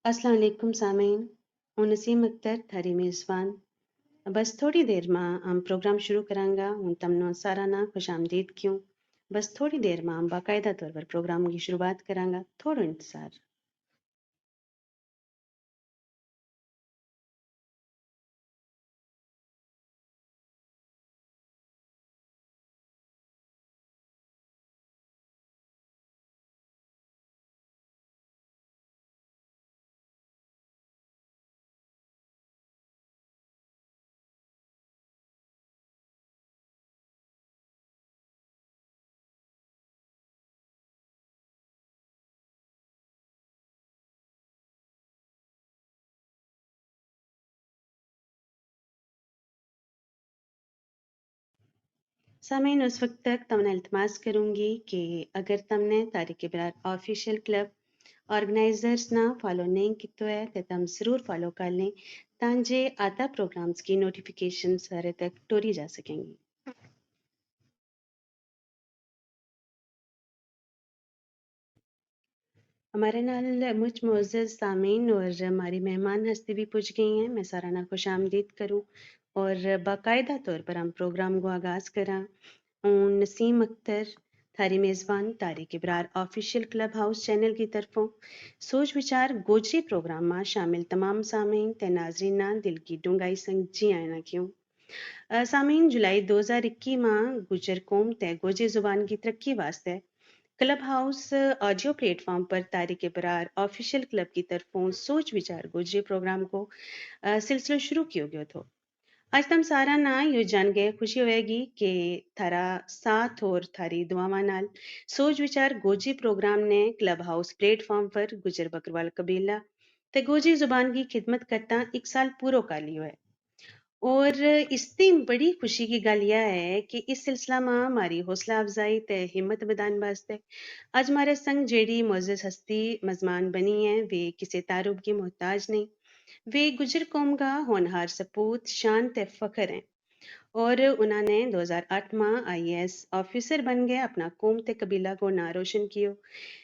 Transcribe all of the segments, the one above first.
अस्सलाम वालेकुम सामीन हूँ नसीम अख्तर थारी मेज़बान बस थोड़ी देर में हम प्रोग्राम शुरू करांगा हूँ तमनो साराना खुश आमदीद क्यों बस थोड़ी देर में हम बाकायदा तौर पर प्रोग्राम की शुरुआत करांगा थोड़ो इंतज़ार सामीन उस वक्त तक तमने इल्तमास करूंगी कि अगर तमने Tariq Ibrar official club organizers ना फॉलो नहीं किया है तो तम ज़रूर फॉलो कर लें तांजे आता प्रोग्राम्स की नोटिफिकेशन सारे तक टोरी जा सकेंगी हमारे नाल मुझ मोअज़्ज़ज़ सामीन और हमारी मेहमान हस्ती भी पूछ गई हैं मैं साराना खुश आमदीद करूँ और बाकायदा तौर पर हम प्रोग्राम को आगाज़ करा हूँ नसीम अख्तर थारी मेज़बान Tariq Ibrar official club house channel की तरफों सोच विचार गोजरी प्रोग्राम में शामिल तमाम सामीन ते नाजरीना दिल की डूंगाई संग जी आना क्यों सामीन जुलाई 2021 में गुजर कौम ते गोजी जुबान की तरक्की वास्ते क्लब हाउस ऑडियो प्लेटफॉर्म पर तारिक इब्रार ऑफिशियल क्लब की तरफों सोच विचार गुजरी प्रोग्राम को सिलसिलो शुरू किया गया था आज तम सारा ना यो जान गए खुशी होएगी कि थारा साथ और थारी दुआवा नाल सोच विचार गोजी प्रोग्राम ने क्लब हाउस प्लेटफॉर्म पर गुजर बकरवाल कबीला ते गोजी जुबान की खिदमत करता एक साल पूरा कर लियो है और इससे बड़ी खुशी की गल यह है कि इस सिलसिला में हमारी हौसला अफजाई ते हिम्मत बदान वास्ते आज हमारे संग जेडी मोअज़्ज़ज़ हस्ती मजमान बनी है वे किसी तारुफ की मोहताज नहीं वे गुजर कौम का होनहार सपूत शान ते फख्र हैं और उन्होंने 2008 में आईएएस ऑफिसर बन गए अपना कौम ते कबीला को ना रोशन कियो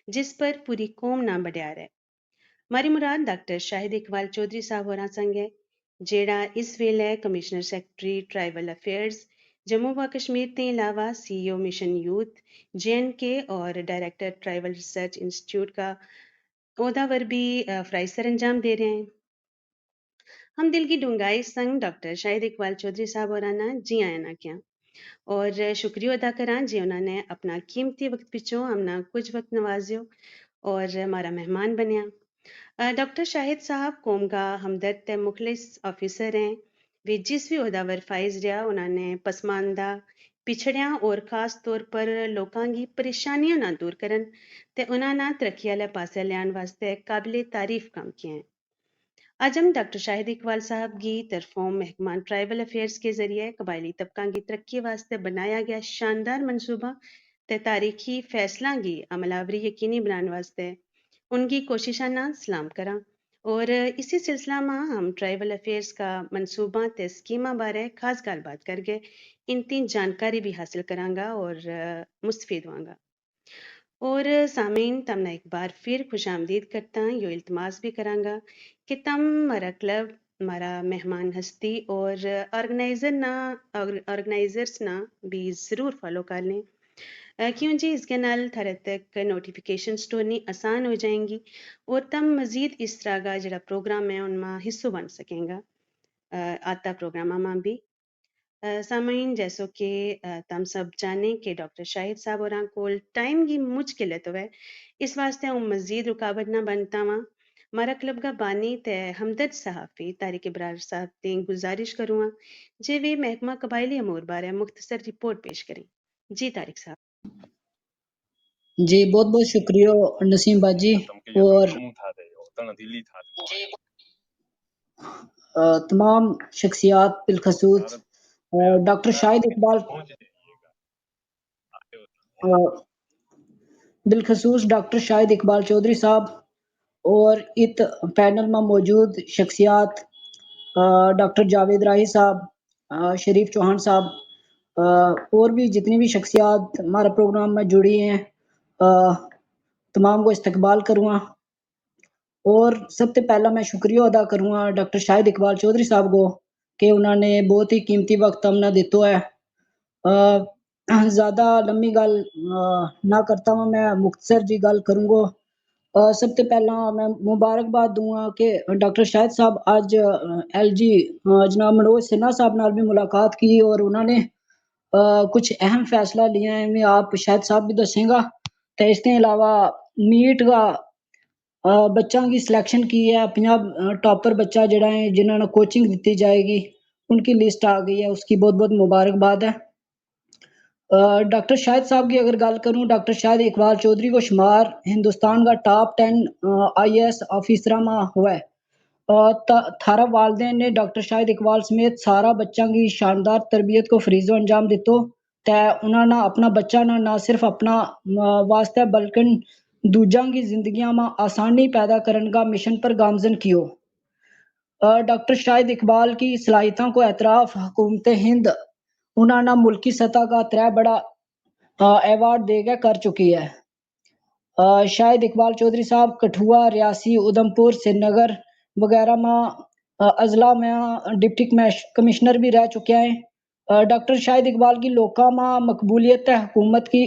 जिस पर पूरी कौम ना बड्यार है हमारी मुराद डॉक्टर शाहिद इकबाल चौधरी साहब होना संग है जेड़ा इस वेले commissioner secretary tribal affairs Jammu व कश्मीर के अलावा सीईओ मिशन यूथ जेएनके और डायरेक्टर ट्राइबल रिसर्च इंस्टीट्यूट का ओहदावर भी फ़राइज़ सर अंजाम दे रहे हैं हम दिल की डूंगाई संग डॉक्टर शाहिद इकबाल चौधरी साहब और आना जी आया ना क्या और शुक्रिया अदा करा जी उन्होंने अपना कीमती वक्त पिछो हमना कुछ वक्त नवाजियो और हमारा मेहमान बनया डॉक्टर शाहिद साहब कौम का हमदर्द ते मुखलिस ऑफिसर हैं वे जिस भी उहदा फाइज रहा उन्होंने पसमानदा पिछड़िया और खास तौर पर लोगों की परेशानियां ना दूर करन ते उन्होंने तरक्की वाले पासे लियान वास्ते काबिल तारीफ काम किए हैं आज हम डॉक्टर शाहिद इकबाल साहब की तरफों महकमान ट्राइबल अफेयर्स के जरिए कबायली तबका की तरक्की वास्ते बनाया गया शानदार मनसूबा ते तारीखी फैसला की अमलावरी यकीनी बनाने वास्ते उनकी कोशिशां ना सलाम करा और इसी सिलसिला में हम ट्राइबल अफेयर्स का मनसूबा ते स्कीमा बारे खास गलबात करके इन तीन जानकारी भी हासिल करांगा और मुस्तफीद होंगे और सामीन तमना एक बार फिर खुश आमदीद करता यो इल्तमास भी करांगा कि तम हमारा क्लब हमारा मेहमान हस्ती और ऑर्गेनाइजर्स ना भी ज़रूर फॉलो कर लें क्यों जी इसके नाल थारे तक नोटिफिकेशन स्टोरनी आसान हो जाएंगी और तम मज़ीद इस तरह का जरा प्रोग्राम है उनमें हिस्सों बन सकेंगा आता प्रोग्राम में भी सामाइन जैसो कि तम सब जाने कि डॉक्टर शाहिद साहब और कोल टाइम की मुझ किल्लत है इस वास्ते हूँ मजीद रुकावट ना बनता वहाँ हमारा क्लब का बानी ते हमदर्द सहाफ़ी तारिक इब्रार साहब ते गुजारिश करूँगा जे वे महकमा कबायली अमूर बारे मुख्तसर रिपोर्ट पेश करें जी तारिक साहब जी बहुत बहुत शुक्रिया नसीम बाजी और तमाम शख्सियात बिलखसूस डॉक्टर शाहिद इकबाल बिलखसूस डॉक्टर शाहिद इकबाल चौधरी साहब और इत पैनल में मौजूद शख्सियात डॉक्टर जावेद राही साहब शरीफ चौहान साहब और भी जितनी भी शख्सियात हमारे प्रोग्राम में जुड़ी हैं तमाम को इस्तकबाल करूँगा और सबसे पहला मैं शुक्रिया अदा करूँगा डॉक्टर शाहिद इकबाल चौधरी साहब को कि उन्होंने बहुत ही कीमती वक़्त हमने दित्तो है। ज़्यादा लंबी गल ना करता हुआ मैं मुख्तसर जी गल करूँगा। सबसे पहला मैं मुबारकबाद दूँगा कि डॉक्टर शाहिद साहब आज एलजी जनाब मनोज सिन्हा साहब नाल भी मुलाकात की और उन्होंने कुछ अहम फैसला लिया है, मैं आप शायद साहब भी दसेगा। ते इसके अलावा नीट का बच्चों की सिलेक्शन की है, 50 टॉपर बच्चा जेह्ड़ा है जिन्होंने कोचिंग दी जाएगी, उनकी लिस्ट आ गई है, उसकी बहुत-बहुत मुबारकबाद है। डॉक्टर शाहिद साहब की अगर गल करूँ, डॉक्टर शाहिद इकबाल चौधरी को शुमार हिंदुस्तान का टॉप 10 आईएएस ऑफिसरां मां हुआ है। थारा वालदेन ने डॉक्टर शाहिद इकबाल समेत सारा बच्चों की शानदार तरबियत को फरीजो अंजाम दितो ते उन्होंने अपना बच्चा ना सिर्फ अपना वास्ते बल्कि दूजा की जिंदगियां में आसानी पैदा करने का मिशन पर गामजन कियो। डॉक्टर शाहिद इकबाल की सलाहियतों को एतराफ़ हुकूमत हिंद उन्होंने मुल्की सतह का 3 बड़ा अवार्ड देकर कर चुकी है। शाहिद इकबाल चौधरी साहब कठुआ, रियासी, उधमपुर, श्रीनगर वगैरह में अज़ला में डिप्टी कमिश्नर भी रह चुके हैं। डॉक्टर शाहिद इकबाल की लोका में मकबूलियत है हुकूमत की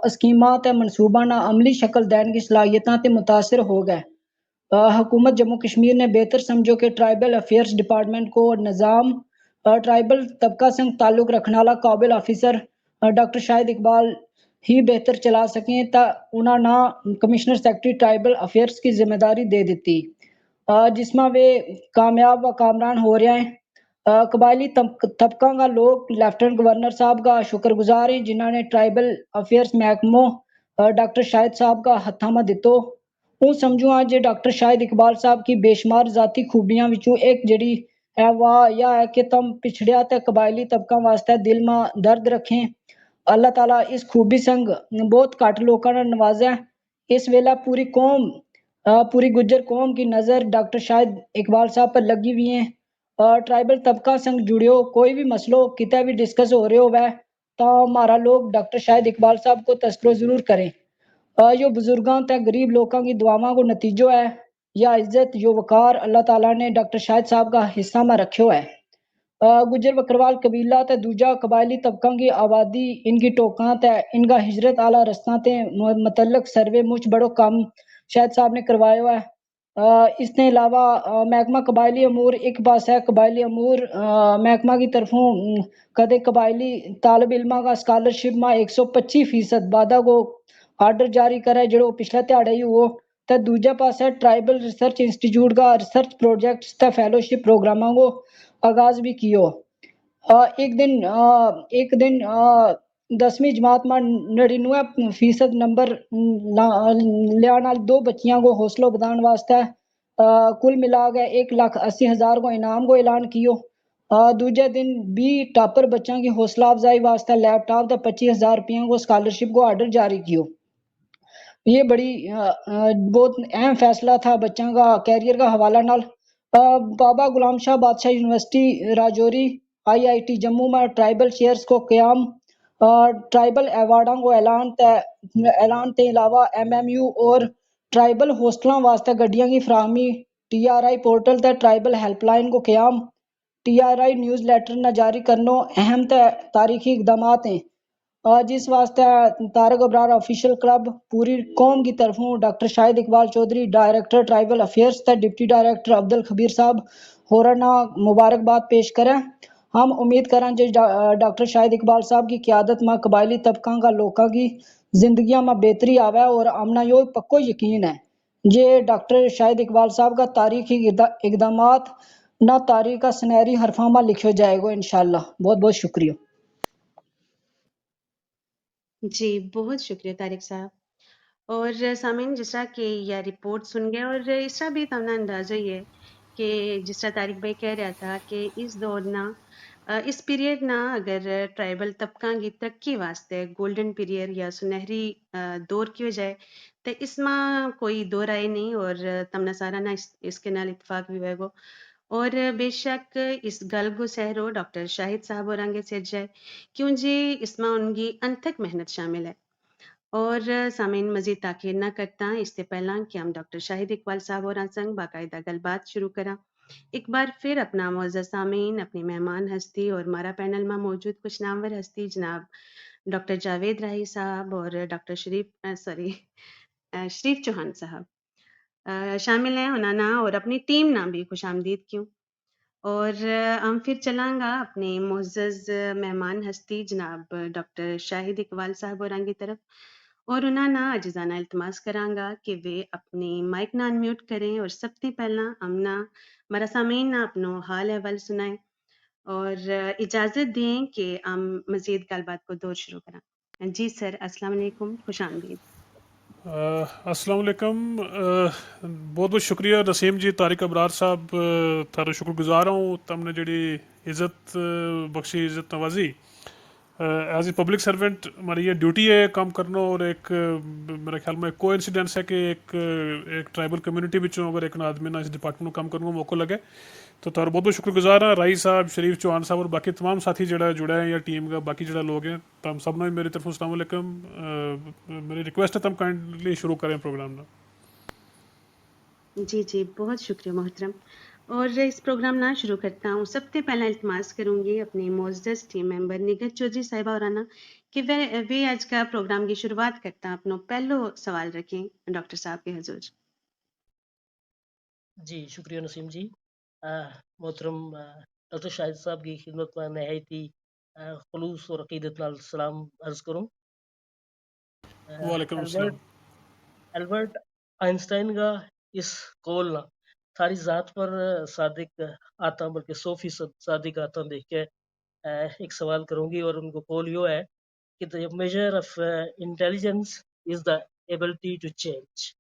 स्कीमात है मनसूबा ना अमली शक्ल दैन की सलाहियतां ते मुतासिर हो गए। हुकूमत जम्मू कश्मीर ने बेहतर समझो कि ट्राइबल अफेयर्स डिपार्टमेंट को निज़ाम ट्राइबल तबका संग ताल्लुक रखने वाला काबिल ऑफिसर डॉक्टर शाहिद इकबाल ही बेहतर चला सकें ता उन्होंने कमिश्नर सेक्रेटरी ट्राइबल अफेयर्स की जिम्मेदारी दे दी जिसमें वे कामयाब व कामरान हो रहे हैं। कबायली तबका का लोग लेफ्टिनेंट गवर्नर साहब का शुक्रगुजार हैं जिन्होंने ट्राइबल अफेयर्स महकमों डॉक्टर शाहिद साहब का हत्था में दितो। हूँ समझू आज डॉक्टर शाहिद इकबाल साहब की बेशुमार जाती खूबियां विचों एक जड़ी है वाह यह है कि तुम पिछड़िया ते कबायली तबका वास्ते दिल में दर्द रखें। अल्लाह ताला इस खूबी संग बहुत घट लोगों ने नवाजा है। इस वेला पूरी कौम पूरी गुज्जर कौम की नज़र डॉक्टर शाहिद इकबाल साहब पर लगी हुई है। ट्राइबल तबका संग जुड़ियो कोई भी मसलो कितना भी डिस्कस हो रहे हो वह तो हमारा लोग डॉक्टर शाहिद इकबाल साहब को तस्करो जरूर करें। यो बुजुर्गों तक गरीब लोगों की दुआओं को नतीजो है। या इज्जत यो वकार अल्लाह ताला ने डॉक्टर शाहिद साहब का हिस्सा में रखो है। गुज्जर बकरवाल कबीला ते दूजा कबायली तबका की आबादी इनकी टोका ते इनका हिजरत आला रस्ता ते मतलब सर्वे मुच बड़ो कम शायद साहब ने करवाया है। इसके अलावा महकमा कबायली अमूर एक पास है कबायली अमूर महकमा की तरफों कदे कबायली तालब इल्मा का स्कॉलरशिप में 125% वादा को आर्डर जारी करे जो पिछले दिहाड़े ही हुआ ते दूजा पास है ट्राइबल रिसर्च इंस्टीट्यूट का रिसर्च प्रोजेक्ट ते फेलोशिप प्रोग्रामों को आगाज भी कियो। एक दिन 10वीं जमात में 99% नंबर लियान दो बच्चियों को हौसला बढ़ाने वास्ते कुल मिला के 1,80,000 को इनाम को ऐलान कियो। दूजे दिन 20 टॉपर बच्चों की हौसला अफजाई वास्ते लैपटॉप तो 25,000 रुपयों को स्कॉलरशिप को ऑर्डर जारी कियो। ये बड़ी बहुत अहम फैसला था बच्चों का कैरियर का हवाला नाल। बाबा गुलाम शाह बादशाह यूनिवर्सिटी राजौरी आईआईटी जम्मू में ट्राइबल चेयर्स को क्याम ट्राइबल अवार्डों को ऐलान के अलावा एमएमयू और ट्राइबल हॉस्टलों वास्ते गड्डियों की फराहमी टीआरआई पोर्टल ते ट्राइबल हेल्पलाइन को क्याम टीआरआई न्यूज़ लेटर न जारी करनो अहम ते तारीखी इकदाम हैं। जिस वास्ते तारक अबरार ऑफिशियल क्लब पूरी कौम की तरफों doctor Shahid Iqbal Chaudhary director tribal affairs थे डिप्टी डायरेक्टर अब्दुल खबीर साहब होरना मुबारकबाद पेश करें। हम उम्मीद करें जो डॉक्टर शाहिद इकबाल साहब की क़यादत में कबायली तबका का लोगों की जिंदगियों में बेहतरी आवे और आमना यो पक्को यकीन है जे डॉक्टर शाहिद इकबाल साहब का तारीखी इकदामात ना तारीख का सुनहरी हरफा में लिखो जाएगा इंशाल्लाह। बहुत बहुत शुक्रिया। जी, बहुत शुक्रिया तारिक साहब। और सामीन जिस तरह कि यह रिपोर्ट सुन गए और इस तरह भी तमना अंदाजा ही है कि जिस तरह तारिक भाई कह रहा था कि इस दौर ना इस पीरियड ना अगर ट्राइबल तबका की तरक्की वास्ते गोल्डन पीरियड या सुनहरी दौर की जाए तो इसमें कोई दो राय नहीं और तमना सारा ना इसके नाल इतफाक भी होएगो। और बेशक इस गल को सहरो डॉक्टर शाहिद साहब और आगे सिर जाए क्यों जी इसमें उनकी अनथक मेहनत शामिल है। और सामीन मजीद ताखीर ना करता इससे पहला कि हम डॉक्टर शाहिद इकबाल साहब और संग बाकायदा गलबात शुरू करा। एक बार फिर अपना मुअज़्ज़ज़ सामीन अपनी मेहमान हस्ती और हमारा पैनल में मौजूद कुछ नामवर हस्ती जनाब डॉक्टर जावेद राही साहब और डॉक्टर शरीफ चौहान साहब शामिल हैं उन्होंने और अपनी टीम ना भी खुशामदीद क्यों। और हम फिर चलांगा अपने मुअज़्ज़ज़ मेहमान हस्ती जनाब डॉक्टर शाहिद इकबाल साहब होरां की तरफ और उन्हां ना अजीज़ाना इल्तमास करांगा कि वे अपनी माइक ना अनम्यूट करें और सबसे पहला हमना हमारा सामीन ना अपनो हाल अहवाल सुनाएं और इजाज़त दें कि हम मज़ीद गलबात को दौर शुरू करें। जी सर, अस्सलाम वालेकुम, खुशामदीद। अस्सलाम वालेकुम। बहुत बहुत शुक्रिया नसीम जी, तारिक अबरार साहब, थारा शुक्रगुजार हूँ तुमने जड़ी इज़्ज़त बख्शी, इज़्ज़त नवाजी। एज ए पब्लिक सर्वेंट हमारी ये ड्यूटी है काम करना और एक मेरे ख्याल में को इंसिडेंस है कि एक ट्राइबल कम्युनिटी बिचों अगर एक आदमी ना इस डिपार्टमेंट में काम करने का मौका लगे तो तारा बहुत बहुत शुक्रगुजार हाँ। राई साहब, शरीफ चौहान साहब और बाकी तमाम साथी जड़ा जुड़ा है या टीम का बाकी जड़ा लोग हैं, तम सब ने मेरी तरफ अस्सलाम वालेकुम। मेरी रिक्वेस्ट है तम काइंडली शुरू करें प्रोग्राम ना। जी, जी, बहुत शुक्रिया मोहतरम। और इस प्रोग्राम ना शुरू करता हूँ। सबसे पहला इल्तमास करूँगी अपनी मोअज़्ज़ज़ टीम मेंबर निगर चौधरी साहिबा होरां कि वे आज का प्रोग्राम की शुरुआत करता अपनो पहलो सवाल रखें डॉक्टर साहब के हुज़ूर। जी शुक्रिया नसीम जी। मोहतरम डॉक्टर शाहिद साहब की खिदमत में नहायत ही खुलूस और अकीदत नाल सलाम अर्ज करूँ। वालेकुम एल्बर्ट अस्सलाम। एल्बर्ट आइंस्टाइन का इस कौल ना थारी ज़ात पर सादिक आता बल्कि 100% सादिक आता देख के एक सवाल करूंगी और उनको कौल यो है कि the measure of intelligence is the ability to change.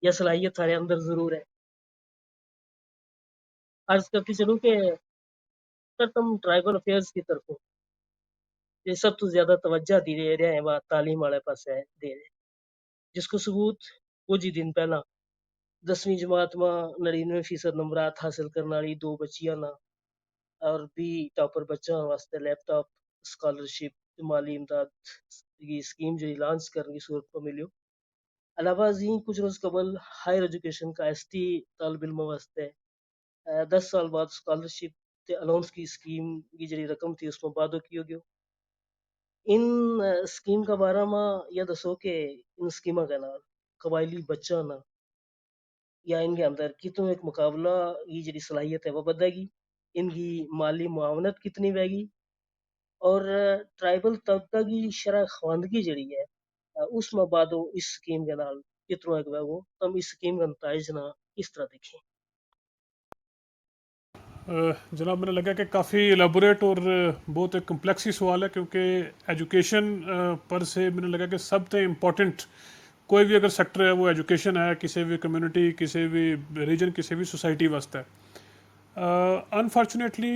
यह सलाहियत थारे अंदर जरूर है। अर्ज करती चलूँ कि सर तुम ट्राइबल अफेयर्स की तरफ ये सब तो ज्यादा तवज्जो दी दे रहे हैं वह तालीम वाले पास है दे रहे, जिसको सबूत कुछ ही दिन पहला 10वीं जमात में 99% नंबरात हासिल करने वाली 2 बच्चियां ना और भी टॉपर बच्चों वास्ते लैपटॉप स्कॉलरशिप माली इमदाद की स्कीम जो लॉन्च करने की सूरत में मिलियो। अलावा जी कुछ रोज कबल हायर एजुकेशन का एसटी तालब इल्म वास्ते 10 साल बाद स्कॉलरशिप ते अलाउंस की स्कीम की जड़ी रकम थी उसमें वादो किया गयो। इन स्कीम का बारे में यह दसो कि इन स्कीमा के नाल कबायली बच्चा ना या इनके अंदर कितों एक मुकाबला ये जड़ी सलाहियत है वो बढ़ेगी, इनकी माली मुआवनत कितनी रहेगी और ट्राइबल तबका की शरह ख्वानदगी जड़ी है उसमें बादो इस स्कीम के नाल कितों एक वो तम इस स्कीम का नताइज ना इस तरह देखें। जनाब मैंने लगा कि काफ़ी एलाबोरेट और बहुत एक कम्प्लेक्स ही सवाल है क्योंकि एजुकेशन पर से मैंने लगा कि सबसे इम्पोर्टेंट कोई भी अगर सेक्टर है वो एजुकेशन है किसी भी कम्युनिटी, किसी भी रीजन, किसी भी सोसाइटी वास्ते। अनफॉर्चुनेटली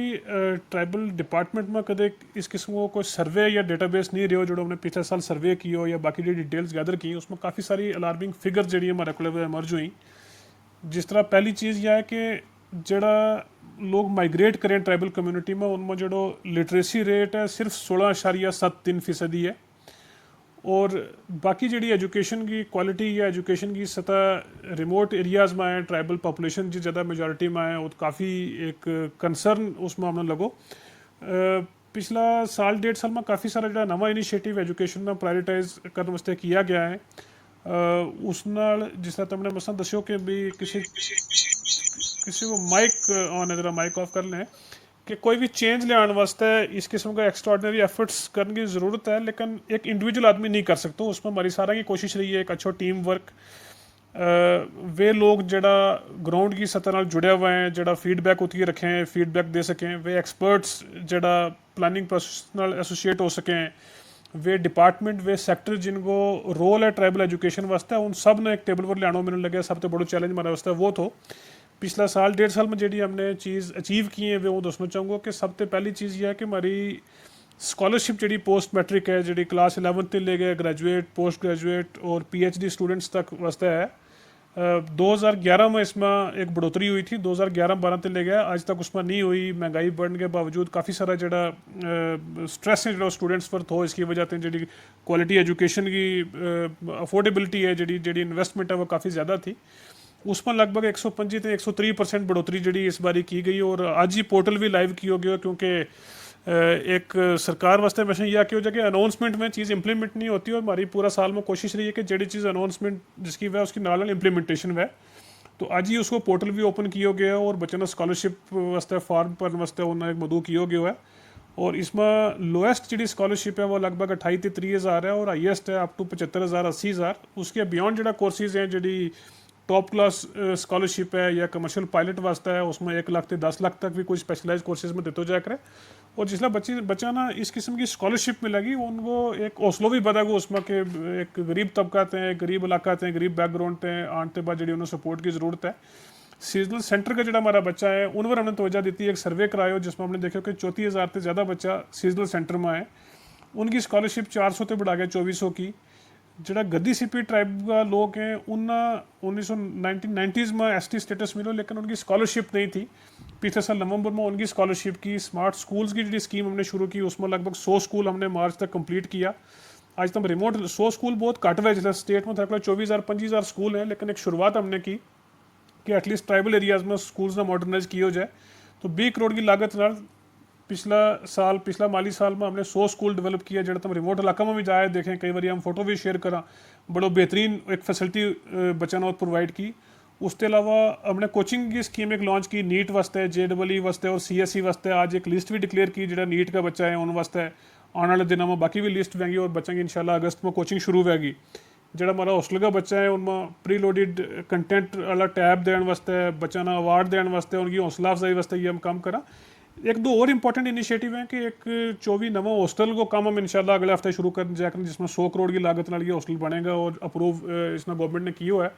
ट्राइबल डिपार्टमेंट में कदे इस किस्म को कोई सर्वे या डेटाबेस नहीं रहो जो हमने पिछले साल सर्वे किया या बाकी जो डिटेल्स गैदर की उसमें काफ़ी सारी अलार्मिंग फिगर जी हमारे को एमर्ज हुई। जिस तरह पहली चीज़ यह है कि जड़ा लोग माइग्रेट करें ट्राइबल कम्युनिटी में उनमें जो लिटरेसी रेट है सिर्फ 16.73% है और बाकी जी एजुकेशन की क्वालिटी या एजुकेशन की सतह रिमोट एरियाज़ में है, ट्राइबल पॉपुलेशन जी ज़्यादा मेजॉरिटी में है और काफ़ी एक कंसर्न उस मामले लगो। पिछला साल 1.5 साल में काफ़ी सारा जो नवा इनिशिएटिव एजुकेशन में प्रायोरिटाइज करने वास्ते किया गया है। उस नाल जिस तरह तुमने मसला दस्यो कि भी किसी को माइक ऑन है, जरा माइक ऑफ कर लें कि कोई भी चेंज लियान वास्ते इस किस्म का एक्स्ट्राऑर्डिनरी एफर्ट्स करने की ज़रूरत है, लेकिन एक इंडिविजुअल आदमी नहीं कर सकता। उसमें हमारी सारा की कोशिश रही है एक अच्छा टीम वर्क। वे लोग जड़ा ग्राउंड की सतह नाल जुड़े हुए हैं, जड़ा फीडबैक होती है रखें, फीडबैक दे सकें, वे एक्सपर्ट्स जड़ा प्लानिंग प्रोसेस नाल एसोसिएट हो सकें, वे डिपार्टमेंट वे सेक्टर जिनको रोल है ट्राइबल एजुकेशन वास्ते उन सब ने एक टेबल पर लियानो मैंने लगे सब तो बड़ो चैलेंज हमारे वास्ते वो तो पिछला साल 1.5 साल में जी हमने चीज़ अचीव की है वो दसना चाहूँगा कि सबसे पहली चीज़ यह है कि हमारी स्कॉलरशिप जी पोस्ट मैट्रिक है जी क्लास 11th ले गए ग्रेजुएट पोस्ट ग्रेजुएट और PhD स्टूडेंट्स तक वास्ते है 2011 में इसमें एक बढ़ोतरी हुई थी, 2011-12 ते ले गया, आज तक उसमें नहीं हुई। महंगाई बढ़ने के बावजूद काफ़ी सारा जड़ा स्ट्रेस है जो स्टूडेंट्स पर थो, इसकी वजह से जी क्वालिटी एजुकेशन की अफोर्डेबिलिटी है, जी इन्वेस्टमेंट है वो काफ़ी ज़्यादा थी। उसमें लगभग 125 से 103% बढ़ोतरी जी इस बारी की गई। और आज ही पोर्टल भी लाइव किया गया, क्योंकि एक सरकार वास्ते वैसे यह कि हो जाए कि अनाउंसमेंट में चीज़ इंप्लीमेंट नहीं होती, और हमारी पूरा साल में कोशिश रही है कि जड़ी चीज़ अनाउंसमेंट जिसकी वह उसकी नाल इंप्लीमेंटेशन वह। तो आज ही उसको पोर्टल भी ओपन किया गया है, और बच्चों ने स्कॉलरशिप वास्ते फॉर्म पर वास्ते उन्हें एक मदू किया गया है। और इसमें लोएस्ट जी स्कॉलरशिप है वो लगभग 28 से 30 हज़ार है, और हाईएस्ट है अप टू 75,000 80,000। उसके बियॉन्ड जो कोर्सेज हैं जी टॉप क्लास स्कॉलरशिप है या कमर्शियल पायलट वास्ता है, उसमें 1 लाख से 10 लाख तक भी कोई स्पेशलाइज कोर्सेज में देते जाया करे। और जिसला बच्चा ना इस किस्म की स्कॉलरशिप मिलेगी, उनको एक हौसला भी बढ़ेगा उसमें कि एक गरीब तबका हैं, गरीब इलाका हैं, गरीब बैकग्राउंड हैं, आने बाद जी उन्हें सपोर्ट की ज़रूरत है। सीजनल सेंटर का जो हमारा बच्चा है उन पर हमने तवज्जो दी थी, एक सर्वे कराया जिसमें हमने देखा कि 34,000 से ज़्यादा बच्चा सीजनल सेंटर में आए। उनकी स्कॉलरशिप 400 से बढ़ा गया 2400 की। जरा गद्दी सीपी ट्राइब का लोग हैं उन्हें 1990s में ST स्टेटस मिलो, लेकिन उनकी स्कॉलरशिप नहीं थी। पिछले साल नवंबर में उनकी स्कॉलरशिप की स्मार्ट स्कूल्स की जी स्कीम हमने शुरू की, उसमें लगभग 100 स्कूल हमने मार्च तक कंप्लीट किया। आज तक रिमोट 100 स्कूल बहुत घट हुए, जिस स्टेट में था 24,000-25,000 स्कूल हैं, लेकिन एक शुरुआत हमने की कि एटलीस्ट ट्राइबल एरियाज में स्कूल्स ना मॉडर्नाइज किया जाए। तो 20 करोड़ की लागत नाल पिछला माली साल में हमने 100 स्कूल डेवलप किया, जो तुम रिमोट इलाका में भी जाए देखें, कई बार हम फोटो भी शेयर करा, बड़ो बेहतरीन एक फैसिलिटी बच्चों ने प्रोवाइड की। उसके अलावा हमने कोचिंग की स्कीम एक लॉन्च की नीट वास्ते, JEE वास्ते और CSE वास्ते। आज एक लिस्ट भी डिक्लेयर की जो नीट का बच्चा है उन वास्ते आने वाले दिनों में बाकी भी लिस्ट होगी, और बच्चों की इंशाल्लाह अगस्त में कोचिंग शुरू होगी। जो हमारा हॉस्टल का बच्चा है उनमें प्री लोडेड कंटेंट वाला टैब देने वास्ते, बच्चों ने अवार्ड देने वास्ते, उनकी हौसला अफजाई वास्ते ये हम काम करा। एक दो और इंपॉर्टेंट इनिशिएटिव हैं कि एक 24 नवा हॉस्टल को काम हम इंशाल्लाह अगले हफ्ते शुरू कर जाकर, जिसमें 100 करोड़ की लागत नाल ये हॉस्टल बनेगा और अप्रूव इसमें गवर्नमेंट ने किया है।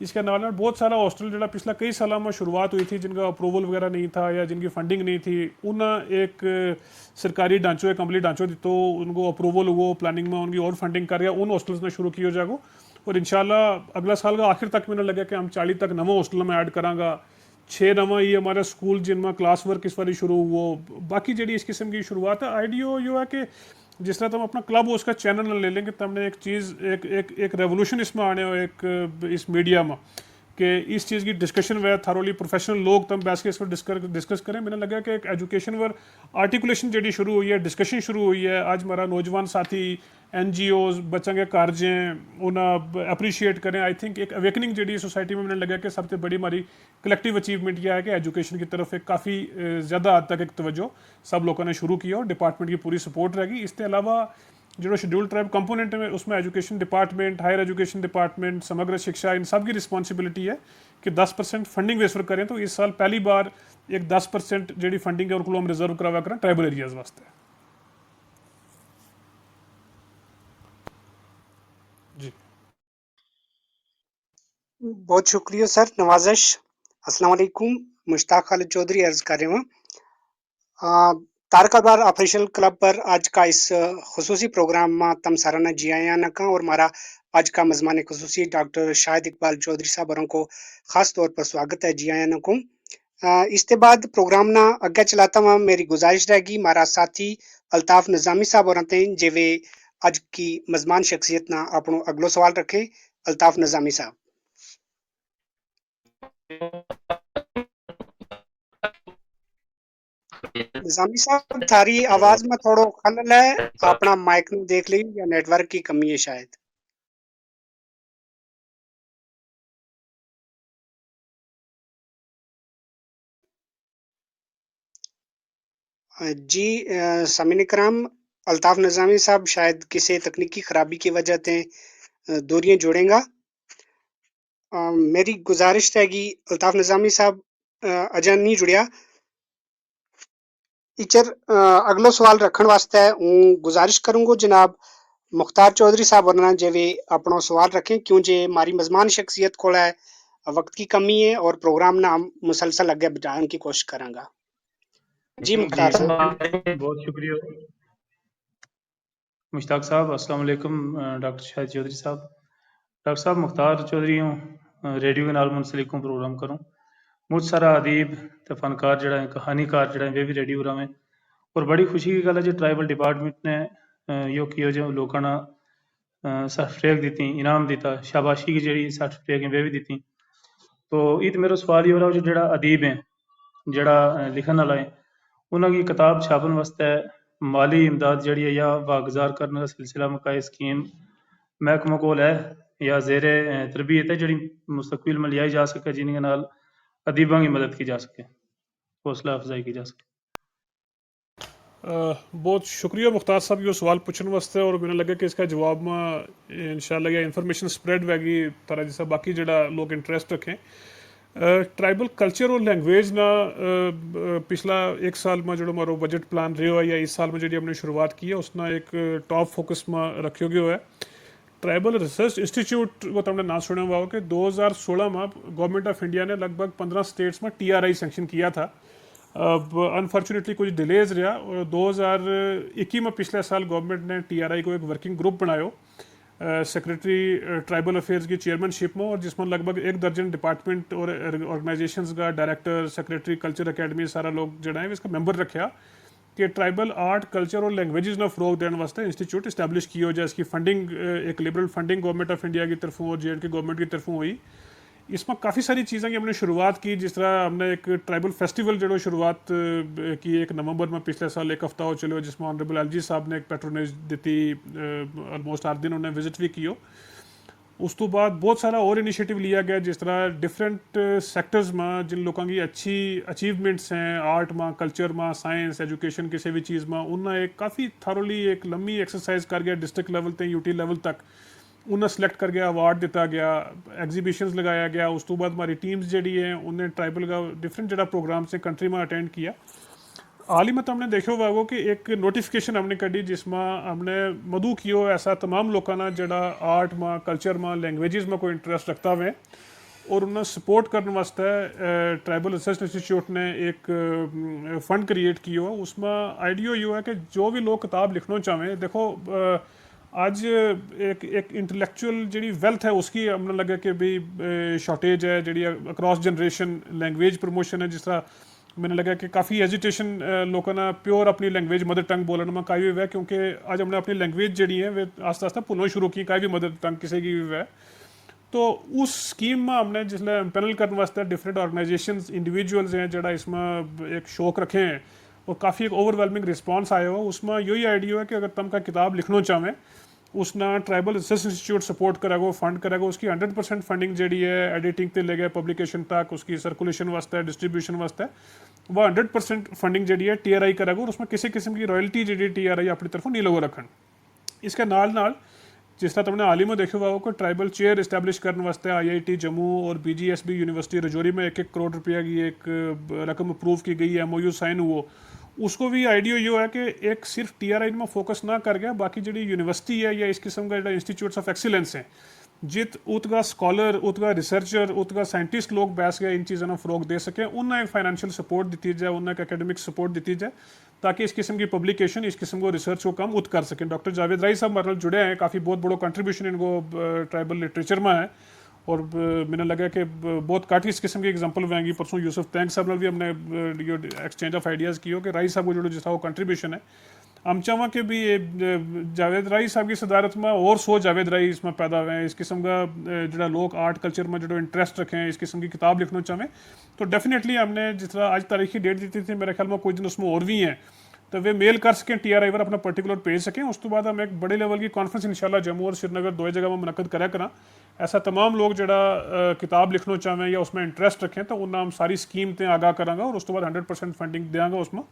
इसके नाल बहुत सारा हॉस्टल जो पिछला कई सालों में शुरुआत हुई थी, जिनका अप्रूवल वगैरह नहीं था या जिनकी फंडिंग नहीं थी, उन्हें एक सरकारी ढांचों एक अमली ढांचों दितो, उनको अप्रूवल हुआ, प्लानिंग में उनकी और फंडिंग कर उन हॉस्टल्स ने शुरू किया जाएगा। और इंशाल्लाह अगला साल का आखिर तक मैंने लगा कि हम 40 तक नवा हॉस्टल में ऐड करांगा। 6 नवा ये हमारा स्कूल जिनमें क्लास वर्क इस बारी शुरू हुआ। बाकी जी इस किस्म की शुरुआत है। आइडियो यो है कि जिस तरह तुम अपना क्लब उसका चैनल ले लेंगे, तुमने एक चीज़ एक रेवोल्यूशन इसमें आने हो एक इस मीडिया में कि इस चीज़ की डिस्कशन वे थारोली प्रोफेशनल लोग तुम बैठ के इस पर डिस्कस करें। मैंने लगा कि एक एजुकेशन वर आर्टिकुलेशन जी शुरू हुई है, डिस्कशन शुरू हुई है। आज हमारा नौजवान साथी NGOs बच्चों के कार्य उन्हें अप्रिशिएट करें। आई थिंक एक अवेकनिंग जी सोसाइटी में मैंने लगा कि सबसे बड़ी हमारी कलेक्टिव अचीवमेंट यह है कि एजुकेशन की तरफ एक काफ़ी ज़्यादा हद तक एक तवज्जो सब लोगों ने शुरू किया, और डिपार्टमेंट की पूरी सपोर्ट रहेगी। इसके अलावा जो शेड्यूल ट्राइब कंपोनेंट है उसमें education department, higher education department, Samagra Shiksha, इन सब की रिस्पॉन्सिबिलिटी है कि 10% फंडिंग वेस्ट करें। तो इस साल पहली बार एक 10% जी फंडिंग है उनको हम रिजर्व करवा करें ट्राइबल एरियाज वास्ते। जी बहुत शुक्रिया सर, नवाजिश। अस्सलाम वालेकुम, मुश्ताक खालिद चौधरी अर्ज कर रहे हूँ। तारकाबार ऑफिशियल क्लब पर आज का इस खसूसी प्रोग्राम में तम साराना जी आया नका, और हमारा आज का मेज़बान खसूसी डॉक्टर शाहिद इकबाल चौधरी साहब को खास तौर पर स्वागत है जी आया नकुम। इसके बाद प्रोग्राम ना अगे चलाता हुआ मेरी गुजारिश रहेगी हमारा साथी अल्ताफ निजामी साहब और जे वे आज की मेज़बान शख्सियत ना अपनो अगलो सवाल रखे। अल्ताफ निजामी साहब। निजामी साहब, थारी आवाज में थोड़ो खलल है, अपना माइक नु देख ली या नेटवर्क की कमी है शायद। जी सामीन इकराम, अल्ताफ निजामी साहब शायद किसी तकनीकी खराबी की वजह से दूरियां जोड़ेंगा। मेरी गुजारिश रहेगी अल्ताफ निजामी साहब अजय नहीं जुड़िया, इचर अगलो सवाल रखने वास्ते हूँ गुजारिश करूंगा जनाब मुख्तार चौधरी साहब और जे वे अपनो सवाल रखें, क्यों जे हमारी मेज़बान शख्सियत को है वक्त की कमी है और प्रोग्राम ना हम मुसलसल आगे बढ़ाने की कोशिश करांगा। जी मुख्तार साहब। बहुत शुक्रिया मुश्ताक साहब। अस्सलाम वालेकुम डॉक्टर शाहिद चौधरी साहब। डॉक्टर साहब मुख्तार चौधरी हूँ, रेडियो के नाल मुंसलिक हूँ प्रोग्राम करूँ मुझ सारा अदीब ते फनकार जड़ा है कहानीकार जड़ा है वे भी रेडियो रावें और बड़ी खुशी की गल है जी ट्राइबल डिपार्टमेंट ने यो कियो जो लोगों ना सर्टिफिकेट दी इनाम दिता शाबाशी की जी सर्टिफिकेट वे भी दी तो इत मेरा सवाल ये हो रहा जड़ा अदीब है जड़ा लिखन वाला है उन्होंने किताब छापन वास्ते माली इमदाद जड़ी है या वागुजार करने का सिलसिला मकाई स्कीम महकमा कोल है या जेर तरबियत है जड़ी मुस्तकबिल में लियाई जा सके जिन्हें नाल अदीबा की मदद की जा सके हौसला अफजाई की जा सके बहुत शुक्रिया मुख्तार साहब यो सवाल पूछने वास्ते और मैंने लगा कि इसका जवाब में इंशाल्लाह या इन्फॉर्मेशन स्प्रेड वेगी तरह जैसा बाकी जड़ा लोग इंटरेस्ट रखें ट्राइबल कल्चर और लैंग्वेज ना पिछला एक साल में जो मारो बजट प्लान रहो है या इस साल में जी हमने शुरुआत की है उसना एक टॉप फोकस में रखो गयो है ट्राइबल रिसर्च इंस्टीट्यूट वो तुमने ना सुना हुआ हो कि 2016 में गवर्नमेंट ऑफ इंडिया ने लगभग 15 स्टेट्स में TRI सेंक्शन किया था अब अनफॉर्चुनेटली कुछ डिलेज रहा और 2021 में पिछले साल गवर्नमेंट ने TRI को एक वर्किंग ग्रुप बनायो सेक्रेटरी ट्राइबल अफेयर्स की चेयरमैनशिप में और जिसमें लगभग 1 दर्जन डिपार्टमेंट और ऑर्गेनाइजेशंस का डायरेक्टर सेक्रेटरी कल्चर अकेडमी सारा लोग जड़ा है इसका मेंबर रखा कि ट्राइबल आर्ट कल्चर और लैंग्वेजेस ना फरोग देने वास्ते इंस्टीट्यूट इस्टेब्लिश की हो जाए इसकी फंडिंग एक liberal funding government of India की तरफों और JNK गवर्नमेंट की तरफों हुई इसमें काफ़ी सारी चीज़ें की हमने शुरुआत की जिस तरह हमने एक ट्राइबल फेस्टिवल जो शुरुआत की 1 नवंबर में पिछले साल एक हफ्ता हो चलो जिसमें ऑनरेबल LG साहब ने एक पैट्रोनेज दी ऑलमोस्ट 8 दिन उन्हें विजिट भी किया उस तो बाद बहुत सारा और इनिशिएटिव लिया गया जिस तरह डिफरेंट सेक्टर्स में जिन लोगों की अच्छी अचीवमेंट्स हैं आर्ट में कल्चर में साइंस एजुकेशन किसी भी चीज़ में उन्हें एक काफ़ी थारोली एक लंबी एक्सरसाइज कर गया डिस्ट्रिक्ट लेवल तक UT लेवल तक उन्हें सिलेक्ट कर गया अवार्ड दिता गया एग्जीबिशंस लगाया गया उस तो बाद हमारी टीम्स जी हैं उन्हें ट्राइबल का डिफरेंट जरा प्रोग्राम्स हैं कंट्री में अटेंड किया हाल ही में तो हमने देखो होगा कि एक नोटिफिकेशन हमने कड़ी जिसमें हमने मधु कियो ऐसा तमाम लोगों ना जड़ा आर्ट में कल्चर में लैंग्वेजेस में कोई इंटरेस्ट रखता हुए और उन्हें सपोर्ट करने वास्ते ट्राइबल रिसर्च इंस्टीट्यूट ने एक फंड क्रिएट किया उसमें आइडिया ये है कि जो भी लोग किताब लिखना चाहें देखो आज एक इंटेलेक्चुअल जी वेल्थ है उसकी हमने लगा कि भी शॉर्टेज है जी अक्रॉस जनरेशन लैंग्वेज प्रमोशन है जिस तरह मैंने लगा कि काफ़ी एजिटेशन लोगों ने प्योर अपनी लैंग्वेज मदर टंग बोलने में काफ़ी हुआ है क्योंकि आज हमने अपनी लैंग्वेज जी है वे आस्ता आस्ता भुलना शुरू की काफ़ी मदर टंग किसी की भी हुआ है तो उस स्कीम में हमने जिसले पैनल करने वास्ते डिफरेंट ऑर्गेनाइजेशंस इंडिविजुअल्स हैं जरा इसमें एक शौक रखे हैं और काफ़ी एक ओवरवेलमिंग रिस्पॉन्स आया हो उसमें यही आइडिया है कि अगर तुम का किताब लिखना चाहें उसना ट्राइबल रिसर्च इंस्टीट्यूट सपोर्ट करेगा फंड करेगा उसकी 100% फंडिंग जी है एडिटिंग ते लेगा पब्लिकेशन तक उसकी सर्कुलेशन वास्ते डिस्ट्रीब्यूशन वास्ते वह 100% फंडिंग जी है TRI करेगा और उसमें किसी किस्म की रॉयल्टी जी TRI अपनी तरफों नहीं लोगों रखन इसके नाल जिस तरह तुमने हाल ही में देखा हुआ कि ट्राइबल चेयर इस्टेब्लिश करने वास्ते IIT जम्मू और BGSB यूनिवर्सिटी रजौरी में 1-1 करोड़ रुपया की एक रकम अप्रूव की गई है MOU साइन हुआ उसको भी आइडिया ये है कि एक सिर्फ TRI में फोकस ना कर गया बाकी जी यूनिवर्सिटी है या इस किस्म का जो इंस्टीट्यूट्स ऑफ एक्सीलेंस हैं जित उतगा स्कॉलर उतगा रिसर्चर उतगा साइंटिस्ट लोग बैस गए इन चीज़ों को फ़रोग दे सकें उन्हें एक फाइनेंशियल सपोर्ट दी जाए उन्हें एक एकेडमिक सपोर्ट दी जाए ताकि इस किस्म की पब्लिकेशन इस किस्म को रिसर्च को कम उत कर सकें डॉक्टर जावेद राई साहब हमारे जुड़े हैं काफ़ी बहुत बड़ा कंट्रीब्यूशन इनको ट्राइबल लिटरेचर में है और मैंने लगा कि बहुत काफ़ी इस किस्म की एग्जांपल होंगी परसों यूसुफ तैंक साहब ने भी हमने एक्सचेंज ऑफ आइडियाज़ किया कि राई साहब को जो जिसका वो कंट्रीब्यूशन है हम चाहें कि भी जावेद राई साहब की सदारत में और 100 जावेद राई इसमें पैदा हुए हैं इस किस्म का जो लोग आर्ट कल्चर में जो इंटरेस्ट रखें इस किस्म की किताब लिखना चाहें तो डेफिनेटली हमने जिस तरह आज तारीखी डेट दी थी मेरे ख्याल में कुछ दिन उसमें और भी हैं तो वे मेल कर सकें TRI पर अपना पर्टिकुलर भेज सकें उस तो बाद हम एक बड़े लेवल की कॉन्फ्रेंस इंशाल्लाह जम्मू और श्रीनगर 2 जगह में मुनक़द करा ऐसा तमाम लोग जरा किताब लिखना चाहें या उसमें इंटरेस्ट रखें तो उन्हें हम सारी स्कीम ते आगाह करांगा और उस तो बाद 100% फंडिंग देंगे उसमें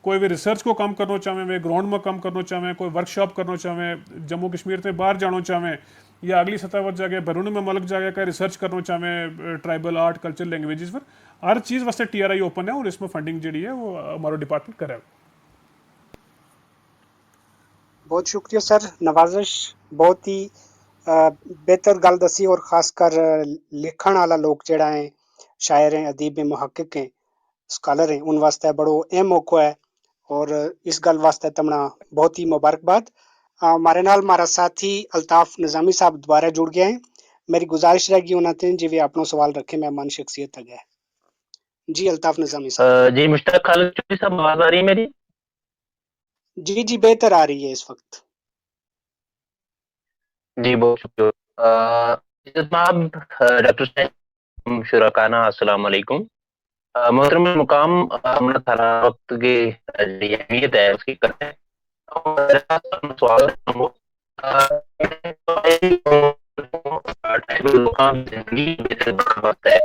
कोई भी रिसर्च को कम करना चाहें वे ग्राउंड में कम करना चाहें कोई वर्कशॉप करना चाहें जम्मू कश्मीर से बाहर जाना चाहें या अगली सतह पर जाके बैरून में मुल्क जाके का रिसर्च करना चाहें ट्राइबल आर्ट कल्चर लैंग्वेजेस पर हर चीज़ वास्ते TRI ओपन है और इसमें फंडिंग जी है वो हमारा डिपार्टमेंट करे बहुत शुक्रिया सर नवाजिश बहुत ही बेहतर गल दसी और खासकर लिखण वाला लोग जड़ा है शायर हैं अदीब हैं मुहक्किक हैं स्कॉलर हैं उन वास्ते बड़ो अहम मौका है और इस गल वास्ते तमना बहुत ही मुबारकबाद हमारे नाल हमारा साथी अल्ताफ निजामी साहब दोबारा जुड़ गए हैं मेरी गुजारिश रहेगी उन्होंने जिवें आपनो सवाल रखे मेहमान शख्सियत है जी अल्ताफ निजामी साहब जी मुश्ताक खालिद चौधरी साहब आवाज आ रही है मेरी? जी जी बेहतर आ रही है इस वक्त जी बहुत शुक्रिया जनाब डॉक्टर साहब शुरकाना अस्सलाम वालेकुम मोहतरम मुकाम हमने थारा वक्त की जो अहमियत है उसकी करते हैं और अपना सवाल जिंदगी है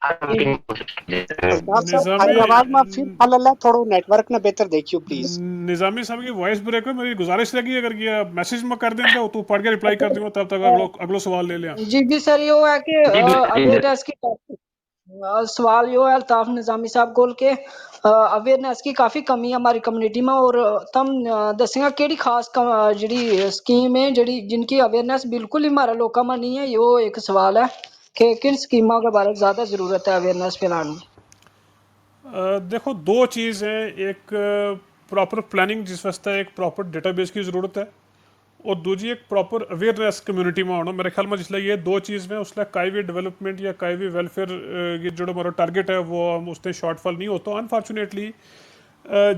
हर जी मीटिंग जी में कोशिश कीजिए अल्ताफ साहब निज़ामी थारी आवाज में फिर खलल है थोड़ो नेटवर्क ने बेहतर देखियो प्लीज निज़ामी साहब की वॉइस ब्रेक है मेरी गुजारिश रहेगी अगर ये मैसेज में कर दें तो पढ़ के रिप्लाई कर दूंगा तब तक अगलो सवाल ले लें जी सर यो है कि जी अवेयरनेस की सवाल यो है अल्ताफ निजामी साहब कोल के अवेयरनेस की काफी कमी है हमारी कम्युनिटी में और तम दसेगा केड़ी खास जेडी स्कीम है जेडी जिनकी अवेयरनेस बिल्कुल ही हमारे लोगों में नहीं है यो एक सवाल है कि किन स्कीमों के बारे में ज्यादा जरूरत है अवेयरनेस फैलाने में देखो दो चीज़ हैं एक प्रॉपर प्लानिंग जिस वास्ते एक प्रॉपर डेटाबेस की ज़रूरत है और दूजी एक प्रॉपर अवेयरनेस कम्युनिटी में होना मेरे ख्याल में जिसलिए ये दो चीज़ में उसलिए काई भी डेवलपमेंट या काई भी वेलफेयर ये जो हमारा टारगेट है वो हम उससे शॉर्टफॉल नहीं होता अनफॉर्चुनेटली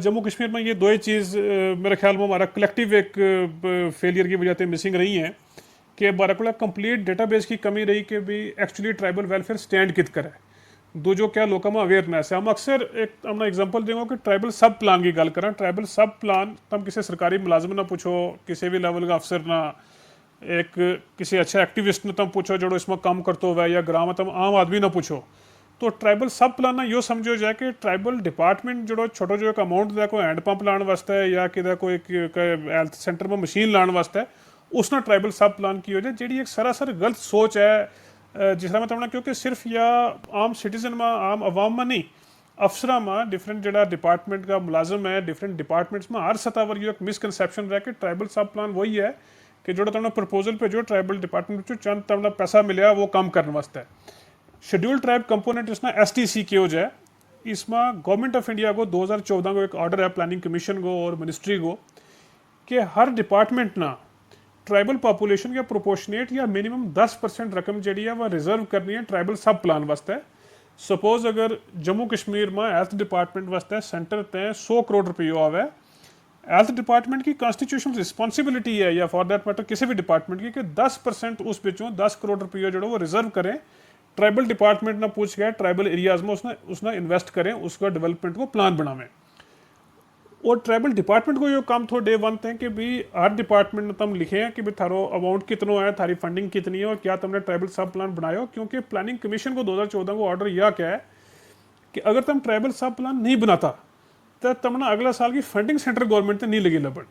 जम्मू कश्मीर में ये दो ही चीज़ मेरे ख्याल में हमारा कलेक्टिव एक फेलियर की वजह से मिसिंग रही हैं कि हमारे को कंप्लीट डेटाबेस की कमी रही कि भी एक्चुअली ट्राइबल वेलफेयर स्टैंड कित करे दूजो क्या लोगों में अवेयरनेस है हम अक्सर एक हमने एग्जांपल देंगे कि ट्राइबल सब प्लान की गल करें ट्राइबल सब प्लान तुम किसी सरकारी मुलाजम ना पूछो किसी भी लेवल का अफसर ना एक किसी अच्छे एक्टिविस्ट ने तुम पूछो जो इसमें काम करते हुए या ग्राम में तुम आम आदमी ना पूछो तो ट्राइबल सब प्लान ना यो समझो जाए कि ट्राइबल डिपार्टमेंट जो छोटो जो एक अमाउंट दे कोई हैंड पंप लाने वास्ते या कि कोई हेल्थ सेंटर में मशीन लाने वास्ते उसने ट्राइबल सब प्लान की हो जाए जी एक सरासर गलत सोच है जिस तरह मैं तुमने क्योंकि सिर्फ या आम सिटीजन में आम अवाम में नहीं अफसर में डिफरेंट जड़ा डिपार्टमेंट का मुलाजम है डिफरेंट डिपार्टमेंट्स में हर सतह पर एक मिसकनसेप्शन रह के ट्राइबल सब प्लान वही है कि जो तुमने प्रपोजल पे जो ट्राइबल डिपार्टमेंट चंद तुमने पैसा मिले वो काम करने वास्ते शेड्यूल ट्राइब कंपोनेंट इसमें STC की हो जाए इसमें गवर्नमेंट ऑफ इंडिया को 2014 को एक ऑर्डर है प्लानिंग कमीशन को और मिनिस्ट्री को कि हर डिपार्टमेंट ना ट्राइबल पॉपुलेशन के प्रोपोर्शनेट या मिनिमम 10% रकम जी है वह रिजर्व करनी है ट्राइबल सब प्लान वास्ते सपोज अगर जम्मू कश्मीर में हेल्थ डिपार्टमेंट वास्ते सेंटर तय 100 करोड़ रुपये आवे हेल्थ डिपार्टमेंट की कॉन्स्टिट्यूशनल रिस्पॉन्सिबिलिटी है या फॉर दैट मैटर किसी भी डिपार्टमेंट की कि 10% उस बिचों 10 करोड़ रुपये जो वो रिजर्व करें ट्राइबल डिपार्टमेंट ना पूछ गया ट्राइबल एरियाज में उसने इन्वेस्ट करें उसका डेवलपमेंट को प्लान बनावें और ट्राइबल डिपार्टमेंट को ये काम थोड़ा डे वन थे कि भी हर डिपार्टमेंट ने तुम लिखे हैं कि भाई थारो अमाउंट कितना है थारी फंडिंग कितनी है और क्या तुमने ट्राइबल सब प्लान बनाया हो क्योंकि प्लानिंग कमीशन को 2014 को ऑर्डर यह क्या है कि अगर तुम ट्राइबल सब प्लान नहीं बनाता तो तुमने अगला साल की फंडिंग सेंट्रल गवर्नमेंट से नहीं लगी लबड़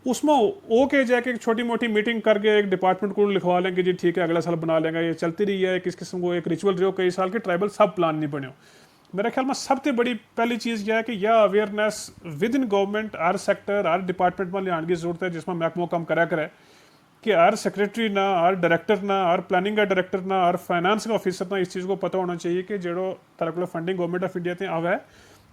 उसमें वो कह जाए कि एक छोटी मोटी मीटिंग करके एक डिपार्टमेंट को लिखवा लें कि जी ठीक है अगला साल बना लेंगे ये चलती रही है किस किस्म को एक रिचुअल रही हो कई साल के ट्राइबल सब प्लान नहीं बने मेरे ख्याल में सबसे बड़ी पहली चीज़ यह है कि यह awareness with in government her sector her department में लियाने की जरूरत है जिसमें महकमों काम करा करे कि हर सेक्रेटरी ना हर डायरेक्टर ना हर प्लानिंग का डायरेक्टर ना हर फाइनेंस का ऑफिसर ना इस चीज़ को पता होना चाहिए कि जो तरह को फंडिंग गवर्नमेंट ऑफ इंडिया से आवा है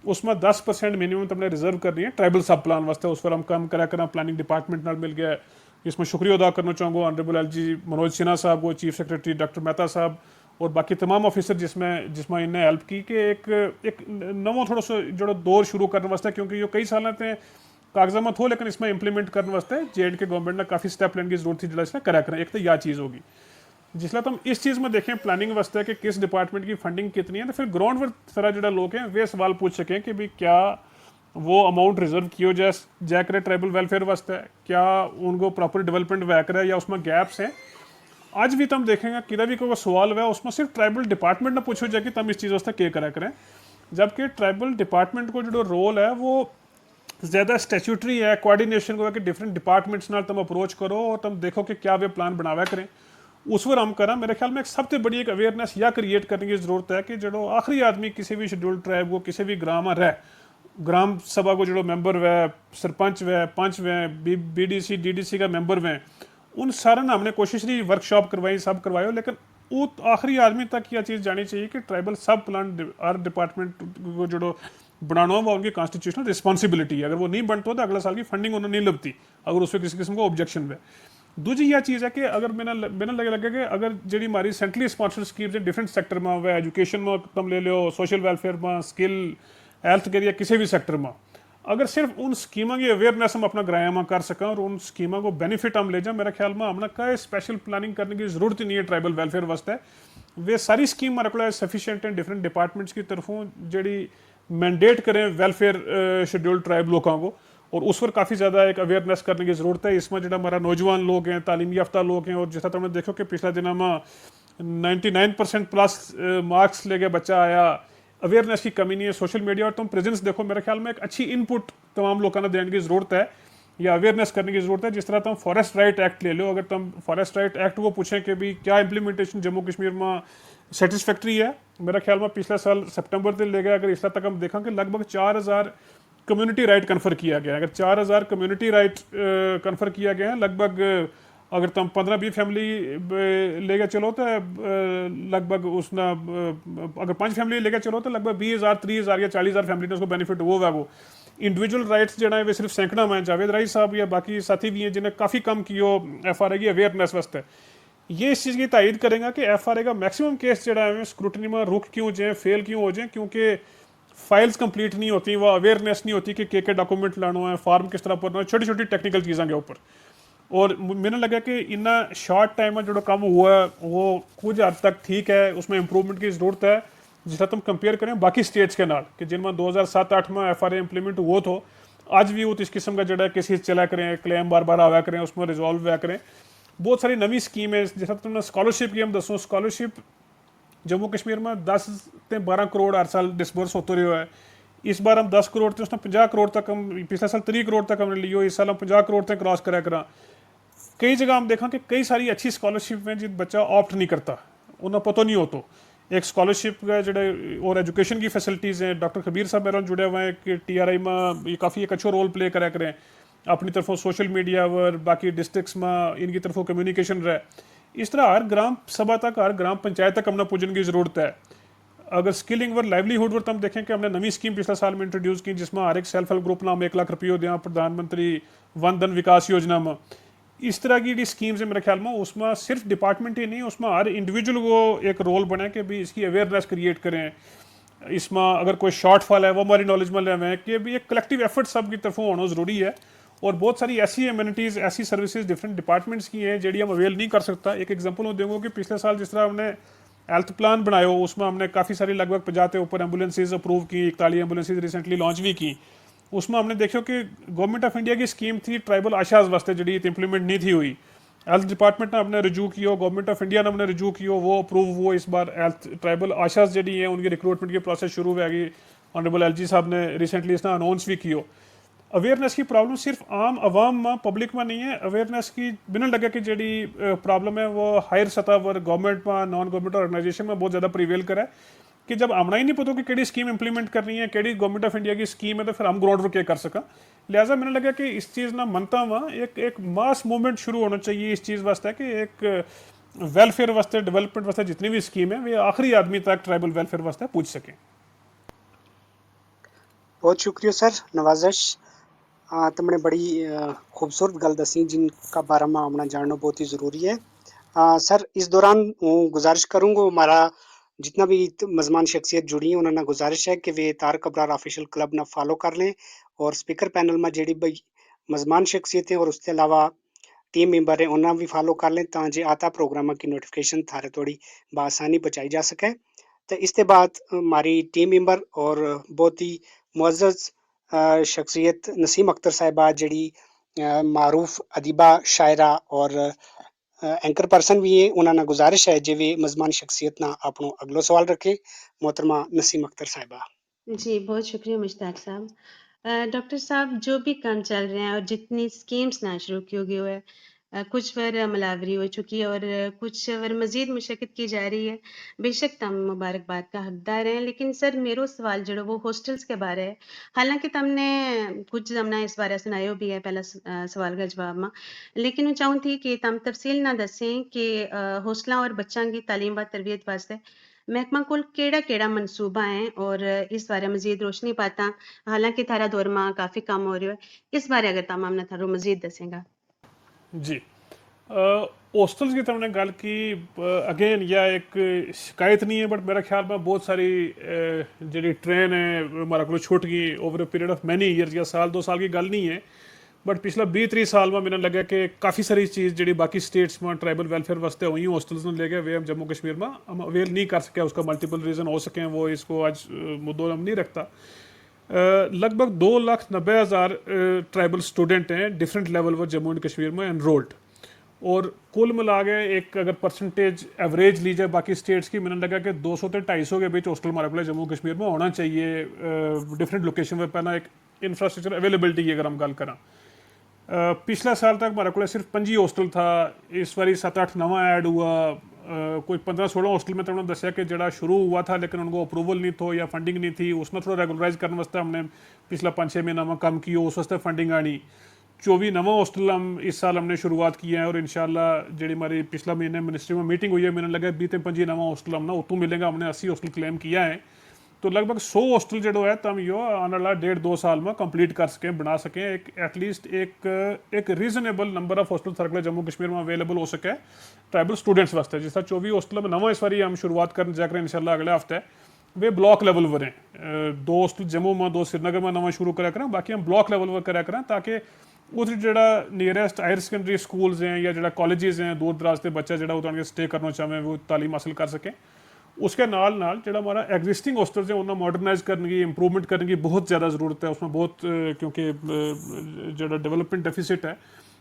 उसमें 10% मिनिमम तुमने रिजर्व करनी है ट्राइबल सब प्लान वास्ते उस पर हम काम करा करा प्लानिंग डिपार्टमेंट नाल मिल गया इसमें शुक्रिया अदा करना चाहूँगा ऑनरेबल LG मनोज सिन्हा साहब को चीफ सेक्रेटरी डॉक्टर मेहता साहब और बाकी तमाम ऑफिसर जिसमें इन्हें हेल्प की कि एक नवो थोड़ा सा जो दौर शुरू करने वास्ते क्योंकि ये कई साल थे कागजा में थो लेकिन इसमें इंप्लीमेंट करने वास्ते JNK गवर्नमेंट ने काफ़ी स्टेप लेने की जरूरत थी जो इसमें करा करें एक तो यह चीज़ होगी जिसलिए तुम इस चीज़ में देखें प्लानिंग वास्ते कि किस डिपार्टमेंट की फंडिंग कितनी है तो फिर ग्राउंड पर सारा जो लोग हैं वे सवाल पूछ सकें कि भाई क्या वो अमाउंट रिजर्व किया जाए करे ट्राइबल वेलफेयर वास्ते क्या उनको प्रॉपर डेवलपमेंट वह करे या उसमें गैप्स हैं आज भी तुम देखेंगे कि भी कोई सवाल हुआ उसमें सिर्फ ट्राइबल डिपार्टमेंट ने पूछो जाए कि तुम इस चीज़ वास्ते क्या करा करें जबकि ट्राइबल डिपार्टमेंट को जो रोल है वो ज़्यादा स्टैट्यूटरी है कोऑर्डिनेशन को है कि डिफरेंट डिपार्टमेंट्स नाल तुम अप्रोच करो और तुम देखो कि क्या वे प्लान बनावा करें उस पर हम करा मेरे ख्याल में एक सबसे बड़ी एक अवेयरनेस या क्रिएट करने की ज़रूरत है कि जो आखिरी आदमी किसी भी शेड्यूल ट्राइब को किसी भी ग्राम में रह ग्राम सभा को जो मेंबर वह सरपंच वह पंच वह BDC DDC का मेंबर वह उन सारे ने हमने कोशिश रही वर्कशॉप करवाई सब करवाए लेकिन वो आखिरी आदमी तक यह चीज़ जानी चाहिए कि ट्राइबल सब प्लान हर डिपार्टमेंट को जो बनाना हो उनकी कॉन्स्टिट्यूशनल रिस्पॉन्सिबिलिटी है अगर वो नहीं बनता तो अगले साल की फंडिंग उन्हें नहीं लगती अगर उस पर किसी किस्म का ऑब्जेक्शन है दूजी यह चीज़ है कि अगर मैंने लगे कि अगर जी हमारी सेंट्रली स्पॉन्सर्ड स्कीम्स है डिफरेंट सेक्टर में हुआ एजुकेशन में तुम ले लो सोशल वेलफेयर में स्किल हेल्थ केयर या किसी भी सेक्टर में अगर सिर्फ उन स्कीमों की अवेयरनेस हम अपना ग्राया में कर सकें और उन स्कीमों को बेनिफिट हम ले जाएं मेरे ख्याल में हमने कई स्पेशल प्लानिंग करने की जरूरत ही नहीं है ट्राइबल वेलफेयर वास्ते वे सारी स्कीम मेरे को सफिशिएंट हैं डिफरेंट डिपार्टमेंट्स की तरफों जी मैंडेट करें वेलफेयर शेड्यूल्ड ट्राइब लोगों को और उस पर काफ़ी ज़्यादा एक अवेयरनेस करने की ज़रूरत है इसमें जो हमारा नौजवान लोग हैं तालीम याफ्ता लोग हैं और जैसा तुमने देखो कि पिछला दिन में 99% प्लस मार्क्स लेके बच्चा आया अवेयरनेस की कमी नहीं है सोशल मीडिया और तुम प्रेजेंस देखो मेरे ख्याल में एक अच्छी इनपुट तमाम लोगों ने देने की ज़रूरत है या अवेयरनेस करने की ज़रूरत है जिस तरह तुम फॉरेस्ट राइट एक्ट ले लो अगर तुम फॉरेस्ट राइट एक्ट को पूछें कि भी क्या इंप्लीमेंटेशन जम्मू कश्मीर में सेटिस्फैक्ट्री है मेरा ख्याल में पिछले साल सितंबर से लेकर अगर इस तक हम देखा कि लगभग 4000 कम्युनिटी राइट कन्फर किया गया अगर 4000 कम्युनिटी राइट कन्फर किया गया है लगभग अगर तुम 15-20 फैमिली लेके चलो तो लगभग उसना अगर 5 फैमिली लेके चलो तो लगभग 20,000 30,000 या 40,000 फैमिली ने उसको बेनिफिट वो इंडिविजुअल राइट्स जो है वे सिर्फ सैकड़ा में जावेद राई साहब या बाकी साथी भी हैं जिन्हें काफ़ी कम कियो FRA की अवेयरनेस वास्ते ये इस चीज़ की तायद करेगा कि FRA का मैक्सिमम केस जो है स्क्रूटनी में रुक क्यों जाए फेल क्यों हो जाए क्योंकि फाइल्स कंप्लीट नहीं होती वो अवेयरनेस नहीं होती कि के डॉक्यूमेंट लाना है फॉर्म किस तरह भरना है छोटी छोटी टेक्निकल चीज़ों के ऊपर और मैंने लगा कि इतना शॉर्ट टाइम में जो काम हुआ है वो कुछ हद तक ठीक है उसमें इंप्रूवमेंट की ज़रूरत है जिस तुम कंपेयर करें बाकी स्टेट्स के नाल कि जिनमें 2007-8 में FRA इंप्लीमेंट हुआ तो आज भी वो इस किस्म का जो केसेस चला करें क्लेम बार बार आया करें उसमें रिजॉल्व हुआ करें बहुत सारी नवी स्कीम है जैसा तुमने स्कॉलरशिप की हम दसो स्कॉलरशिप जम्मू कश्मीर में 10 से 12 करोड़ हर साल डिस्बर्स होते रहे है इस बार हम 10 करोड़ थे उसने 50 करोड़ तक हम पिछले साल 30 करोड़ तक हमने लियो इस साल हम 50 करोड़ तक क्रॉस करा कई जगह हम देखा कि कई सारी अच्छी स्कॉलरशिप में जिन बच्चा ऑप्ट नहीं करता उन्हें पता नहीं होता एक स्कॉलरशिप का जो और एजुकेशन की फैसिलिटीज़ हैं डॉक्टर खबीर साहब मेरे जुड़े हुए हैं कि TRI में ये काफ़ी एक अच्छा रोल प्ले करा करें अपनी तरफों सोशल मीडिया पर बाकी डिस्ट्रिक्ट्स में इनकी तरफों कम्युनिकेशन रहे इस तरह हर ग्राम सभा तक हर ग्राम पंचायत तक हमने पुजने की ज़रूरत है अगर स्किलिंग व लाइवलीहुड पर हम देखें कि हमने नवी स्कीम पिछले साल में इंट्रोड्यूस की जिसमें हर एक सेल्फ हेल्प ग्रुप नाम 1 लाख रुपये दें प्रधानमंत्री वन धन विकास योजना में इस तरह की स्कीम्स है मेरे ख्याल में उसमें सिर्फ डिपार्टमेंट ही नहीं उसमें हर इंडिविजुअल को एक रोल बने कि भी इसकी अवेयरनेस क्रिएट करें इसमें अगर कोई शॉर्टफॉल है वो हमारी नॉलेज में लें कि भी एक कलेक्टिव एफर्ट सब की तरफों होना ज़रूरी है और बहुत सारी ऐसी एमिनिटीज़ ऐसी सर्विसेज डिफरेंट डिपार्टमेंट्स की हैं जी हम अवेल नहीं कर सकता एक एग्जांपल मैं दूंगा कि पिछले साल जिस तरह हमने हेल्थ प्लान बनाया उसमें हमने काफ़ी सारी लगभग 50 के ऊपर एम्बुलेंसेज अप्रूव की 41 एम्बुलेंसेज रिसेंटली लॉन्च भी की उसमें हमने देखो कि गवर्नमेंट ऑफ इंडिया की स्कीम थी ट्राइबल आशाज वास्ते जी इंप्लीमेंट नहीं थी हुई हेल्थ डिपार्टमेंट ने हमने रिज्यू किया गवर्नमेंट ऑफ इंडिया ने हमने रिज्यू किया वो अप्रूव हुआ इस बार हेल्थ ट्राइबल आशाज जी है उनकी रिक्रूटमेंट की प्रोसेस शुरू होगी ऑनरेबल LG साहब ने रिसेंटली इसने अनाउंस भी किया अवेयरनेस की प्रॉब्लम सिर्फ आम आवाम में पब्लिक में नहीं है अवेयरनेस की बिना लगे कि जी प्रॉब्लम है वो हायर सतह पर गवर्नमेंट में नॉन गवर्नमेंट ऑर्गेनाइजेशन में बहुत ज़्यादा प्रिवेल करे कि जब आमना ही नहीं पता कि केड़ी स्कीम इंप्लीमेंट करनी है केड़ी गवर्नमेंट ऑफ इंडिया की स्कीम है तो फिर हम ग्राउंड पर क्या कर सका लिहाजा मैंने लगा कि इस चीज़ ना मनता वहाँ एक मास मूवमेंट शुरू होना चाहिए इस चीज़ वास्ते कि एक वेलफेयर वास्ते डेवलपमेंट वास्ते जितनी भी स्कीम है वे आखिरी आदमी तक ट्राइबल वेलफेयर वास्ते पूछ सकें बहुत शुक्रिया सर नवाजिश तुमने बड़ी खूबसूरत गल दसी जिनका बारे में हमने जानना बहुत ही ज़रूरी है सर इस दौरान गुजारिश करूँगा हमारा जितना भी मजमान शख्सियत जुड़ी हैं उन्होंने गुजारिश है कि वे तारक अबरार ऑफिशियल क्लब ना फॉलो कर लें और स्पीकर पैनल में जी भाई मजमान शख्सियत हैं और उसके अलावा टीम मेंबर हैं उन्हें भी फॉलो कर लें ताकि आता प्रोग्राम की नोटिफिकेशन थारे थोड़ी बआसानी पहुँचाई जा सके तो इसके बाद हमारी टीम मेंबर और बहुत ही मुअज़्ज़ज़ शख्सियत नसीम अख्तर साहिबा जी मारूफ अदीबा शायरा और एंकर पर्सन भी है उन्होंने गुजारिश है जो वे मजमान शख्सियत ना अपनो अगलो सवाल रखे मोहतरमा नसीम अख्तर साहिबा जी बहुत शुक्रिया मुश्ताक साहब डॉक्टर साहब जो भी काम चल रहे हैं और जितनी स्कीम्स ना शुरू की होगी है कुछ पर अमलावरी हो चुकी है और कुछ पर मज़ीद मुशक्क़त की जा रही है बेशक तम मुबारकबाद का हकदार हैं लेकिन सर मेरो सवाल जो वो हॉस्टल्स के बारे है हालांकि तमने कुछ हमने इस बारे सुनायो भी है पहला सवाल का जवाब में लेकिन मैं चाहूँ थी कि तम तफसील ना दसें कि हॉस्टलों और बच्चों की तालीम व तरबियत वास्ते महकमा कोल केड़ा मनसूबा है और इस बारे मजीद रोशनी पाता हालांकि थारा दौर में काफ़ी काम हो रहा है इस बारे अगर तमाम ने थारो मजीद दसेगा जी हॉस्टल्स की तो हमने गल की अगेन या एक शिकायत नहीं है बट मेरा ख्याल में बहुत सारी जी ट्रेन है हमारे को छुट गई over a period of many years या साल 2 साल की गल नहीं है बट पिछला 20-30 साल में मैंने लगा कि काफ़ी सारी चीज़ जी बाकी स्टेट्स में ट्राइबल वेलफेयर वास्ते हुई हॉस्टल्स ने लेके वे हम जम्मू कश्मीर में हम अवेल नहीं कर सके उसका मल्टीपल रीज़न हो सकें वो इसको आज मुद्दों हम नहीं रखता लगभग 2,90,000 ट्राइबल स्टूडेंट हैं डिफरेंट लेवल पर जम्मू एंड कश्मीर में एनरोल्ड और कुल मिला के एक अगर परसेंटेज एवरेज ली जाए बाकी स्टेट्स की मैंने लगा कि 200 से 250 के बीच हॉस्टल हमारे को जम्मू कश्मीर में होना चाहिए डिफरेंट लोकेशन पर पहला एक इंफ्रास्ट्रक्चर अवेलेबिलिटी की अगर हम गल करें पिछले साल तक हमारे को सिर्फ 5 हॉस्टल था इस बारी 7-8 नवा ऐड हुआ कोई 15-16 हॉस्टल में तो उन्होंने दसिया कि जरा शुरू हुआ था लेकिन उनको अप्रूवल नहीं थो या फंडिंग नहीं थी उसमें थोड़ा रेगुलराइज करने वास्ते हमने पिछला 5-6 महीना में कम किया उस वास्ते फंडिंग आनी 24 नवा हॉस्टल हम इस साल हमने शुरुआत की है और इंशाल्लाह जी हमारी पिछला महीने मिनिस्ट्री में मीटिंग हुई है मैंने लगा 20-25 नवा हॉस्टल हमने उतों मिलेगा हमने 80 हॉस्टल क्लेम किया है तो लगभग 100 हॉस्टल जो है तो हम यो आने वाला 1.5-2 साल में कंप्लीट कर सकें बना सकें एक एटलीस्ट एक reasonable number of hostel circle Jammu Kashmir में अवेलेबल हो सके ट्राइबल स्टूडेंट्स वास्ते जिस तरह 24 हॉस्टल में नवा इस बारी हम शुरुआत कर जाकर इंशाल्लाह अगले हफ्ते वे ब्लॉक लेवल पर हैं 2 हॉस्टल जम्मू में 2 श्रीनगर में नवा शुरू करा करें बाकी हम ब्लॉक लेवल पर करा करें ताकि उधर जो नियरेस्ट हायर सेकेंडरी स्कूल्स हैं या जो कॉलेजेस हैं दूर दराज के बच्चे जो स्टे करना चाहें वो तालीम हासिल कर सकें उसके नाल जो हमारा एग्जिस्टिंग हॉस्टल्स है उन्हें मॉडर्नाइज करने की इंप्रूवमेंट करने की बहुत ज़्यादा ज़रूरत है उसमें बहुत क्योंकि जो डेवलपमेंट डेफिसिट है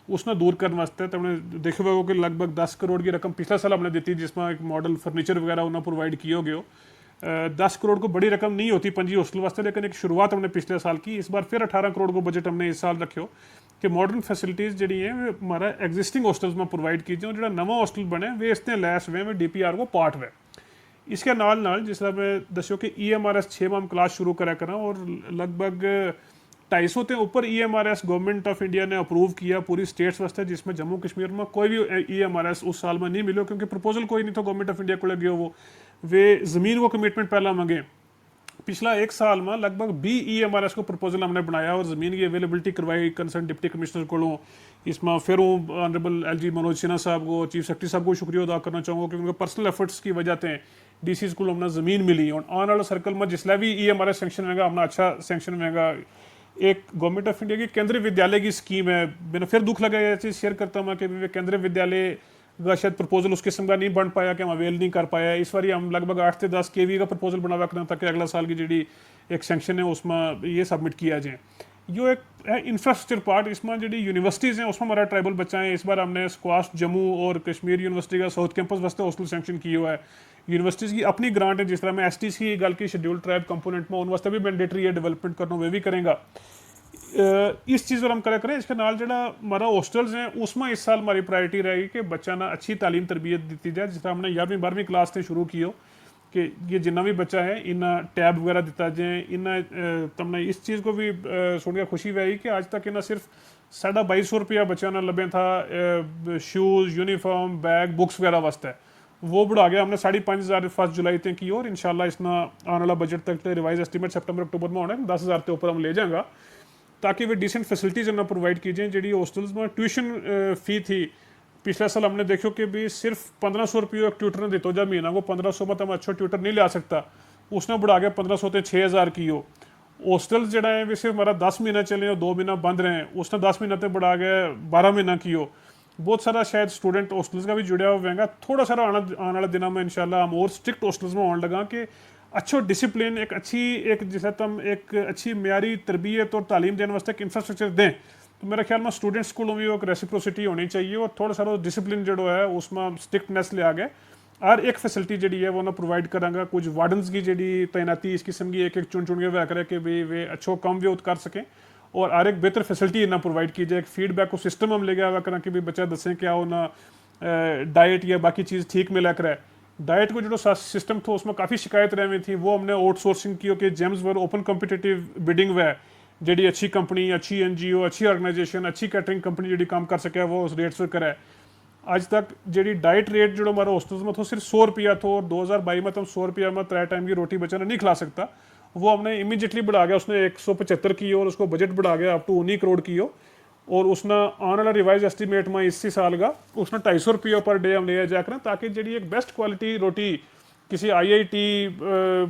उसने दूर करने वास्ते तो हमने देखा होगा कि लगभग 10 करोड़ की रकम पिछले साल हमने दी थी जिसमें एक मॉडल फर्नीचर वगैरह उन्हें प्रोवाइड किया गया 10 करोड़ को बड़ी रकम नहीं होती 5 हॉस्टल वास्ते लेकिन एक शुरुआत हमने पिछले साल की इस बार फिर 18 करोड़ को बजट हमने इस साल रखियो कि मॉडर्न फैसिलिटीज़ जी हैं वे हमारा एग्जिस्टिंग हॉस्टल्स में प्रोवाइड कीजिए जो नवा हॉस्टल बने वे इसने लैस हुए DPR को पार्ट हुए इसके नाल जिस तरह मैं दस्यो कि EMRS 6 में हम क्लास शुरू करा करें और लगभग 250 से ऊपर EMRS गवर्नमेंट ऑफ इंडिया ने अप्रूव किया पूरी स्टेट्स वास्ते जिसमें जम्मू कश्मीर में कोई भी EMRS उस साल में नहीं मिलो क्योंकि प्रपोजल कोई नहीं था गवर्नमेंट ऑफ इंडिया को लगे वो वे ज़मीन को कमिटमेंट पहला मांगे पिछला 1 साल में लगभग 20 EMRS को प्रपोजल हमने बनाया और ज़मीन की अवेलेबिलिटी करवाई कंसर्न डिप्टी कमिश्नर को इसमें फिर ऑनरेबल LG मनोज सिन्हा साहब को चीफ सेक्रेटरी साहब को शुक्रिया अदा करना चाहूँगा क्योंकि उनके पर्सनल एफर्ट्स की वजह से DC को हमने ज़मीन मिली और आने वाले सर्कल में जिसला भी EMRS सेंक्शन होगा हमने अच्छा सेंक्शन होगा एक गवर्नमेंट ऑफ इंडिया की केंद्रीय विद्यालय की स्कीम है मैंने फिर दुख लगा ये चीज़ शेयर करता हूँ कि केंद्रीय विद्यालय का शायद प्रपोजल उस किस्म का नहीं बन पाया कि हम अवेल नहीं कर पाया इस बार हम लगभग 8 से 10 KV का प्रपोजल बनावा करना ताकि अगला साल की जी एक सेंक्शन है उसमें ये सबमिट किया जाए यो एक है इंफ्रास्ट्रक्चर पार्ट इसमें जी यूनिवर्सिटीज़ हैं उसमें हमारा ट्राइबल बच्चा है इस बार हमने स्क्वाश जम्मू और कश्मीर यूनिवर्सिटी का साउथ कैंपस वास्ते हॉस्टल सेंक्शन किया हुआ है यूनिवर्सिटीज़ की अपनी ग्रांट है जिस तरह मैं STs की गल की शेड्यूल्ड ट्राइब कंपोनेंट में उन वास्ते भी मैंडेटरी है डेवलपमेंट करना वे भी करेंगा इस चीज़ पर हम करें इसके नाल जो हमारा हॉस्टल्स हैं उसमें इस साल हमारी प्रायोरिटी रहेगी कि बच्चा ना अच्छी तालीम तरबियत दी जाए जिस तरह हमने 11वीं 12वीं क्लास से शुरू किया कि ये जितना भी बच्चा है इन्हें टैब वगैरह दिता जाए इन्हें तमने इस चीज़ को भी सुन के खुशी हुई कि आज तक इन्हें सिर्फ 2250 रुपया बच्चा ना लबे था शूज़ यूनिफॉर्म बैग बुक्स वगैरह वास्ते वो बढ़ा गया हमने 5,500 1 जुलाई तक की और इंशाल्लाह इसना आने वाला बजट तक रिवाइज एस्टीमेट सितंबर अक्टूबर में होना है 10,000 के ऊपर हम ले जाएंगे ताकि वे डिसेंट फैसिलिटीज़ उन्हें प्रोवाइड की जाए जी हॉस्टल्स में ट्यूशन फ़ी थी पिछले साल हमने देखो कि भी सिर्फ 1500 रुपये एक ट्यूटर ने देते जब महीना को 1500 में तो हम अच्छा ट्यूटर नहीं ला सकता उसने बढ़ा के 1500 से 6,000 की हो हॉस्टल्स जो है वे सिर्फ हमारा 10 महीना चले और 2 महीना बंद रहे उसने 10 महीना तक बढ़ा के 12 महीना की हो बहुत सारा शायद स्टूडेंट हॉस्टल्स का भी जुड़ा हुआ होगा थोड़ा सारा आने वाले दिनों में इंशाल्लाह हम और स्ट्रिक्ट हॉस्टल्स में आने लगा कि अच्छो डिसिप्लिन एक अच्छी एक जिसे तुम एक अच्छी म्यारी तरबियत और तालीम देने वास्ते एक इंफ्रास्ट्रक्चर दें तो मेरे ख्याल में स्टूडेंट्स को भी एक रेसिप्रोसिटी होनी चाहिए और थोड़ा सारा डिसिप्लिन जो है उसमें स्ट्रिक्टनेस ले आ गए और एक फैसिलिटी जी है वो ना प्रोवाइड करांगा कुछ वार्डन्स की जी तैनाती इस किस्म की एक चुन के वे करे कि भाई वे अच्छो कम वे कर सकें और हर एक बेहतर फैसिलिटी ना प्रोवाइड की जाए एक फीडबैक को सिस्टम हम ले गया हुआ करें कि भाई बच्चा दसें क्या हो ना डाइट या बाकी चीज़ ठीक मिला करे डाइट को जो सिस्टम था उसमें काफ़ी शिकायत रह हुई थी वो हमने आउटसोर्सिंग की कि जेम्स वर ओपन कॉम्पिटिटिव बिडिंग वे जी अच्छी कंपनी अच्छी NGO अच्छी ऑर्गेनाइजेशन अच्छी कैटरिंग कंपनी जी काम कर सके वो उस रेट से करे आज तक जी डाइट रेट जो हमारा हॉस्टल्स में था सिर्फ 100 रुपया था और 2022 में तो 100 रुपया में 3 टाइम की रोटी बच्चा नहीं खिला सकता वो हमने इमीडिएटली बढ़ा गया उसने 175 की और उसको बजट बढ़ा गया अप टू 19 करोड़ की हो और उसना आने वाला रिवाइज एस्टीमेट में इसी साल का उसने 250 रुपये पर डे हम ले जाया करें, ताकि जी एक बेस्ट क्वालिटी रोटी किसी IIT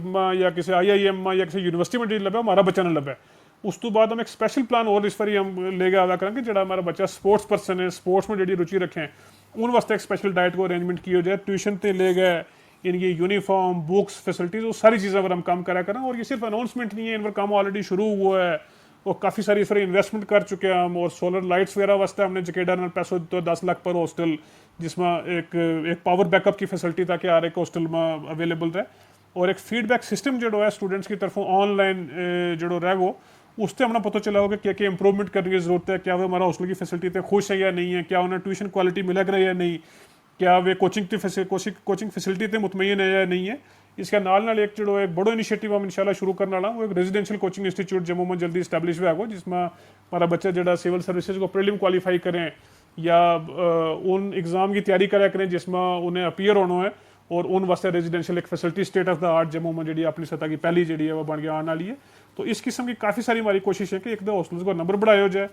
में या किसी IIM में या किसी यूनिवर्सिटी में लभे हमारा बच्चा ना लभे। उस तो बाद हम एक स्पेशल प्लान और इस बारी हम लेके आया करेंगे, जो हमारा बच्चा स्पोर्ट्स पर्सन है, स्पोर्ट्स में जी रुचि रखें, उन वास्ते एक स्पेशल डाइट को अरेंजमेंट की हो जाए, ट्यूशन ते ले गए, इनकी यूनिफॉर्म, बुक्स, फैसिलिटीज़, वो सारी चीज़ों पर हम काम करा करें। और ये सिर्फ अनाउंसमेंट नहीं है, इन पर काम ऑलरेडी शुरू हुआ है और काफ़ी सारी इस पर इन्वेस्टमेंट कर चुके हैं हम। और सोलर लाइट्स वगैरह वास्ते हमने जकेडा ने पैसों तो 10 लाख पर हॉस्टल, जिसमें एक पावर बैकअप की फैसिलिटी ताकि हर एक हॉस्टल में अवेलेबल रहे, और एक फीडबैक सिस्टम जो है स्टूडेंट्स की तरफों ऑनलाइन जो रह गो, उससे हमने पता चला होगा क्या क्या इंप्रूवमेंट करने की जरूरत है, क्या वो हमारा हॉस्टल की फैसिलिटी पे खुश है या नहीं है, क्या उन्हें ट्यूशन क्वालिटी मिल रही है या नहीं, क्या वे कोचिंग फैसिलिटी ते मुतमईन है या नहीं है। इसके नाल एक जो एक बड़ो इनिशिएटिव हम इंशाल्लाह शुरू करने वाला, वो एक रेजिडेंशियल कोचिंग इंस्टीट्यूट जम्मू में जल्दी इस्टेब्लिश हुआ है, जिसमें हमारा बच्चा जो सिविल सर्विसेज को प्रीलिम क्वालिफाई करें या उन एग्ज़ाम की तैयारी करा करें जिसमें उन्हें अपीयर होना है, और उन वास्ते रेजिडेंशियल एक facility state of the art Jammu में जी अपनी सतह की पहली जी है वो बन के आने वाली है। तो इस किस्म की काफ़ी सारी हमारी कोशिश है कि एक तो हॉस्टल्स को नंबर बढ़ाया जाए,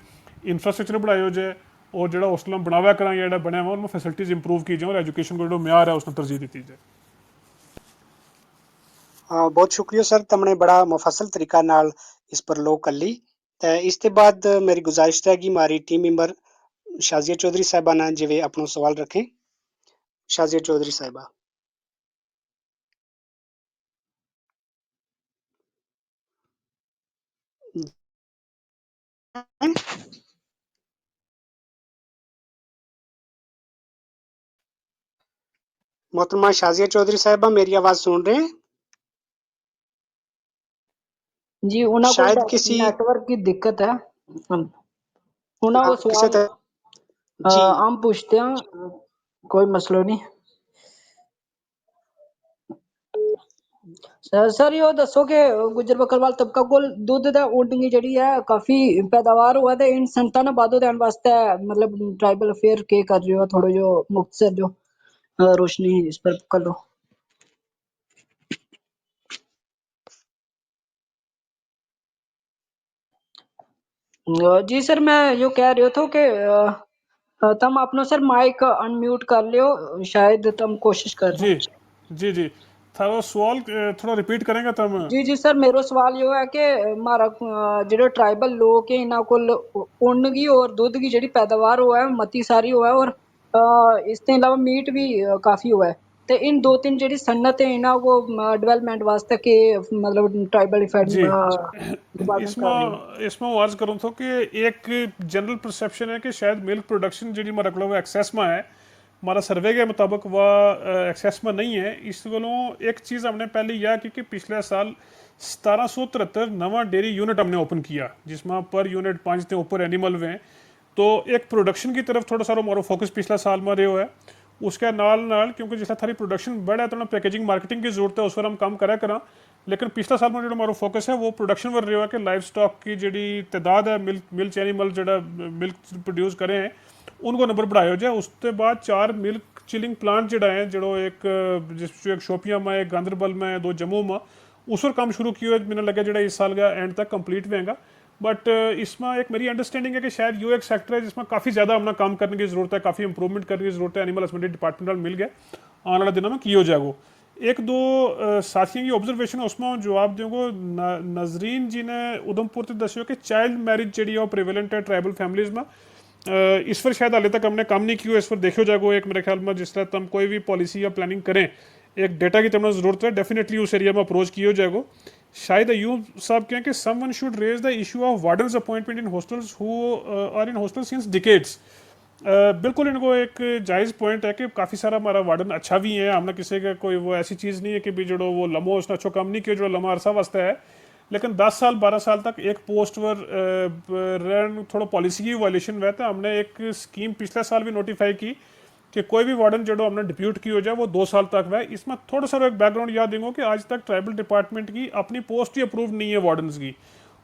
इंफ्रास्ट्रक्चर बढ़ाया जाए, और जो हॉस्टल हम बनावा करें या बने हुआ उनमें फैसिलिटीज़ इंप्रूव की जाए और एजुकेशन को जो म्यार है उसमें तरजीह दी जाए। बहुत शुक्रिया सर, तुमने बड़ा मुफसल तरीका नाल इस पर लो कर ली। ते इस ते बाद मेरी गुजारिश रहेगी हमारी टीम मेंबर शाजिया चौधरी साहिबा ना जिवे अपना सवाल रखें। शाजिया चौधरी साहिबा। मोहतरमा शाजिया चौधरी साहिबा, मेरी आवाज सुन रहे हैं? जी उन्हें शायद कोई किसी नेटवर्क की दिक्कत है। उन्हें वो किसी सवाल जी हम पूछते हैं, कोई मसला नहीं। सर यो दसो कि गुजर बकरवाल तबका कोल दुध दा ऊंटनी जेह्ड़ी है काफी पैदावार होआ ते इन संतां ने बाद्धो देन वास्ते मतलब ट्राइबल अफेयर के कर रहे हो, थोड़ा जो मुख्तसर जो रोशनी इस पर कर लो। जी सर, मैं यो कह रहे हो कि तुम अपनो सर माइक अनम्यूट कर लियो, शायद तुम कोशिश कर रहे जी हो। जी जी, था वो सवाल थोड़ा रिपीट करेंगे तुम? जी सर, मेरो सवाल यो है कि मारा जेह्ड़े ट्राइबल लोग हैं इन्हां कोल उन्न गी और दुध गी जेह्ड़ी पैदावार होआ है मती सारी होआ है, और इस ते अलावा मीट भी काफी होआ है, ते इन दो तीन जेह्ड़ी सन्नत है इन्हां को डेवलपमेंट वास्ते के मतलब ट्राइबल जी डिपार्टमेंट कर रही है। इसमें वो अर्ज करूँ तो कि एक जनरल परसेप्शन है कि शायद मिल्क प्रोडक्शन जी हमारा को एक्सेस में है, हमारा सर्वे के मुताबिक वह एक्सेस में नहीं है। इस गलों एक चीज़ हमने पहले यह की कि पिछले साल 1773 नवा डेयरी यूनिट हमने ओपन किया, जिसमें पर यूनिट 5 के ऊपर एनिमल हुए, तो एक प्रोडक्शन की तरफ थोड़ा सारा हमारा फोकस पिछला साल में रहा है। उसके नाल क्योंकि जिस थारी प्रोडक्शन बढ़ा तो पैकेजिंग मार्केटिंग की जरूरत है, उस पर हम काम करा, लेकिन पिछला साल में जो हमारा फोकस है वो प्रोडक्शन पर रहा है कि लाइफ स्टॉक की जी तादाद है, मिल्क एनिमल जो मिल्क प्रोड्यूस करें हैं उनको नंबर बढ़ाया जाए। उसके बाद 4 मिल्क चिलिंग प्लांट जोड़ा है, जो एक शोपियां में, एक गांधरबल में, 2 जम्मू में, उस पर काम शुरू किया है। मैंने लगा जो इस साल का एंड तक कंप्लीट होगा। बट इसमें एक मेरी अंडरस्टैंडिंग है कि शायद यो एक सेक्टर है जिसमें काफ़ी ज़्यादा अपना काम करने की ज़रूरत है, काफ़ी इंप्रूवमेंट करने की ज़रूरत है। एनिमल हस्बेंड्री डिपार्टमेंट मिल गया, आने वाले दिनों में की हो जाएगा। एक दो साथियों की ऑब्जर्वेशन है उसमें जवाब दूंगा। नजरीन जी ने उधमपुर से दसियो कि चाइल्ड मैरिज जी है प्रिवेलेंट है ट्राइबल फैमिलीज में। इस पर शायद हाले तक हमने काम नहीं किया, इस पर देखो जागो। एक मेरे ख्याल में जिस तरह तुम कोई भी पॉलिसी या प्लानिंग करें, एक डेटा की तुमने ज़रूरत है, डेफिनेटली उस एरिया में अप्रोच किया जाएगा। शायद यूं साहब कहें कि someone should raise the issue of wardens appointment in hostels who are in hostel since decades. बिल्कुल इनको एक जायज़ पॉइंट है कि काफ़ी सारा हमारा वार्डन अच्छा भी है, हमने किसी का कोई वो ऐसी चीज़ नहीं है कि भी जो वो लम्हो उसने अच्छो काम नहीं किया जो लम्हा अरसा वास्ते है। लेकिन 10 साल 12 साल तक एक पोस्ट पर रहन थोड़ा पॉलिसी की वायलेशन हुआ था। हमने एक स्कीम पिछले साल भी नोटिफाई की कि कोई भी वार्डन जो हमने डिप्यूट की हो जाए वो 2 साल तक वह। इसमें थोड़ा सा एक बैकग्राउंड याद देंगे कि आज तक ट्राइबल डिपार्टमेंट की अपनी पोस्ट ही अप्रूव नहीं है वार्डन्स की,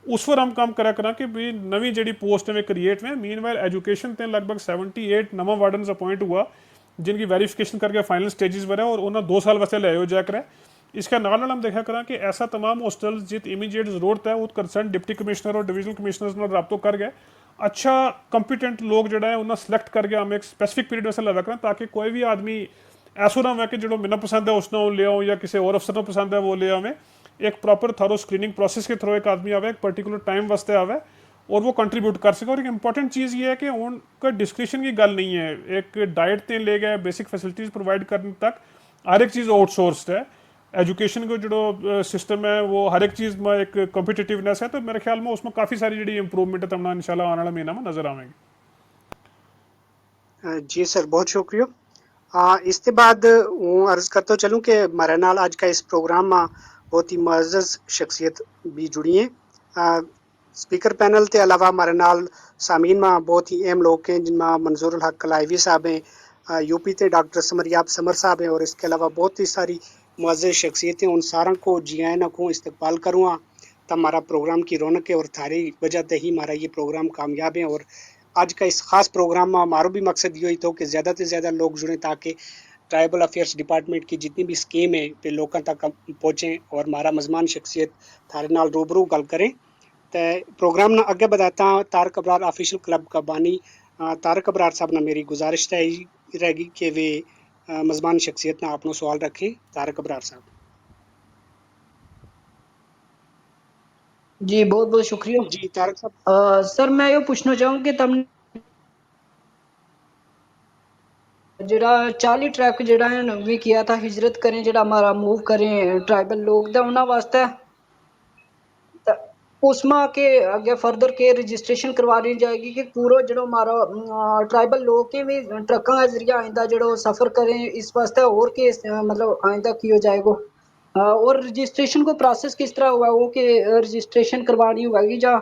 उस पर हम काम करा कि भी नवी जी पोस्ट में क्रिएट में। मीन वाइल एजुकेशन ते लगभग 78 नवा वार्डन्स अपॉइंट हुआ जिनकी वेरिफिकेशन करके फाइनल स्टेजेस पर है, और उन्हें 2 साल वास्ते ले जाया करें। इसके नाल हम देखा करा कि ऐसा तमाम हॉस्टल जित इमीडिएट जरूरत है वो कंसर्न डिप्टी कमिश्नर और डिविजनल कमिश्नर रब्तो कर गए। अच्छा कंपिटेंट लोग जोड़ा है उन्हें सिलेक्ट करके हमें एक स्पेसिफिक पीरियड वास्ते लगा करें, ताकि कोई भी आदमी ऐसा ना हो कि जो मैंने पसंद है उसने वो ले आओ या किसी और अफसर ने पसंद है वो ले आवे। एक प्रॉपर थरो स्क्रीनिंग प्रोसेस के थ्रू एक आदमी आवे, एक पर्टिकुलर टाइम वास्ते आवे और वो कंट्रीब्यूट कर सके। और एक इंपॉर्टेंट चीज़ ये है कि उनका डिस्क्रिप्शन की गल नहीं है, एक डाइट ते ले गए बेसिक फैसिलिटीज़ प्रोवाइड करने तक हर एक चीज़ आउटसोर्स्ड है। एजुकेशन को जो सिस्टम है वो हर एक चीज़ में एक कॉम्पिटिटिवनेस है, तो मेरे ख्याल में उसमें काफ़ी सारी जी इंप्रूवमेंट है तमना इंशाल्लाह आने वाला महीना में नजर आवेंगी। जी सर, बहुत शुक्रिया। इसके बाद हूँ अर्ज करता चलूँ कि मारे नाल अज का इस प्रोग्राम में बहुत ही मुअज़्ज़ज़ शख्सियत भी जुड़ी हैं। स्पीकर पैनल के अलावा हमारे नाल सामीन में बहुत ही अहम लोग हैं, जिनमें मंजूरुल हक कलाइवी साहब हैं, यूपी के डॉक्टर समरियाब समर साहब हैं, और इसके अलावा बहुत ही सारी मुअज़्ज़ज़ शख्सियतें। उन सारों को जी आयन को इस्तकबाल करूँगा, तब हमारा प्रोग्राम की रौनक है और थारी वजह से ही हमारा ये प्रोग्राम कामयाब है। और आज का इस खास प्रोग्राम में हमारा भी मकसद ये तो कि ज़्यादा से ज़्यादा लोग जुड़ें, ताकि ट्राइबल अफेयर्स डिपार्टमेंट की जितनी भी स्कीम है पे लोगों तक पहुँचें और हमारा मजमान शख्सियत थारे नाल रूबरू गल करें। तो प्रोग्राम ना अगे बताता तारक अबरार ऑफिशियल क्लब का बानी तारक अबरार साहब ने मेरी गुजारिश रहेगी कि वे मजमान शख्सियत ना अपना सवाल रखें। तारक अबरार साहब। जी बहुत बहुत शुक्रिया। जी तारक साहब। सर मैं ये पूछना चाहूँ कि तुम जरा 40 ट्रैक जरा है भी किया था, हिजरत करें जरा हमारा मूव करें ट्राइबल लोग दा उन्हां वास्ते, उसमें के आगे फर्दर के रजिस्ट्रेशन करवानी जाएगी कि पूरा जो हमारा ट्राइबल लोग के भी ट्रकों का जरिए आइंदा जो सफर करें, इस वास्ते और के मतलब आइंदा किया जाएगा। और रजिस्ट्रेशन को प्रोसेस किस तरह हुआ वो कि रजिस्ट्रेशन करवानी होगी या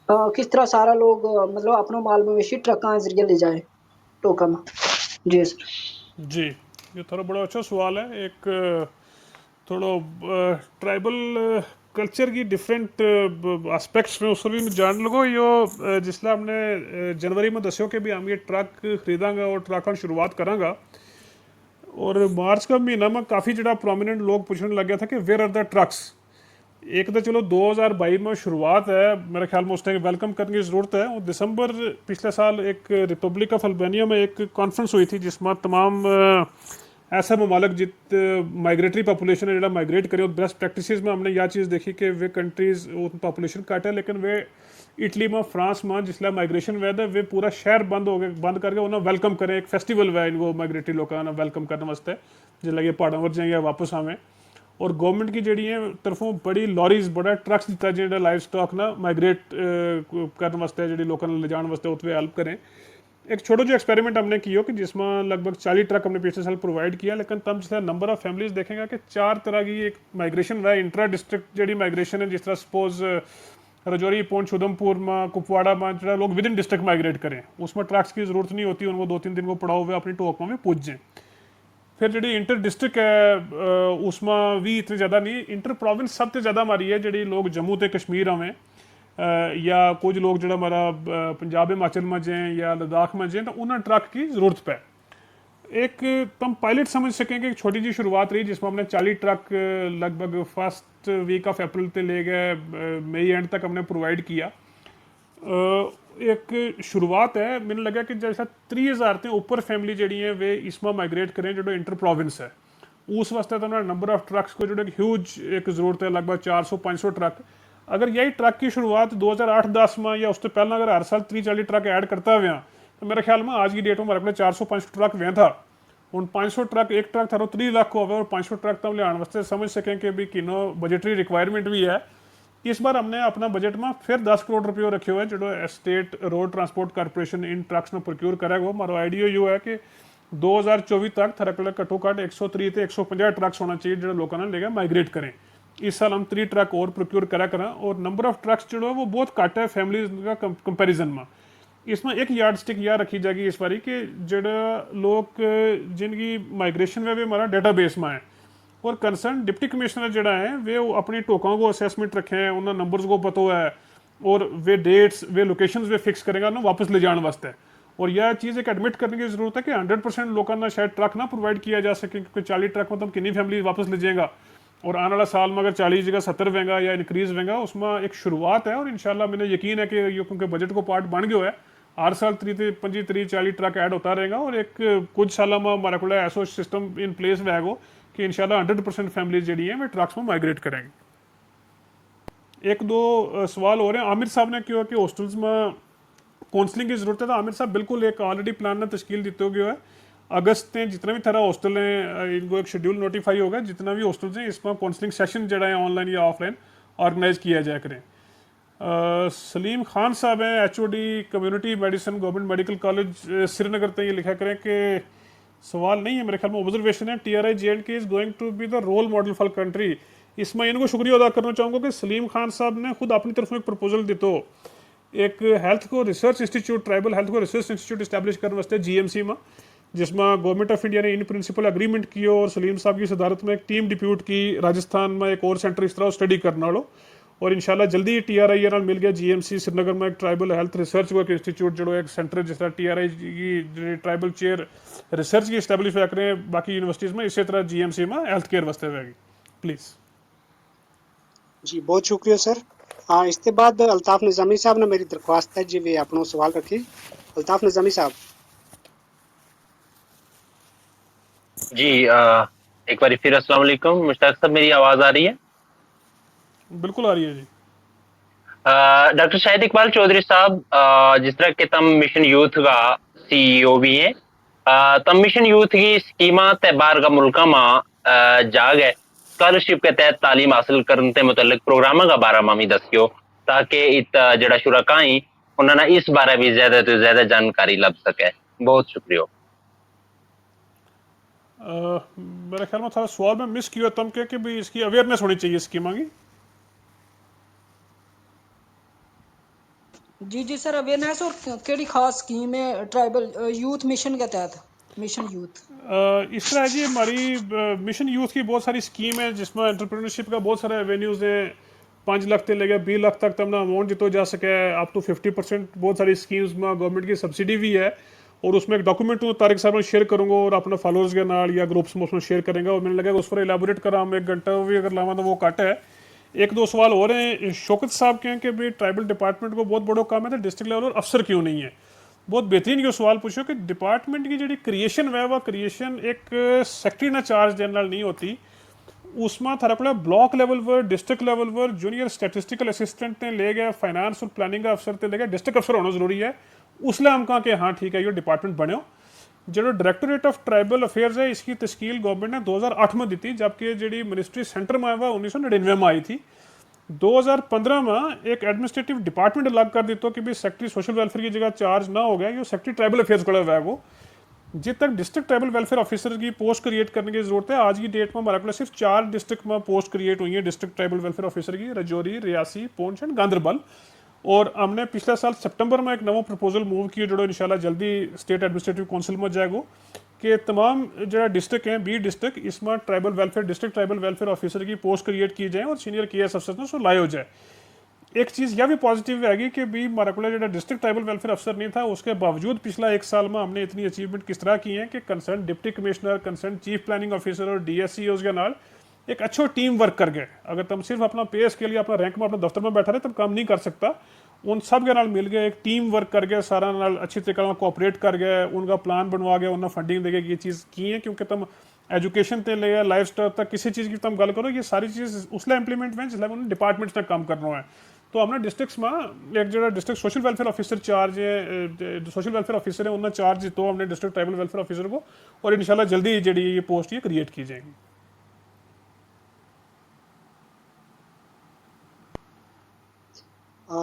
किस तरह सारा लोग मतलब अपना माल मवेशी ट्रकों के जरिए ले जाए टोकन। जी सर। जी, ये थोड़ा बड़ा अच्छा सवाल है। एक थोड़ा ट्राइबल कल्चर की डिफरेंट एस्पेक्ट्स में उसको भी मैं जान लगो। यो जिसला हमने जनवरी में दस्यो कि भी हम ये ट्रक खरीदांगा और ट्रक की शुरुआत करांगा, और मार्च का महीना में काफ़ी जरा प्रोमिनेंट लोग पूछने लग गया था कि वेयर आर द ट्रक्स। एक तो चलो 2022 में शुरुआत है, मेरे ख्याल में उस टाइम वेलकम करने की ज़रूरत है। और दिसंबर पिछले साल एक रिपब्लिक ऑफ अल्बानिया में एक कॉन्फ्रेंस हुई थी, जिसमें तमाम ऐसे ममालक जित माइग्रेटरी पॉपुलेशन है जो माइग्रेट करे, और बेस्ट प्रैक्टिसेस में हमने यह चीज़ देखी कि वे कंट्रीज़ पॉपुलेशन कट है, लेकिन वे इटली में फ्रांस में जिसला माइग्रेशन वैद है वे पूरा शहर बंद हो गए, बंद करके उन्हें वेलकम करें। एक फेस्टिवल वै इनको माइग्रेटरी लोगों ने वेलकम करने वास्ते जिसला ये पहाड़ों पर जाएंगे वापस आवें। और गवर्नमेंट की जी तरफों बड़ी लॉरीज बड़ा ट्रक्स दिता जो लाइव स्टॉक ना माइग्रेट करने वास्ते जी लोगों ने ले जाने वास्ते उत्ते हेल्प करें। एक छोटा जो एक्सपेरिमेंट हमने किया कि जिसमें लगभग 40 ट्रक हमने पिछले साल प्रोवाइड किया, लेकिन तब जिस नंबर ऑफ फैमिलीज देखेंगे कि 4 तरह की एक माइग्रेशन है। इंट्रा डिस्ट्रिक्ट जी माइग्रेशन है, जिस तरह सपोज रजौरी पुंछ उधमपुर में कुपवाड़ा में जो लोग विद इन डिस्ट्रिक्ट माइग्रेट करें, उसमें ट्रक्स की जरूरत नहीं होती, उनको 2-3 दिन को पड़ा हुए अपनी टोक में पूछ जाएँ। फिर जी इंटर डिस्ट्रिक्ट है उसमें भी इतनी ज़्यादा नहीं, इंटर प्रोविंस सबसे ज़्यादा हमारी है जी लोग जम्मू तो कश्मीर आवें, या कुछ लोग जो हमारा पंजाब हिमाचल में जाएँ या लद्दाख में जाएँ, तो उन्हें ट्रक की ज़रूरत पे। एक तुम पायलट समझ सकें कि एक छोटी जी शुरुआत रही जिसमें हमने 40 ट्रक लगभग फर्स्ट वीक ऑफ अप्रैल से ले गए मई एंड तक हमने प्रोवाइड किया। एक शुरुआत है, मैंने लगा कि जैसा 30,000 से ऊपर फैमिली जी है वे इसमें माइग्रेट करें जो इंटर प्रोविंस है, उस वास्ते तो नंबर ऑफ ट्रक्स को जो ह्यूज एक ज़रूरत है, लगभग 400-500 ट्रक। अगर यही ट्रक की शुरुआत 2008-10 में या उससे पहले अगर हर साल 30-40 ट्रक ऐड करता हुआ, तो मेरे ख्याल में आज की डेट में हमारे पास 400-500 ट्रक वह था। उन 500 ट्रक एक ट्रक थारो 3 लाख को हो, और 500 ट्रक तो लियान वास्ते समझ सकें कि भी किनो बजटरी रिक्वायरमेंट भी है। इस बार हमने अपना बजट में फिर 10 करोड़ रुपये रखे हुए जो स्टेट रोड ट्रांसपोर्ट कॉर्पोरेशन इन ट्रक्स में प्रोक्योर करेगा। हमारा आइडिया ये है कि 2024 तक थरकल घट्टो घट 130 से 150 ट्रक्स होना चाहिए जो लोगों ने लेकर माइग्रेट करें। इस साल हम 3 ट्रक और प्रोक्योर करा और नंबर ऑफ ट्रक्स जो है वो बहुत घट है फैमिली का कंपेरिजन में। इसमें एक यार्ड स्टिक यह रखी जाएगी इस बारी कि जोड़ा लोग जिनकी माइग्रेशन वे हमारा डेटाबेस में है, और कंसर्न डिप्टी कमिश्नर जड़ा है वे अपनी टोकों को असेसमेंट रखे हैं, उन्हें नंबर्स को पता है, और वे डेट्स वे लोकेशंस वे फिक्स करेगा ना वापस ले जाने वास्ते। और यह चीज़ एक एडमिट करने की ज़रूरत है कि 100% लोगों ना शायद ट्रक ना प्रोवाइड किया जा सके, क्योंकि 40 ट्रक में तो कितनी फैमिली वापस ले जाएगा, और आने वाला साल में अगर 40 जगह 70 वेंगा या इंक्रीज वेंगा, उसमें एक शुरुआत है। और इंशाल्लाह मैंने यकीन है कि ये क्योंकि बजट को पार्ट बन गया है, हर साल 25 30 40 ट्रक ऐड होता रहेगा और एक कुछ साल में हमारे को ऐसा सिस्टम इन प्लेस रहेगा कि इंशाल्लाह 100% फैमिलीज जी हैं वे ट्रक्स में माइग्रेट करेंगे। एक दो सवाल हो रहे हैं। आमिर साहब ने क्यों कि हॉस्टल्स में काउंसलिंग की ज़रूरत है, तो आमिर साहब बिल्कुल एक ऑलरेडी प्लान ने तश्कील दिते गया है। अगस्त में जितना भी थारा हॉस्टल हैं इनको एक शेड्यूल नोटिफाई होगा, जितना भी हॉस्टल्स हैं इसमें काउंसलिंग सेशन जड़ा है ऑनलाइन या ऑफलाइन ऑर्गेनाइज किया जाए करें। सलीम खान साहब हैं HOD community medicine government medical college Srinagar तक, ये लिखा करें कि सवाल नहीं है मेरे ख्याल में, ऑब्जर्वेशन है TRI J&K is going to be the role model for country. इसमें इनको शुक्रिया अदा करना चाहूँगा कि सलीम खान साहब ने खुद अपनी तरफ में एक प्रपोजल दी, तो एक हेल्थ को रिसर्च इंस्टीट्यूट ट्राइबल हेल्थ को रिसर्च इंस्टीट्यूट इस्टेब्लिश करने वास्ते GMC में, जिसमें गवर्नमेंट ऑफ इंडिया ने इन प्रिंसिपल एग्रीमेंट किया और सलीम साहब की सदारत में एक टीम डिप्यूट की राजस्थान में एक और सेंटर इस तरह स्टडी करने वालों, और इंशाल्लाह जल्दी TRI नाल मिल गया GMC श्रीनगर में एक tribal health research work institute जो एक सेंटर जिस तरह TRI की ट्राइबल चेयर रिसर्च की इस्टेब्लिश हुआ करें बाकी यूनिवर्सिटीज़ में, इसी तरह GMC में हेल्थ केयर वास्ते होगी। प्लीज़ जी बहुत शुक्रिया सर। इसके बाद अल्ताफ निज़ामी साहब ने मेरी दरख्वास्त है जी वे अपना सवाल रखे। अल्ताफ निज़ामी साहब। जी एक बार फिर अस्सलाम वालेकुम। मुश्ताक साहब मेरी आवाज़ आ रही है? बिल्कुल आ रही है जी। डॉक्टर शाहिद इकबाल चौधरी साहब, जिस तरह के तम मिशन यूथ का CEO भी हैं, तम मिशन यूथ की स्कीमा ते बारगा मुल्का मा जाग है स्कॉलरशिप के तहत तालीम हासिल करने ते मुतल्लिक प्रोग्राम का बारे में भी दसियो, ताकि इत जड़ा शुरकाई उन्होंने इस बारे भी ज्यादा तो ज्यादा जानकारी लग सके। बहुत शुक्रिया। मेरे ख्याल में थोड़ा सवाल में मिस किया तम के कि भी इसकी अवेयरनेस होनी चाहिए स्कीमा की। जी सर, अवेयरनेस और केड़ी खास स्कीम है ट्राइबल यूथ मिशन के तहत? मिशन यूथ इस तरह है जी, हमारी मिशन यूथ की बहुत सारी स्कीम है जिसमें एंटरप्रेन्योरशिप का बहुत सारे एवेन्यूज़ हैं। 5 लाख से लेकर 20 लाख तक तमना अमाउंट जितो जा सके, अप टू 50% बहुत सारी स्कीम्स में गवर्नमेंट की सब्सिडी भी है। और उसमें एक डॉक्यूमेंट तारिक साहब में शेयर करूँगा और अपने फॉलोअर्स के नाल या ग्रुप्स में उसमें शेयर करेंगे, और मैंने लगा उस पर एलाबोरेट करा हम 1 घंटा भी अगर लावा तो वो कट है। एक दो सवाल हो रहे हैं। शौकत साहब के हैं कि भाई ट्राइबल डिपार्टमेंट को बहुत बड़ा काम है तो डिस्ट्रिक्ट लेवल और अफसर क्यों नहीं है। बहुत बेहतरीन ये सवाल पूछो कि डिपार्टमेंट की जी क्रिएशन है वह क्रिएशन एक सेक्रेटरी ना चार्ज जनरल नहीं होती, उसमें थारा को ब्लॉक लेवल पर डिस्ट्रिक्ट लेवल पर जूनियर स्टैटिस्टिकल असिस्टेंट ने ले गए, फाइनेंस और प्लानिंग का अफसर ते ले गए, डिस्ट्रिक्ट अफसर होना जरूरी है। उसलिए हम कहा कि हाँ ठीक है ये डिपार्टमेंट बनो। जो डायरेक्टोरेट ऑफ ट्राइबल अफेयर्स है इसकी तश्कील गवर्नमेंट ने 2008 में दी थी, जबकि जी मिनिस्ट्री सेंटर में वह 1999 में आई थी। 2015 में एक एडमिनिस्ट्रेटिव डिपार्टमेंट अलग कर दी तो कि भी सेक्रेटरी सोशल वेलफेयर की जगह चार्ज ना हो गया, ये सेक्रेटरी ट्राइबल अफेयर्स खड़ा हुआ है वो। जित तक डिस्ट्रिक्ट ट्राइबल वेलफेयर ऑफिसर की पोस्ट क्रिएट करने की जरूरत है। आज की डेट में हमारे को सिर्फ 4 डिस्ट्रिक्ट में पोस्ट क्रिएट हुई है डिस्ट्रिक्ट ट्राइबल वेलफेयर ऑफिसर की, रजौरी, रियासी, पुंछ एंड गांधरबल। और हमने पिछले साल सितंबर में एक नवा प्रपोजल मूव किया जो इंशाल्लाह जल्दी स्टेट एडमिनिस्ट्रेटिव काउंसिल में जाएगा कि तमाम जो डिस्ट्रिक्ट हैं 20 डिस्ट्रिक्ट इसमें tribal welfare district tribal welfare officer की पोस्ट क्रिएट की जाए और सीनियर KS अफसर ने उसको लाए हो जाए। एक चीज़ यह भी पॉजिटिव है कि भी हमारा को जो डिस्ट्रिक्ट ट्राइबल वेलफेयर अफसर नहीं था उसके बावजूद पिछला 1 साल में हमने इतनी अचीवमेंट किस तरह की है कि concern deputy commissioner, concern chief planning officer और DSCOs के नाल एक अच्छो टीम वर्क कर गए। अगर तुम सिर्फ अपना पेस के लिए अपना रैंक में अपने दफ्तर में बैठा रहे तब काम नहीं कर सकता। उन सब के नाल मिल गए, एक टीम वर्क कर गए, सारा नाल अच्छी तरीके से कोऑपरेट कर गए, उनका प्लान बनवा गया, उन्हें फंडिंग दे गए, ये चीज़ की है। क्योंकि तुम एजुकेशन ते ले लाइफ स्टाइल तक किसी चीज़ की तुम गल करो, ये सारी चीज़ उसलिए इंप्लीमेंट में जिसलिए उन्हें डिपार्टमेंट्स तक काम करना है। तो हमने डिस्ट्रिक्ट्स में एक जो district social welfare officer charge है, सोशल वेलफेयर ऑफिसर है, उन्हें चार्ज तो हमने डिस्ट्रिक्ट ट्राइबल वेलफेयर ऑफिसर को, और इंशाल्लाह जल्दी जी ये पोस्ट ये क्रिएट की जाएगी।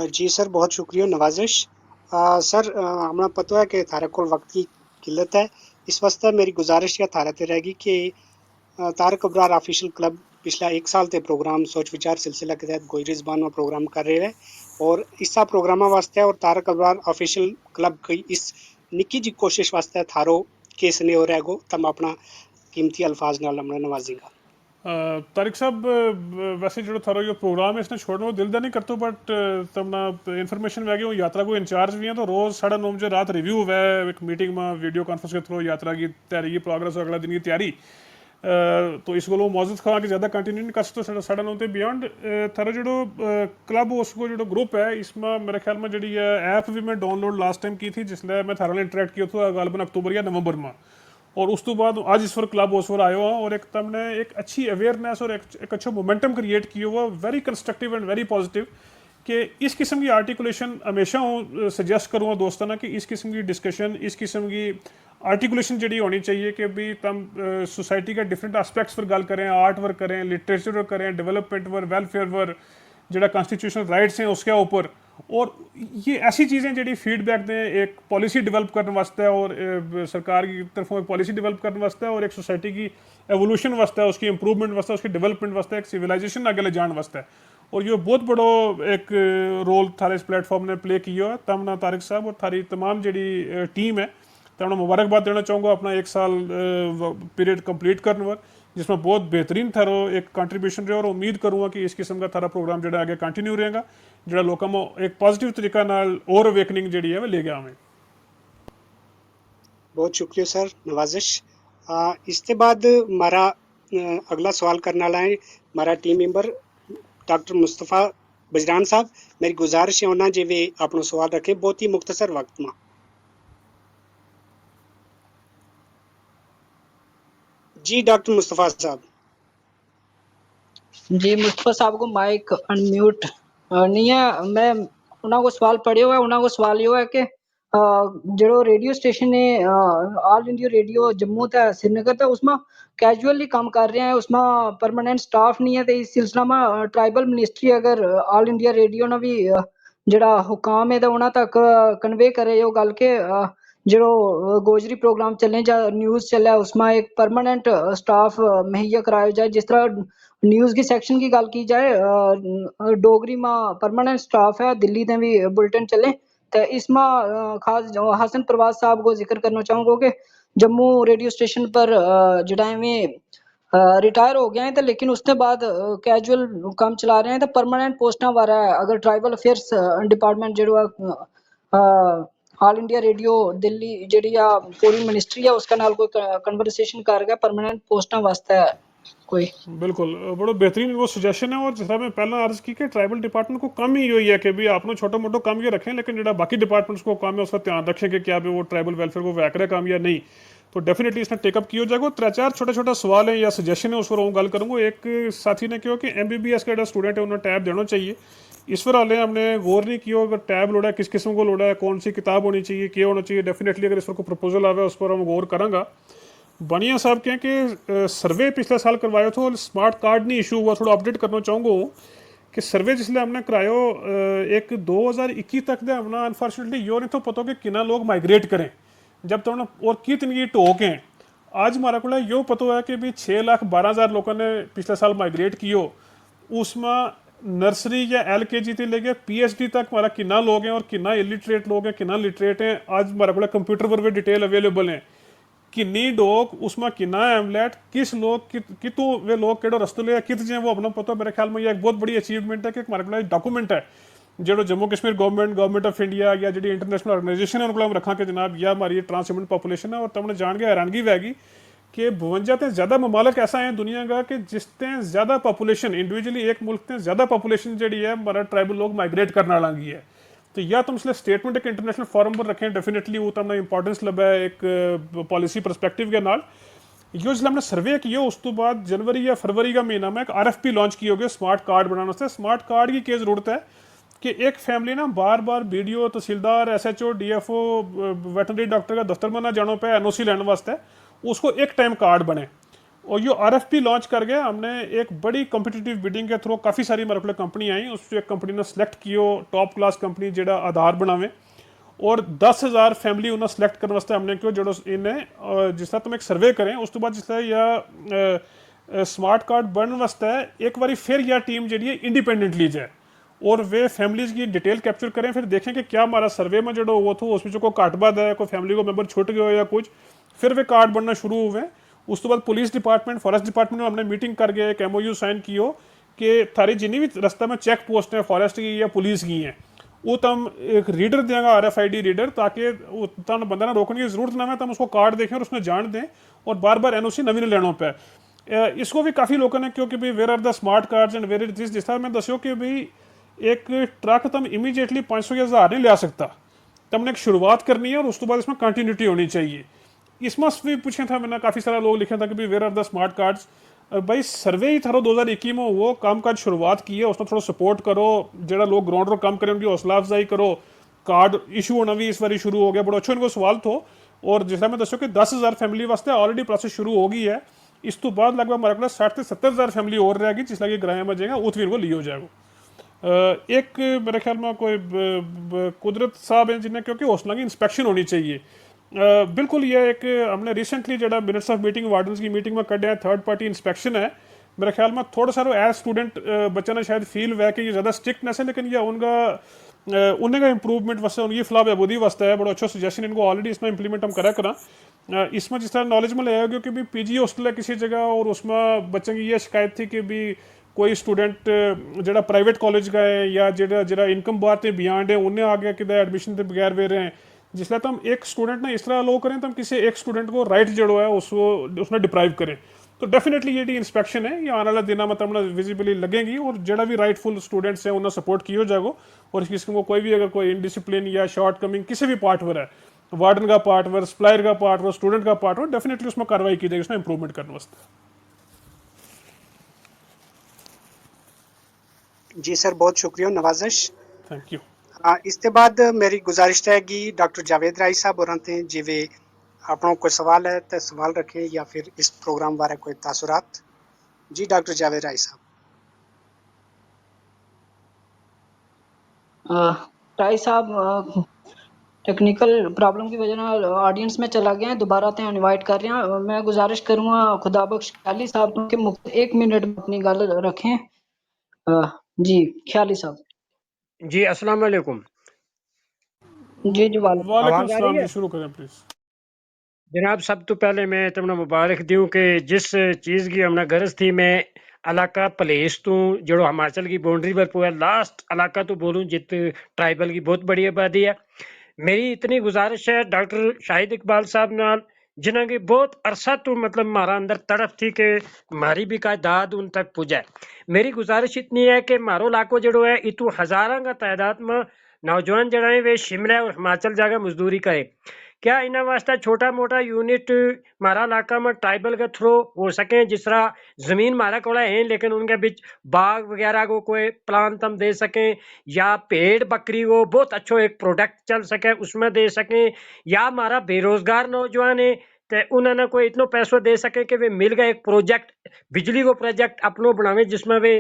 जी सर बहुत शुक्रिया नवाजिश। सर हमें पता है कि थारे को वक्त की किल्लत है, इस वास्ते मेरी गुजारिश या थारे ते रहेगी कि तारक अबरार ऑफिशियल क्लब पिछला 1 साल ते प्रोग्राम सोच विचार सिलसिला के तहत गोई रिजबान में प्रोग्राम कर रहे हैं, और इसा प्रोग्राम वास्ते और तारक अबरार ऑफिशियल क्लब की इस निकी जी कोशिश वास्ते थारो के स्नेह रहेगो तम अपना कीमती अल्फाज नाल हमने नवाजेगा। तारिक साहब वैसे जो थारो ये प्रोग्राम है इसने छोड़ने को दिल दा नहीं करते, बट तमना इन्फॉर्मेशन में वो यात्रा को इंचार्ज भी हैं, तो रोज़ 9:30 बजे रात रिव्यू हुआ है एक मीटिंग में वीडियो कॉन्फ्रेंस के थ्रू यात्रा की तैयारी की प्रोग्रेस और अगला दिन की तैयारी। तो इस कोल मौजूद खा कि ज़्यादा कंटिन्यू नहीं कर सकते साढ़े 9 ते बियॉन्ड थारा जो क्लब उसको जो ग्रुप है इसमें मेरे ख्याल में जी ऐप भी मैं डाउनलोड लास्ट टाइम की थी जिसलिए मैं थारा इंटरेक्ट किया था गालबन अक्टूबर या नवंबर में और उस तो बाद आज इस पर क्लब उस पर आयो और एक तुमने एक अच्छी अवेयरनेस और एक अच्छा मोमेंटम क्रिएट किया हुआ very constructive and very positive कि इस किस्म की आर्टिकुलेशन हमेशा सजेस्ट करूँगा दोस्तों ना कि इस किस्म की डिस्कशन इस किस्म की आर्टिकुलेशन जी होनी चाहिए कि भी तुम सोसाइटी के डिफरेंट एस्पेक्ट्स पर गल करें आर्ट वर्क करें लिटरेचर वर्क करें डेवलपमेंट वर्क वेलफेयर वर्क जो कॉन्स्टिट्यूशनल राइट्स हैं उसके ऊपर और ये ऐसी चीज़ें जी फीडबैक दें एक पॉलिसी डेवलप करने वास्ते और सरकार की तरफों एक पॉलिसी डेवलप करने वास्ते और एक सोसाइटी की एवोल्यूशन वास्ते उसकी इंप्रूवमेंट वास्ते उसकी डेवलपमेंट वास्ते एक सिविलाइजेशन आगे ले जाने वास्ते और ये बहुत बड़ो एक रोल थारे इस प्लेटफॉर्म ने प्ले किया है तमना तारिक साहब और थारी तमाम जी टीम है तो मैं मुबारकबाद देना चाहूँगा अपना 1 साल पीरियड कंप्लीट करने पर जिसमें बहुत बेहतरीन थारो एक कंट्रीब्यूशन रहा और उम्मीद करूँगा कि इस किस्म का थारा प्रोग्राम जो आगे कंटिन्यू रहेगा जो लोगों में एक पॉजिटिव तरीका नाल और अवेकनिंग जी है वो ले गया हमें। बहुत शुक्रिया सर नवाजिश। इसके बाद हमारा अगला सवाल करने वाला है हमारा टीम मेंबर डॉक्टर मुस्तफ़ा बजरान साहब। मेरी गुजारिश है उन्हें जे वे अपना सवाल रखें बहुत ही मुख्तसर वक्त में। जी डॉक्टर मुस्तफ़ा साहब। जी मुस्तफ़ा साहब को माइक अनम्यूट नहीं है। मैं उन्होंने को सवाल पढ़ियो है उन्होंने को सवाल यो है कि जो रेडियो स्टेशन है ऑल इंडिया रेडियो जम्मू ते श्रीनगर ते उसमें कैजुअली काम कर रहे हैं उसमें परमानेंट स्टाफ नहीं है तो इस सिलसिला में ट्राइबल मिनिस्ट्री अगर ऑल इंडिया रेडियो ने भी जड़ा हुकाम है तो उन्होंने तक कन्वे करे यो गल के जो गोजरी प्रोग्राम चले या न्यूज़ चले उसमें एक परमानेंट स्टाफ मुहैया कराया जाए जिस तरह न्यूज़ की सेक्शन की गल की जाए डोगरी में परमानेंट स्टाफ है दिल्ली में भी बुलेटिन चले तो इसमें खास हसन प्रवाज साहब को जिक्र करना चाहूँगा कि जम्मू रेडियो स्टेशन पर जड़ा में रिटायर हो गए हैं तो लेकिन उसके बाद कैजुअल काम चला रहे हैं तो परमानेंट पोस्टा वारा है अगर ट्राइबल अफेयर्स डिपार्टमेंट जो ऑल इंडिया रेडियो दिल्ली जी पूरी मिनिस्ट्री है उसका नाल कोई कन्वर्सेशन कर गया परमानेंट पोस्टा वास्ते कोई बिल्कुल बड़ो बेहतरीन वो सजेशन है और जिस तरह मैं पहला अर्ज की कि ट्राइबल डिपार्टमेंट को काम ही यही है कि भी आपने छोटा मोटा काम ये रखें लेकिन जो बाकी डिपार्टमेंट्स को काम है उसका ध्यान रखें कि क्या भी वो ट्राइबल वेलफेयर को वैक रहे काम या नहीं तो डेफिनेटली इसने टेकअप किया जाएगा। 3-4 छोटा सवाल है या सजेशन है उस पर गल करूँगा। एक साथी ने कहा कि MBBS का जो स्टूडेंट है उन्हें टैब देना चाहिए इस पर हाले हमने गौर नहीं किया अगर टैब लोड़ा है किस किस्म को लोड़ा है कौन सी किताब होनी चाहिए क्या होना चाहिए डेफिनेटली अगर इस पर कोई प्रपोजल आवे उस पर हम गौर करांगा। बनिया साहब कहें कि सर्वे पिछले साल करवाया था और स्मार्ट कार्ड नहीं इशू हुआ थोड़ा अपडेट करना चाहूँगा कि सर्वे जिसलिए हमने करायो एक 2021 तक दे हमने अनफॉर्चुनेटली यो नहीं तो पता कि कितना लोग माइग्रेट करें जब तो और कितनी टोक हैं आज हमारा को यो पता है कि भी 6,12,000 लोगों ने पिछले साल माइग्रेट कियो उसमें नर्सरी या LKG से लेके PhD तक हमारा कितना लोग हैं और कितना इलिटरेट लोग हैं कितना लिटरेट हैं आज हमारे को कंप्यूटर पर भी डिटेल अवेलेबल हैं किन्नी डोक उसमें कितना एमलेट किस लोग कितों वे लोग केड़ो रस्ते ले कित जे वो अपना पता मेरे ख्याल में ये एक बहुत बड़ी अचीवमेंट है कि हमारे को डॉक्यूमेंट है जो Jammu Kashmir government of India या जी इंटरनेशनल ऑर्गेनाइजेशन है उनको हम रखा कि जनाब यह हमारी ट्रांसह्यूमन पॉपुलेशन है और तुमने जान के हैरानगी वैगी कि 52 से ज़्यादा ममालिक ऐसा है दुनिया का कि जिसते ज़्यादा पॉपुलेशन इंडिविजुअली एक मुल्क से ज़्यादा पॉपुलेशन जी है हमारा ट्राइबल लोग माइग्रेट करना लगी है तो या तुम इसलिए स्टेटमेंट एक इंटरनेशनल फोरम पर रखें डेफिनेटली वो तुमने इंपॉर्टेंस लगा है एक पॉलिसी परस्पेक्टिव के नाल यो जिसलिए हमने सर्वे किया उस तो बाद जनवरी या फरवरी का महीना में एक RFP लॉन्च की होगी स्मार्ट कार्ड बनाने से। स्मार्ट कार्ड की क्या जरूरत है कि एक फैमिली ना बार बार BDO तहसीलदार SHO DFO वेटनरी डॉक्टर का दफ्तर में ना जाना पे NOC लेने वास्ते उसको एक टाइम कार्ड बने और ये RFP लॉन्च कर गया हमने एक बड़ी कॉम्पिटिटिव बिडिंग के थ्रू काफ़ी सारी मेरे को कंपनी आई उस एक कंपनी ने सिलेक्ट किया टॉप क्लास कंपनी जो आधार बनावे और 10,000 फैमिली उन्हें सिलेक्ट करने वास्ते हमने क्यों जो इन्हें जिस तरह तुम एक सर्वे करें उस तो बाद जिस तरह या स्मार्ट कार्ड बनने वास्ते एक बार फिर यह टीम जी इंडिपेंडेंटली जाए और वे फैमिलीज़ की डिटेल कैप्चर करें फिर देखें कि क्या हमारा सर्वे में जो वो था उसमें कोई काटबाद है कोई फैमिली को मेंबर छूट गया या कुछ फिर वे कार्ड बनना शुरू हुए। उस तो बाद पुलिस डिपार्टमेंट फॉरेस्ट डिपार्टमेंट में हमने मीटिंग कर गए एक MOU साइन कियो कि थारी जितनी भी रास्ते में चेक पोस्ट हैं फॉरेस्ट की या पुलिस की हैं वो तम एक रीडर देंगे RFID रीडर ताकि तम बंदा ना रोकने की जरूरत ना है तम उसको कार्ड देखें और उसमें जान दें और बार बार NOC नवीन लेना पे इसको भी काफ़ी लोगों ने क्योंकि भी where are the smart cards and where it this जिस तरह मैं दस्यो कि भाई एक ट्रक तुम इमीजिएटली 500 या 1000 नहीं लिया सकता, तुमने एक शुरुआत करनी है और उस तो बाद इसमें कंटिन्यूटी होनी चाहिए। इसमें भी पूछा था मैंने, काफ़ी सारा लोग लिखे था कि भाई where are the smart cards. भाई सर्वे ही थारो 2021 में वो काम काज शुरुआत की है, उसमें थोड़ा सपोर्ट करो, जरा लोग ग्राउंड रो काम करें उनकी हौसला अफजाई करो। कार्ड इशू होना भी इस बार शुरू हो गया, बड़ा अच्छा इनको सवाल थो। और जिस मैं दसो कि 10,000 फैमिली वास्ते ऑलरेडी प्रोसेस शुरू हो गई है। इस तो बाद लगभग हमारे को 60 से 70,000 फैमिली और रहेगी जिस लगे ग्राह में जाएगा उत भी इनको लियो जाएगा। एक मेरे ख्याल में कोई कुदरत साहब हैं जिन्हें क्योंकि हौसला की इंस्पेक्शन होनी चाहिए। बिल्कुल ये एक हमने रिसेंटली जरा मिनट्स ऑफ मीटिंग वार्डन्स की मीटिंग में कढ़ थर्ड पार्टी इंस्पेक्शन है। मेरे ख्याल में थोड़ा सा एज स्टूडेंट बच्चा ने शायद फील हुआ कि ये ज़्यादा स्ट्रिक्टनेस है, लेकिन ये उनका उन्हें का इंप्रूवमेंट वास्ते उनकी फलाह बहबूदी वास्ते है। बड़ा अच्छा सजेशन इनको ऑलरेडी इसमें इंप्लीमेंट हम करा इसमें जिस तरह नॉलेज में लिया क्योंकि भी पीजी हॉस्टल है किसी जगह और उसमें बच्चे की ये शिकायत थी कि भी कोई स्टूडेंट जरा प्राइवेट कॉलेज गए या जरा इनकम बार ते बियॉन्ड है उन्हें आगे कि एडमिशन के बगैर वे रहे हैं। जिसलिए तो हम एक स्टूडेंट ने इस तरह अलो करें तो हम किसी एक स्टूडेंट को राइट जड़ो है उसने डिप्राइव करें। तो डेफिनेटली ये इंस्पेक्शन है ये आने वाला दिन मतलब विजिबली लगेगी और जरा भी राइटफुल स्टूडेंट्स हैं उन्हें सपोर्ट किया जाएगा। और किसी को कोई भी अगर कोई इनडिसिप्लिन या शॉर्ट कमिंग किसी भी पार्ट पर है, वार्डन का पार्ट वर, सप्लायर का पार्ट वर, स्टूडेंट का पार्ट वर, डेफिनेटली उसमें कार्रवाई की जाएगी उसमें इंप्रूवमेंट करने वास्ते। जी सर, बहुत शुक्रिया, नवाजिश। Thank you. इसके बाद मेरी गुजारिश रहेगी डॉक्टर जावेद राही साहब और जिवे आपको कोई सवाल है तो सवाल रखें या फिर इस प्रोग्राम बारे कोई तासुरात। जी डॉक्टर जावेद राही साहब। राही साहब टेक्निकल प्रॉब्लम की वजह से ऑडियंस में चला गया है, दोबारा ते इनवाइट कर रहे हैं। मैं गुजारिश करूंगा खुदाबख्श ख्याली साहब के 1 मिनट में अपनी गल रखें। जी ख्याली साहब। जी अस्सलाम वालेकुम। जी जी वालेकुम आवाज आ रही सलाम है जी, शुरू करें प्लीज। जनाब। सब तो पहले मैं तुमने मुबारक दूं कि जिस चीज़ की हमने गरज थी मैं इलाका प्लेस तू जो हिमाचल की बाउंड्री पर पूरा लास्ट इलाका तो बोलूं जित ट्राइबल की बहुत बड़ी आबादी है। मेरी इतनी गुजारिश है डॉक्टर शाहिद इकबाल साहब नाल जिन्हों की बहुत अरसा तो मतलब हमारा अंदर तड़फ थी कि हमारी भी का दाद उन तक पुजाए। मेरी गुजारिश इतनी है कि मारो इलाको जो है इतू हजारों का तादाद में नौजवान जड़ा है वे शिमला और हिमाचल जाकर मजदूरी करे। क्या इन्होंने वास्ते छोटा मोटा यूनिट हमारा इलाका में ट्राइबल के थ्रू हो सके, जिस तरह जमीन हमारा को है लेकिन उनके बीच बाग वगैरह को कोई प्लांट हम दे सकें या पेड़ बकरी को बहुत अच्छो एक प्रोडक्ट चल सके उसमें दे सकें, या हमारा बेरोजगार नौजवान है तो उन्होंने कोई इतना पैसों दे सके कि वे मिल गए एक प्रोजेक्ट बिजली को प्रोजेक्ट अपनों बनावे जिसमें वे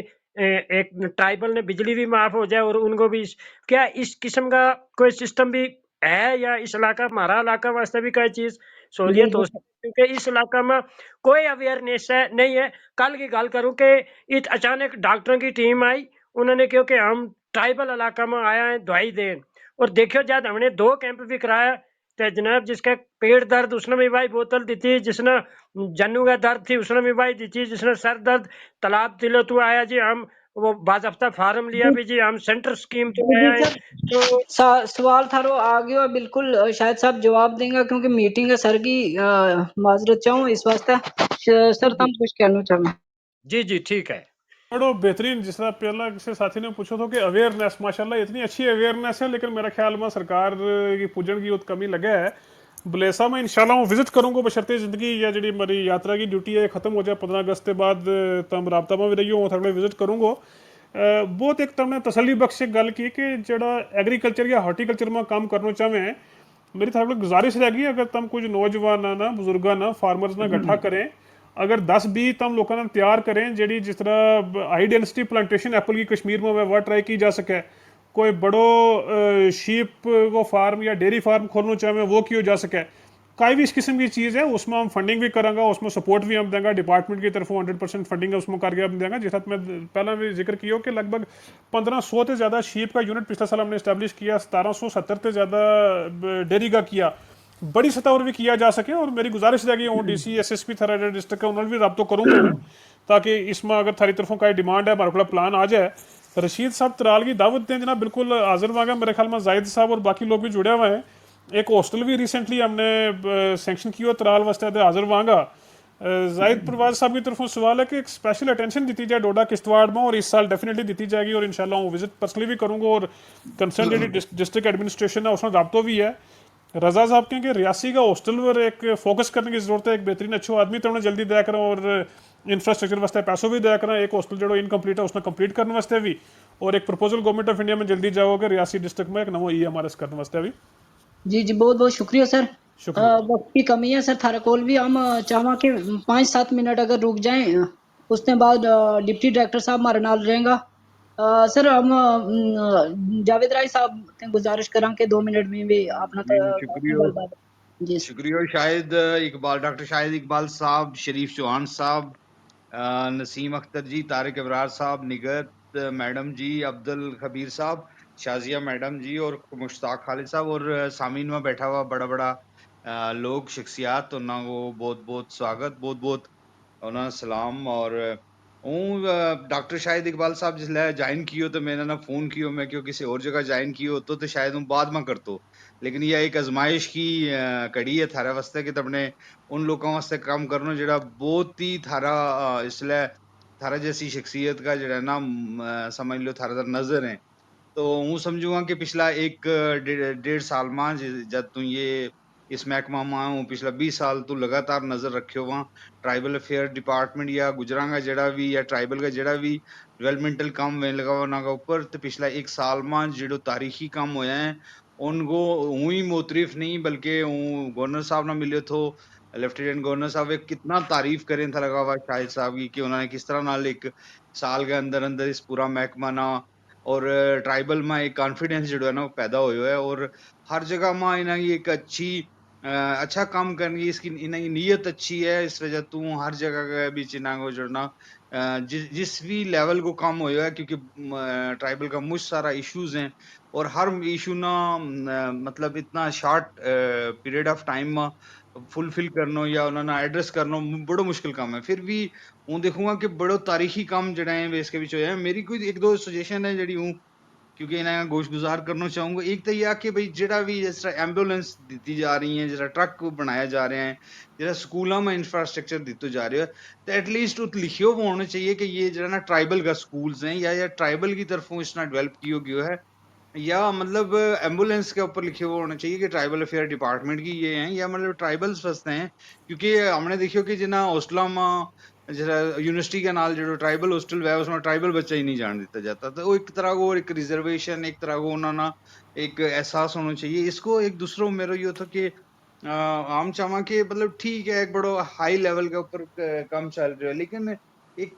एक ट्राइबल ने बिजली भी माफ हो जाए और उनको भी क्या इस किस्म का कोई सिस्टम भी है या इस इलाका हमारा इलाका वास्ते भी कोई चीज सहूलियत हो सकती, क्योंकि इस इलाका में कोई अवेयरनेस है नहीं है। कल की गल करूं कि इत अचानक डॉक्टरों की टीम आई, उन्होंने क्यों कि हम ट्राइबल इलाका में आया है दवाई दें, और देखियो जब हमने 2 कैंप भी कराया तो जनाब जिसका पेट दर्द उसने भी भाई बोतल दी थी, जिसने जन्नू का दर्द थी उसने भी भाई दी थी, जिसने सर दर्द तालाब तिलो तो आया जी हम वो बाज़ाब्ता फार्म लिया भी जी हम सेंटर स्कीम तो आया है। तो सवाल थारो आ गया बिल्कुल शायद साहब जवाब देंगे क्योंकि मीटिंग है सर की। माजरत चाहूँ इस वास्ते सर तुम कुछ कहना चाहूँ। जी जी ठीक है। बड़ो बेहतरीन जिस तरह पहला किसी साथी ने पूछा था कि अवेयरनेस माशाल्लाह इतनी अच्छी अवेयरनेस है, लेकिन मेरा ख्याल में सरकार की पुजन की उत कमी लगे है। बलेसा में इंशाल्लाह हूँ विजिट करूँगा बशर्ते ज़िंदगी या जी मेरी यात्रा की ड्यूटी है खत्म हो जाए 15 अगस्त के बाद तम राबता में भी रही हूँ थोड़ा विजिट करूँगा। बहुत एक तुमने तसली बख्श गल की कि जरा एग्रीकल्चर या हॉर्टिकल्चर में काम करना चाहें, मेरी थोड़ी गुजारिश रहेगी अगर तुम कुछ नौजवान ना बुजुर्ग ना फार्मर्स ना इकट्ठा करें, अगर 10-20 तम लोगों ने तैयार करें जी जिस तरह हाई डेंसिटी प्लांटेशन एप्पल की कश्मीर में वह ट्राई की जा सके, कोई बड़ो शीप को फार्म या डेयरी फार्म खोलना चाहें वो किया जा सके, कोई भी इस किस्म की चीज़ है उसमें हम फंडिंग भी करेंगे, उसमें सपोर्ट भी हम देंगे डिपार्टमेंट की तरफ 100% फंडिंग है उसमें करके हम देंगे। जिस मैं पहला भी जिक्र किया कि लगभग 1500 से ज़्यादा शीप का यूनिट पिछले साल हमने इस्टेब्लिश किया, 1770 से ज़्यादा डेयरी का किया, बड़ी सतह पर भी किया जा सके। और मेरी गुजारिश रहेगी हूँ DC SSP थारा डिस्ट्रिक्ट का उन्होंने भी रब्तो करूँगा ताकि इसमें अगर थारी तरफों का डिमांड है हमारे को प्लान आ जाए। रशीद साहब तराल की दावत दें जनाब, बिल्कुल हाजिर मांगा। मेरे ख्याल में जाहिद साहब और बाकी लोग भी जुड़े हुए हैं। एक हॉस्टल भी रिसेंटली हमने सेंक्शन किया तराल वास्ते हाजिर मांगा। जाहिद परवाज साहब की तरफों सवाल है कि एक स्पेशल अटेंशन दी जाए डोडा किश्तवाड़ में, और इस साल डेफिनेटली दी जाएगी, और इंशाल्लाह हूँ विजिट पर्सनली भी करूँगा, और कंसर्न जी डिस्ट्रिक्ट एडमिनिस्ट्रेशन है उसमें रब्तो भी है। रजा साहब कहें कि रियासी का हॉस्टल पर एक फोकस करने की जरूरत है, एक बेहतरीन अच्छो आदमी तो उन्हें जल्दी दया करें, और इंफ्रास्ट्रक्चर वास्ते पैसों भी दया करें, एक हॉस्टल जो इनकम्प्लीट है उसने कंप्लीट करने वास्ते भी, और एक प्रपोजल गवर्नमेंट ऑफ इंडिया में जल्दी जाओगे रियासी डिस्ट्रिक्ट में एक नमो EMRS करने वास्ते भी। जी जी, बहुत बहुत शुक्रिया सर। शुक्रिया। वक्त की कमी है सर, थारा कॉल भी हम चाहवा कि 5-7 मिनट अगर रुक जाएं, उसके बाद डिप्टी डायरेक्टर साहब हमारे नाल रहेगा। सर हम जावेद राय साहब ते गुजारिश करा के 2 मिनट में भी अपना जी अपनी शुक्रिया। गलबात। जी सर। शुक्रिया शाहिद इकबाल, डॉक्टर शाहिद इकबाल साहब, शरीफ चौहान साहब, नसीम अख्तर जी, तारिक अबरार साहब, निगत मैडम जी, अब्दुल खबीर साहब, शाजिया मैडम जी, और मुश्ताक खालिद साहब, और सामीन में बैठा हुआ बड़ा बड़ा लोग शख्सियात, उन्होंने को बहुत बहुत स्वागत, बहुत बहुत उन्होंने सलाम। और हूँ डॉक्टर शाहिद इकबाल साहब जिसले ज्वाइन कियो तो मैंने ना फोन कियो, मैं क्यों किसी और जगह ज्वाइन कियो तो शायद हूँ बाद में करतो, लेकिन यह एक आजमाइश की कड़ी है थारा वास्ते कि तुमने उन लोगों वास्ते काम करना जरा बहुत ही थारा इसलिए थारा जैसी शख्सियत का जरा ना समझ लो थारा नजर है। तो हूँ समझूंगा कि पिछला एक 1.5 साल में जब तू ये इस महकमा में हूँ, पिछला 20 साल तू लगातार नजर रखियो वहां ट्राइबल अफेयर डिपार्टमेंट या गुजरांगा जड़ा भी या ट्राइबल का जड़ा भी डेवलपमेंटल काम में लगा हुआ का ऊपर, तो पिछला 1 साल में जो तारीखी काम होया है उनको हूँ ही मोतरिफ नहीं बल्कि हूँ गवर्नर साहब ने मिले तो लेफ्टिनेंट गवर्नर साहब एक कितना तारीफ करें था लगा हुआ शाहिद साहब की कि उन्होंने किस तरह नाल एक साल के अंदर अंदर इस पूरा महकमा ना और ट्राइबल में एक कॉन्फिडेंस जो है ना वो पैदा हुआ है, और हर जगह में इन्हें एक अच्छी अच्छा काम करने की इसकी इन्हें नीयत अच्छी है, इस वजह तू हर जगह के बीच इन्हें को जुड़ना जिस भी लेवल को काम हुआ है, क्योंकि ट्राइबल का मुझ सारा इश्यूज हैं और हर इशू ना मतलब इतना शॉर्ट पीरियड ऑफ टाइम में फुलफिल करना या उन्होंने एड्रेस करना बड़ा मुश्किल काम है। फिर भी हूँ देखूंगा कि बड़ो तारीखी काम जड़ा है इसके बीच होया है। मेरी कोई एक दो सजेशन है जड़ी हूँ क्योंकि इन्हें गोश गुजार करना चाहूंगा। एक तो यह कि भाई जड़ा भी जिस तरह एम्बुलेंस दी जा रही है, जरा ट्रक बनाया जा रहे हैं, जरा स्कूलों में इंफ्रास्ट्रक्चर दितो जा रहे हो, तो एटलीस्ट उत लिखियो वो होना चाहिए कि ये जरा ना ट्राइबल का स्कूल्स हैं या ट्राइबल की तरफों इसना डेवलप किया गया है, या मतलब एम्बुलेंस के ऊपर लिखे हुए होना चाहिए कि ट्राइबल अफेयर डिपार्टमेंट की ये हैं, या मतलब ट्राइबल्स फंसते हैं। क्योंकि हमने देखियो कि जिना हॉस्टलों में जरा यूनिवर्सिटी के नाल जो ट्राइबल हॉस्टल है उसमें ट्राइबल बच्चा ही नहीं जान दिया जाता, तो वो एक तरह को एक रिजर्वेशन एक तरह को उन्होंने एक एहसास होना चाहिए। इसको एक दूसरों मेरा ये था कि हम चाहवा कि मतलब ठीक है एक बड़ो हाई लेवल के ऊपर काम चल रहा है, लेकिन एक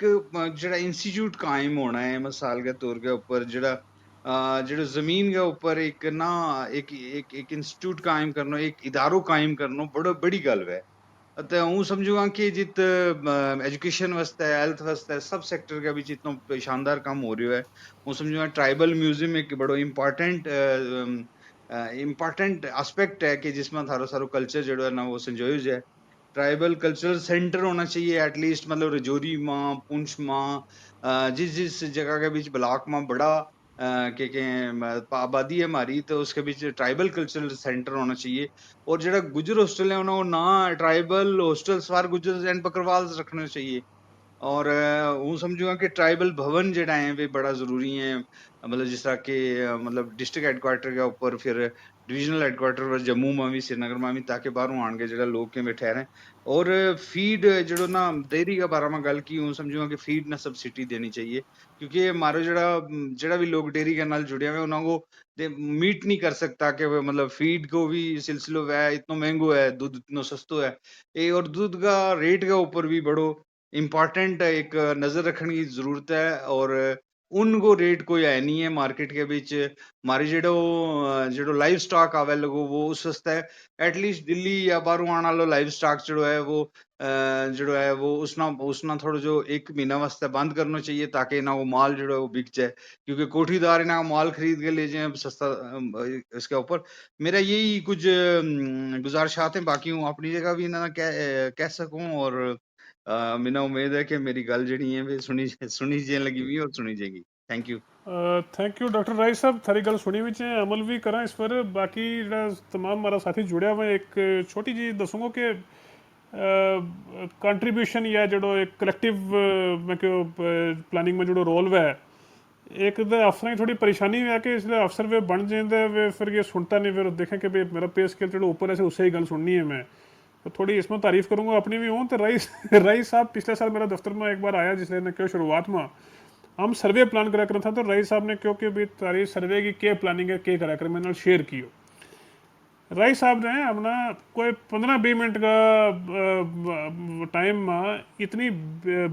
जरा इंस्टीट्यूट कायम होना है मिसाल के तौर के ऊपर जरा जो जमीन के ऊपर एक ना एक एक एक इंस्टीट्यूट कायम करना, एक इदारो कायम करना बड़ा बड़ी गल है। तो हूँ समझूंगा कि जित एजुकेशन वास्ते हेल्थ वास्ते सब सेक्टर के बीच इतना शानदार काम हो रहा है। हूँ समझूंगा ट्राइबल म्यूजियम एक बड़ो इम्पोर्टेंट इम्पोर्टेंट एस्पेक्ट है कि जिसमें थारो सारो कल्चर जो है ना वो संजोयो जाए। ट्राइबल कल्चरल सेंटर होना चाहिए एटलीस्ट, मतलब रजौरी माँ पुंछ माँ जिस जिस जगह के बीच ब्लॉक में बड़ा आबादी है हमारी, तो उसके बीच ट्राइबल कल्चरल सेंटर होना चाहिए। और जरा गुजर हॉस्टल है उन्होंने ना ट्राइबल हॉस्टल सवार गुजर एंड बकरवाल रखना चाहिए। और हूँ समझूंगा कि ट्राइबल भवन जड़ा है वे बड़ा जरूरी है, मतलब जिस तरह के मतलब डिस्ट्रिक्ट हेडक्वार्टर के ऊपर फिर डिविजनल हेडक्वार्टर पर जम्मू में भी श्रीनगर में भी, ताकि बाहरों आन के जड़ा लोग के बैठे रहे। और फीड जो ना डेयरी का बारे में गल की, हूँ समझूंगा कि फीड ना सब्सिडी देनी चाहिए, क्योंकि हमारे जड़ा जड़ा भी लोग डेयरी के नाल जुड़े हुए उन्होंने को मीट नहीं कर सकता कि मतलब फीड को भी सिलसिलो है इतना महंगो है, दूध इतना सस्तो है ये, और दूध का रेट के ऊपर भी बड़ो इम्पोर्टेंट एक नजर रखने की जरूरत है। और उनको रेट कोई है नहीं है मार्केट के बीच मारी जेडो जेडो लाइव स्टॉक आवे लगो वो उस वास्ते एटलीस्ट दिल्ली या बाहरों आने वालो लाइव स्टॉक जो है वो जो है वो उसना थोड़ा जो 1 महीना वास्ते बंद करना चाहिए, ताकि ना वो माल जो है वो बिक जाए, क्योंकि कोठीदार इन्हें माल खरीद के ले जाए सस्ता इसके ऊपर। मेरा यही कुछ गुजारिशात है, बाकी हूँ अपनी जगह भी ना कह सकूं। और मैंने उम्मीद है कि मेरी गल जड़ी है वे सुनी जे लगी हुई और सुनी जाएगी। Thank you. Thank you doctor Rai साहब, थारी गल सुनी भी है, अमल भी करा इस पर। बाकी जरा तमाम हमारा साथी जुड़े हुए, एक छोटी जी दसूंगा कि कंट्रीब्यूशन या जो एक कलेक्टिव मैं क्यों प्लानिंग में जो रोल है एक तो अफसर की थोड़ी परेशानी है कि इसलिए अफसर वे बन जाते वे फिर ये सुनता नहीं फिर देखें कि भाई मेरा पे स्केल चलो ऊपर है उससे ही गल सुननी है मैं तो थोड़ी इसमें तारीफ करूँगा अपनी भी हूँ तो रईस रईस साहब पिछले साल मेरा दफ्तर में एक बार आया जिसने ने क्यों शुरुआत में हम सर्वे प्लान करा कर था तो रईस साहब ने क्योंकि भाई तारीफ सर्वे की क्या प्लानिंग है क्या करा कर मैंने शेयर की राय साहब ने अपना कोई 15-20 मिनट का टाइम में इतनी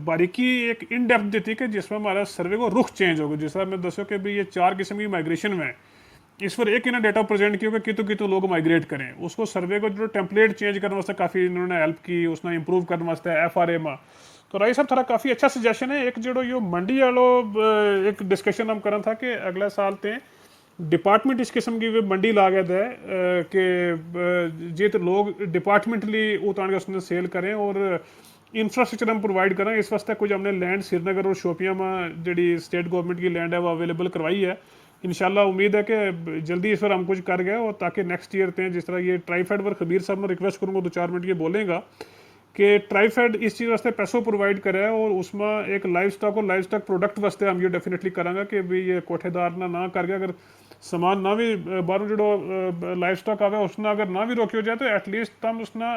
बारीकी एक इन डेप्थ देती कि जिसमें हमारा सर्वे को रुख चेंज होगा जिस तरह मैं दसो कि भाई ये 4 किस्म की माइग्रेशन में इस पर एक इन्हें डेटा प्रेजेंट किया कि कितु लोग माइग्रेट करें उसको सर्वे को जो टेम्पलेट चेंज करने वास्ते काफ़ी इन्होंने हेल्प की उसने इंप्रूव करने वास्ते FRA में तो राय साहब थोड़ा काफ़ी अच्छा सजेशन है एक जो यो मंडी वालो एक डिस्कशन हम करना था कि अगले साल ते डिपार्टमेंट इस किस्म की वे मंडी ला गया है कि जे तो लोग डिपार्टमेंटली उतार के उसने सेल करें और इंफ्रास्ट्रक्चर हम प्रोवाइड करें इस वास्ते कुछ हमने लैंड श्रीनगर और शोपियां में जी स्टेट गवर्नमेंट की लैंड है वो अवेलेबल करवाई है इंशाल्लाह उम्मीद है कि जल्दी इस पर हम कुछ कर गए और ताकि नेक्स्ट ईयर थे जिस तरह ये ट्राईफेड पर खबीर साहब मैं रिक्वेस्ट करूँगा 2-4 मिनट ये बोलेगा कि ट्राईफेड इस चीज़ वास्ते पैसों प्रोवाइड करे और उसमें एक लाइफ स्टॉक और लाइफ स्टॉक प्रोडक्ट वास्ते हम ये डेफिनेटली करांगे कि भी ये कोठेदार ना कर गया अगर सामान ना भी बाहरों जो लाइफ स्टॉक आवे उसने अगर ना भी रोकियो जाए तो एटलीस्ट तुम उसना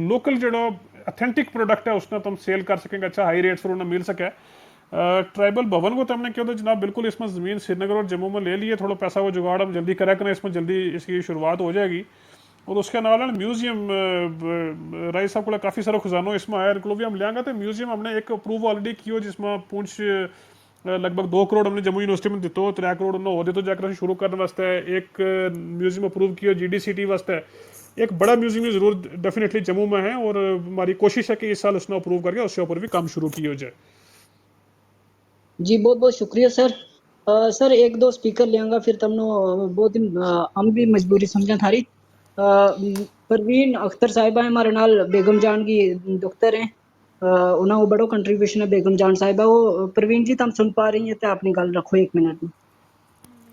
लोकल जो अथेंटिक प्रोडक्ट है उसने तुम सेल कर सकेंगे अच्छा हाई रेट्स पर उन्हें मिल सके ट्राइबल भवन को तो हमने क्यों तो जनाब बिल्कुल इसमें ज़मीन श्रीनगर और जम्मू में ले लिए थोड़ा पैसा वो जुगाड़ हम जल्दी करा करें इसमें जल्दी इसकी शुरुआत हो जाएगी और उसके अलावा म्यूजियम राय साहब को काफ़ी सारा खजानो इसमें आया इनको भी हम लेंगे तो म्यूजियम हमने एक अप्रूव ऑलरेडी किया जिसमें पूंछ लगभग 2 करोड़ हमने जम्मू यूनिवर्सिटी में दितो 3 करोड़ उन्होंने हो तो जाकर शुरू करने वास्ते एक म्यूजियम अप्रूव किया GDCT वास्ते एक बड़ा म्यूजियम ज़रूर डेफिनेटली जम्मू में है और हमारी कोशिश है कि इस साल उसने अप्रूव करके उसके ऊपर भी काम शुरू किया हो जाए जी बहुत बहुत शुक्रिया सर सर एक दो स्पीकर लेंगा फिर तुमने बहुत हम भी मजबूरी समझा थारी परवीन अख्तर साहिबा है हमारे नाल बेगम जान की डॉक्टर हैं उन्हें वो बड़ो कंट्रीब्यूशन है बेगम जान साहिबा वो परवीन जी तुम सुन पा रही हैं तो अपनी गल रखो 1 मिनट में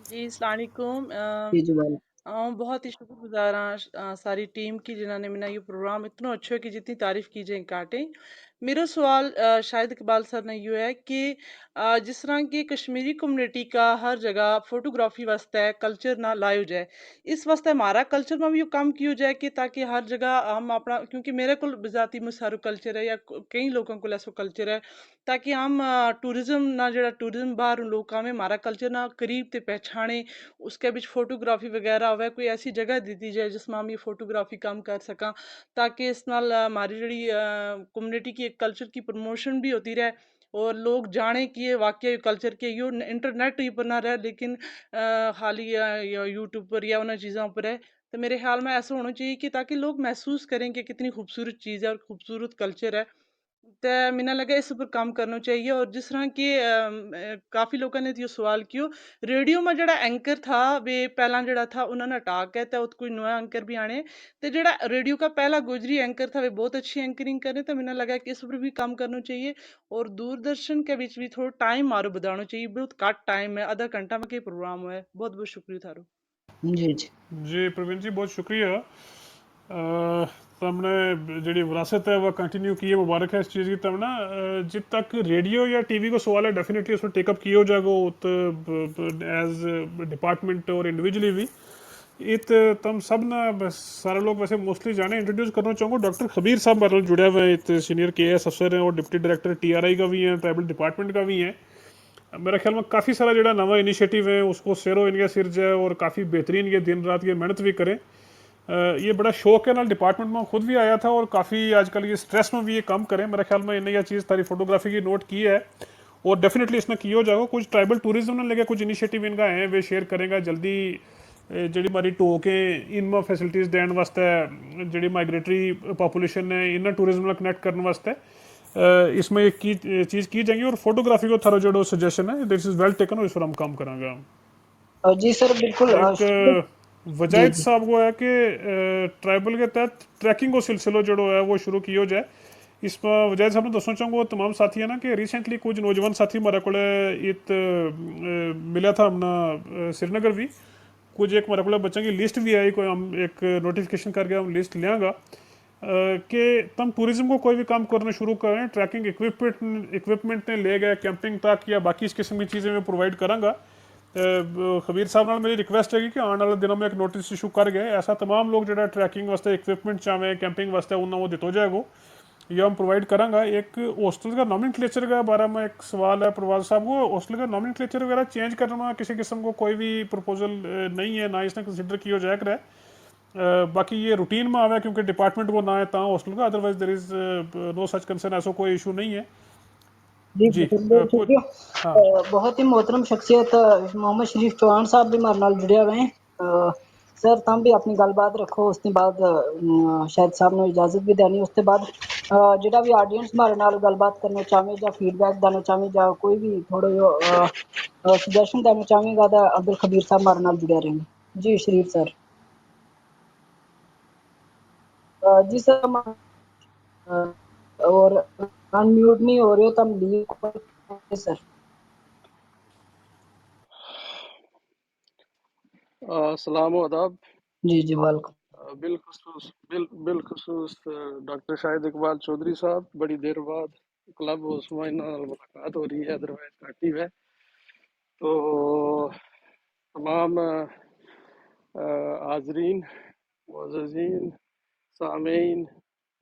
जी अस्सलाम वालेकुम जी जुबान बहुत ही शुक्रगुजार हाँ सारी टीम की जिन्होंने मेरा ये प्रोग्राम इतना अच्छा है कि जितनी तारीफ की जाए काटे मेरा सवाल शायद इकबाल सर ने ये है कि जिस तरह की कश्मीरी कम्युनिटी का हर जगह फोटोग्राफी वास्ते कल्चर ना लाया जाए इस वास्ते हमारा कल्चर में भी काम किया जाए कि ताकि हर जगह हम अपना क्योंकि मेरे को बजाती में सारो कल्चर है या कई लोगों को ऐसा कल्चर है ताकि हम टूरिज्म ना जरा टूरिज्म बाहर लोगों में हमारा कल्चर ना करीब ते पहचाने उसके बीच फोटोग्राफी वगैरह होवे कोई ऐसी जगह दी दी जाए जिसमें हम ये फोटोग्राफी काम कर सका ताकि इस नाल हमारी जड़ी कम्युनिटी की एक कल्चर की प्रमोशन भी होती रहे और लोग जाने कि ये वाकई कल्चर के यो इंटरनेट पर ना रहे लेकिन हाली या यूट्यूब पर या उन चीज़ों पर है तो मेरे ख्याल में ऐसा होना चाहिए कि ताकि लोग महसूस करें कि कितनी खूबसूरत चीज़ है और खूबसूरत कल्चर है ते मैंने लगा इस पर काम करना चाहिए और जिस तरह की काफ़ी लोगों ने ये सवाल किया रेडियो में जड़ा एंकर था वे पहला जड़ा था उन्होंने हटा के तो कोई नया एंकर भी आने तो जड़ा रेडियो का पहला गुजरी एंकर था वे बहुत अच्छी एंकरिंग करे तो मैंने लगा कि इस पर भी काम करना चाहिए और दूरदर्शन के बीच भी थोड़ा टाइम मारो बढ़ाना चाहिए बहुत कट टाइम है आधा घंटा में के प्रोग्राम है बहुत बहुत शुक्रिया थारो जी जी प्रवीण जी बहुत शुक्रिया हमने जी विरासत है वह कंटिन्यू की है मुबारक है इस चीज़ की तब ना जब तक रेडियो या टीवी को सवाल है डेफिनेटली उसमें टेकअप किया हो जाएगा एज डिपार्टमेंट और इंडिविजुअली भी इत तम सब ना बस सारे लोग वैसे मोस्टली जाने इंट्रोड्यूस करना चाहूँगा डॉक्टर खबीर साहब हमारे जुड़े हुए हैं इत सीनियर KS अफसर हैं और डिप्टी डायरेक्टर TRI का भी हैं ट्राइबल डिपार्टमेंट का भी हैं मेरे ख्याल में काफ़ी सारा जो नवा इनिशिएटिव है उसको सैरो इनके सिर जाए और काफ़ी बेहतरीन ये दिन रात ये मेहनत भी करें ये बड़ा शौक है ना डिपार्टमेंट में खुद भी आया था और काफ़ी आजकल ये स्ट्रेस में भी ये काम करें मेरे ख्याल में इन्हें यह चीज़ सारी फोटोग्राफी की नोट की है और डेफिनेटली इसने किया हो जाएगा कुछ ट्राइबल टूरिज्म ने लेके कुछ इनिशिएटिव इनका है वे शेयर करेगा जल्दी जी हमारी टोके इनमें फैसिलिटीज़ देने वास्ते जी माइग्रेटरी पॉपुलेशन है इन टूरिज्म में कनेक्ट करने वास्ते इसमें एक चीज़ की जाएगी और फोटोग्राफी को थारा जो सजेशन है दिस इज़ वेल टेकन और इस पर हम काम करांगे जी सर बिल्कुल वजायत साहब को है कि ट्राइबल के तहत ट्रैकिंग को सिलसिलो जो है वो शुरू किया जाए इसमें वजायत साहब ने दसना चाहूँगा वो तमाम साथी है ना कि रिसेंटली कुछ नौजवान साथी हमारे को इत मिला था हमने श्रीनगर भी कुछ एक हमारे को बच्चों की लिस्ट भी आई कोई हम एक नोटिफिकेशन करके हम लिस्ट लेंगे कि तुम टूरिज्म को कोई भी काम करना शुरू करें, ट्रैकिंग इक्विपमेंट ने ले गए, कैंपिंग तक या बाकी इस किस्म की चीज़ें मैं प्रोवाइड करांगा। खबीर साहब नाल मेरी रिक्वेस्ट है कि आने वाले दिनों में एक नोटिस इशू कर गए, ऐसा तमाम लोग जो ट्रैकिंग वास्ते इक्विपमेंट चाहें, कैंपिंग वास्ते उन्होंने वो दितो जाएगा, ये हम प्रोवाइड करांगा। एक हॉस्टल का नॉमेनक्लेचर के बारे में एक सवाल है प्रवाज साहब को, हॉस्टल का नॉमेनक्लेचर वगैरह चेंज करना किसी किस्म को कोई भी प्रपोजल नहीं है, ना इसने कंसिडर किया जाए करे। बाकी ये रूटीन में आवे क्योंकि डिपार्टमेंट वो ना है ता हॉस्टल का, otherwise there is no such concern, ऐसा कोई इशू नहीं है जी जी। बहुत कुछ शुक्रिया। हाँ बहुत ही मोहतरम शख्सियत मोहम्मद शरीफ चौहान साहब भी हमारे नाल जुड़े हुए हैं। सर तुम भी अपनी गलबात रखो, उसके बाद शायद साहब ने इजाजत भी देनी, उसके बाद जेड़ा भी ऑडियंस हमारे नाल गलबात करना चाहे या फीडबैक देना चाहे या कोई भी थोड़े सजेशन देना चाहेगा तो अब्दुल खबीर साहब हमारे नाल जुड़े रहेंगे। जी शरीफ सर। जी सर और अनम्यूट नहीं हो रहे हो, तुम लीव सर। सलाम आदाब। जी जी वेलकम। बिलखसूस डॉक्टर शाहिद इकबाल चौधरी साहब, बड़ी देर बाद क्लब उसमें इन्हां मुलाकात हो रही है, अदरवाइज घट ही है। तो तमाम हाजरीन, मुअज़्ज़ज़ीन, सामीन,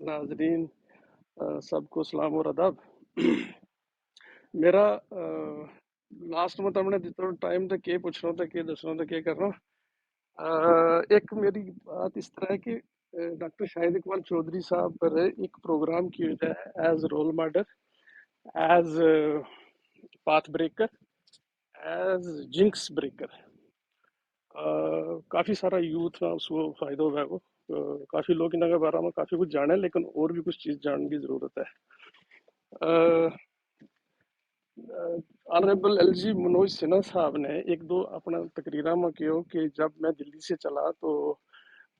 नाजरीन, सबको सलाम और अदब। मेरा लास्ट में तुमने जितना टाइम तक के पूछना था, के दसना था, के करना। एक मेरी बात इस तरह है कि डॉक्टर शाहिद इकबाल चौधरी साहब पर एक प्रोग्राम किया जाए as role model, as path breaker, as jinx breaker. काफ़ी सारा यूथ ना उसको फ़ायदा हुआ है वो। काफ़ी लोग इनके बारे में काफ़ी कुछ जाने, लेकिन और भी कुछ चीज़ जानने की ज़रूरत है। ऑनरेबल एलजी मनोज सिन्हा साहब ने एक दो अपना तकरीरा में कहो कि जब मैं दिल्ली से चला तो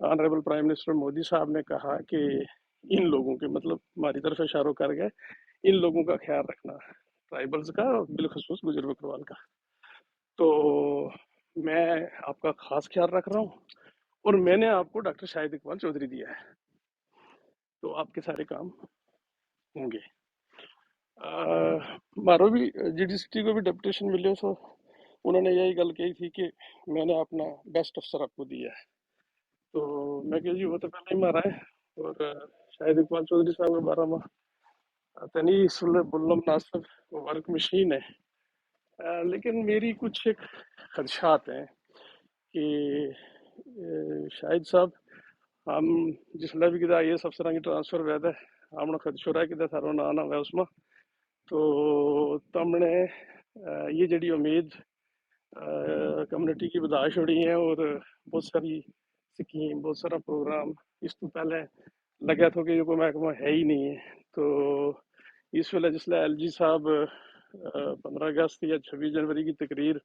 ऑनरेबल प्राइम मिनिस्टर मोदी साहब ने कहा कि इन लोगों के, मतलब हमारी तरफ इशारों कर गए, इन लोगों का ख्याल रखना, ट्राइबल्स का, बिलखसूस गुजर बकरवाल का। तो मैं आपका खास ख्याल रख रहा हूँ और मैंने आपको डॉक्टर शाहिद इकबाल चौधरी दिया है, तो आपके सारे काम होंगे। मारो भी जीडीसीटी को भी डेपुटेशन मिले, सो उन्होंने यही गल कही थी कि मैंने अपना बेस्ट अफसर आपको दिया है। तो मैं कह जी वो तो पहले ही मारा है, और शाहिद इकबाल चौधरी साहब के बारे में तनी बुल्ला मुनासिब वर्क मशीन है। लेकिन मेरी कुछ एक खदशात हैं कि शाहिद साहब, हम जिसला भी किदा IAS अफसर की ट्रांसफर हुआ है, हमने खदशो रहा है कि थारो ना ना हुआ उसमें, तो तुमने ये जड़ी उम्मीद कम्युनिटी की बता छोड़ी है, और बहुत सारी स्कीम, बहुत सारा प्रोग्राम इस तो पहले लगा था कि जो कोई महकमा है ही नहीं है। तो इस वेले जिसले LG साहब 15 अगस्त या 26 जनवरी की तकरीर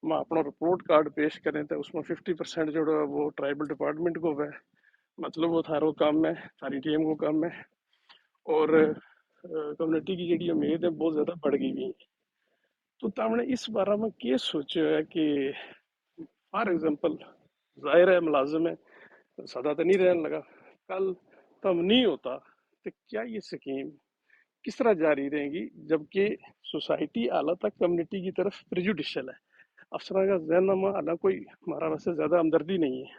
में अपना रिपोर्ट कार्ड पेश करें तो उसमें 50% जो वो ट्राइबल डिपार्टमेंट को है, मतलब वो थारो काम है, सारी टीम को काम है, और कम्युनिटी की जी उम्मीद है बहुत ज़्यादा बढ़ गई है। तो तुमने इस बारे में क्या सोचा है कि फॉर एग्जांपल, जाहिर है मुलाजिम है, सदा तो नहीं रहने लगा, कल तब नहीं होता तो क्या ये स्कीम किस तरह जारी रहेगी, जबकि सोसाइटी आला तक कम्युनिटी की तरफ प्रेजुडिशियल है। अफसर का जहन में आला कोई हमारा वैसे ज़्यादा हमदर्दी नहीं है,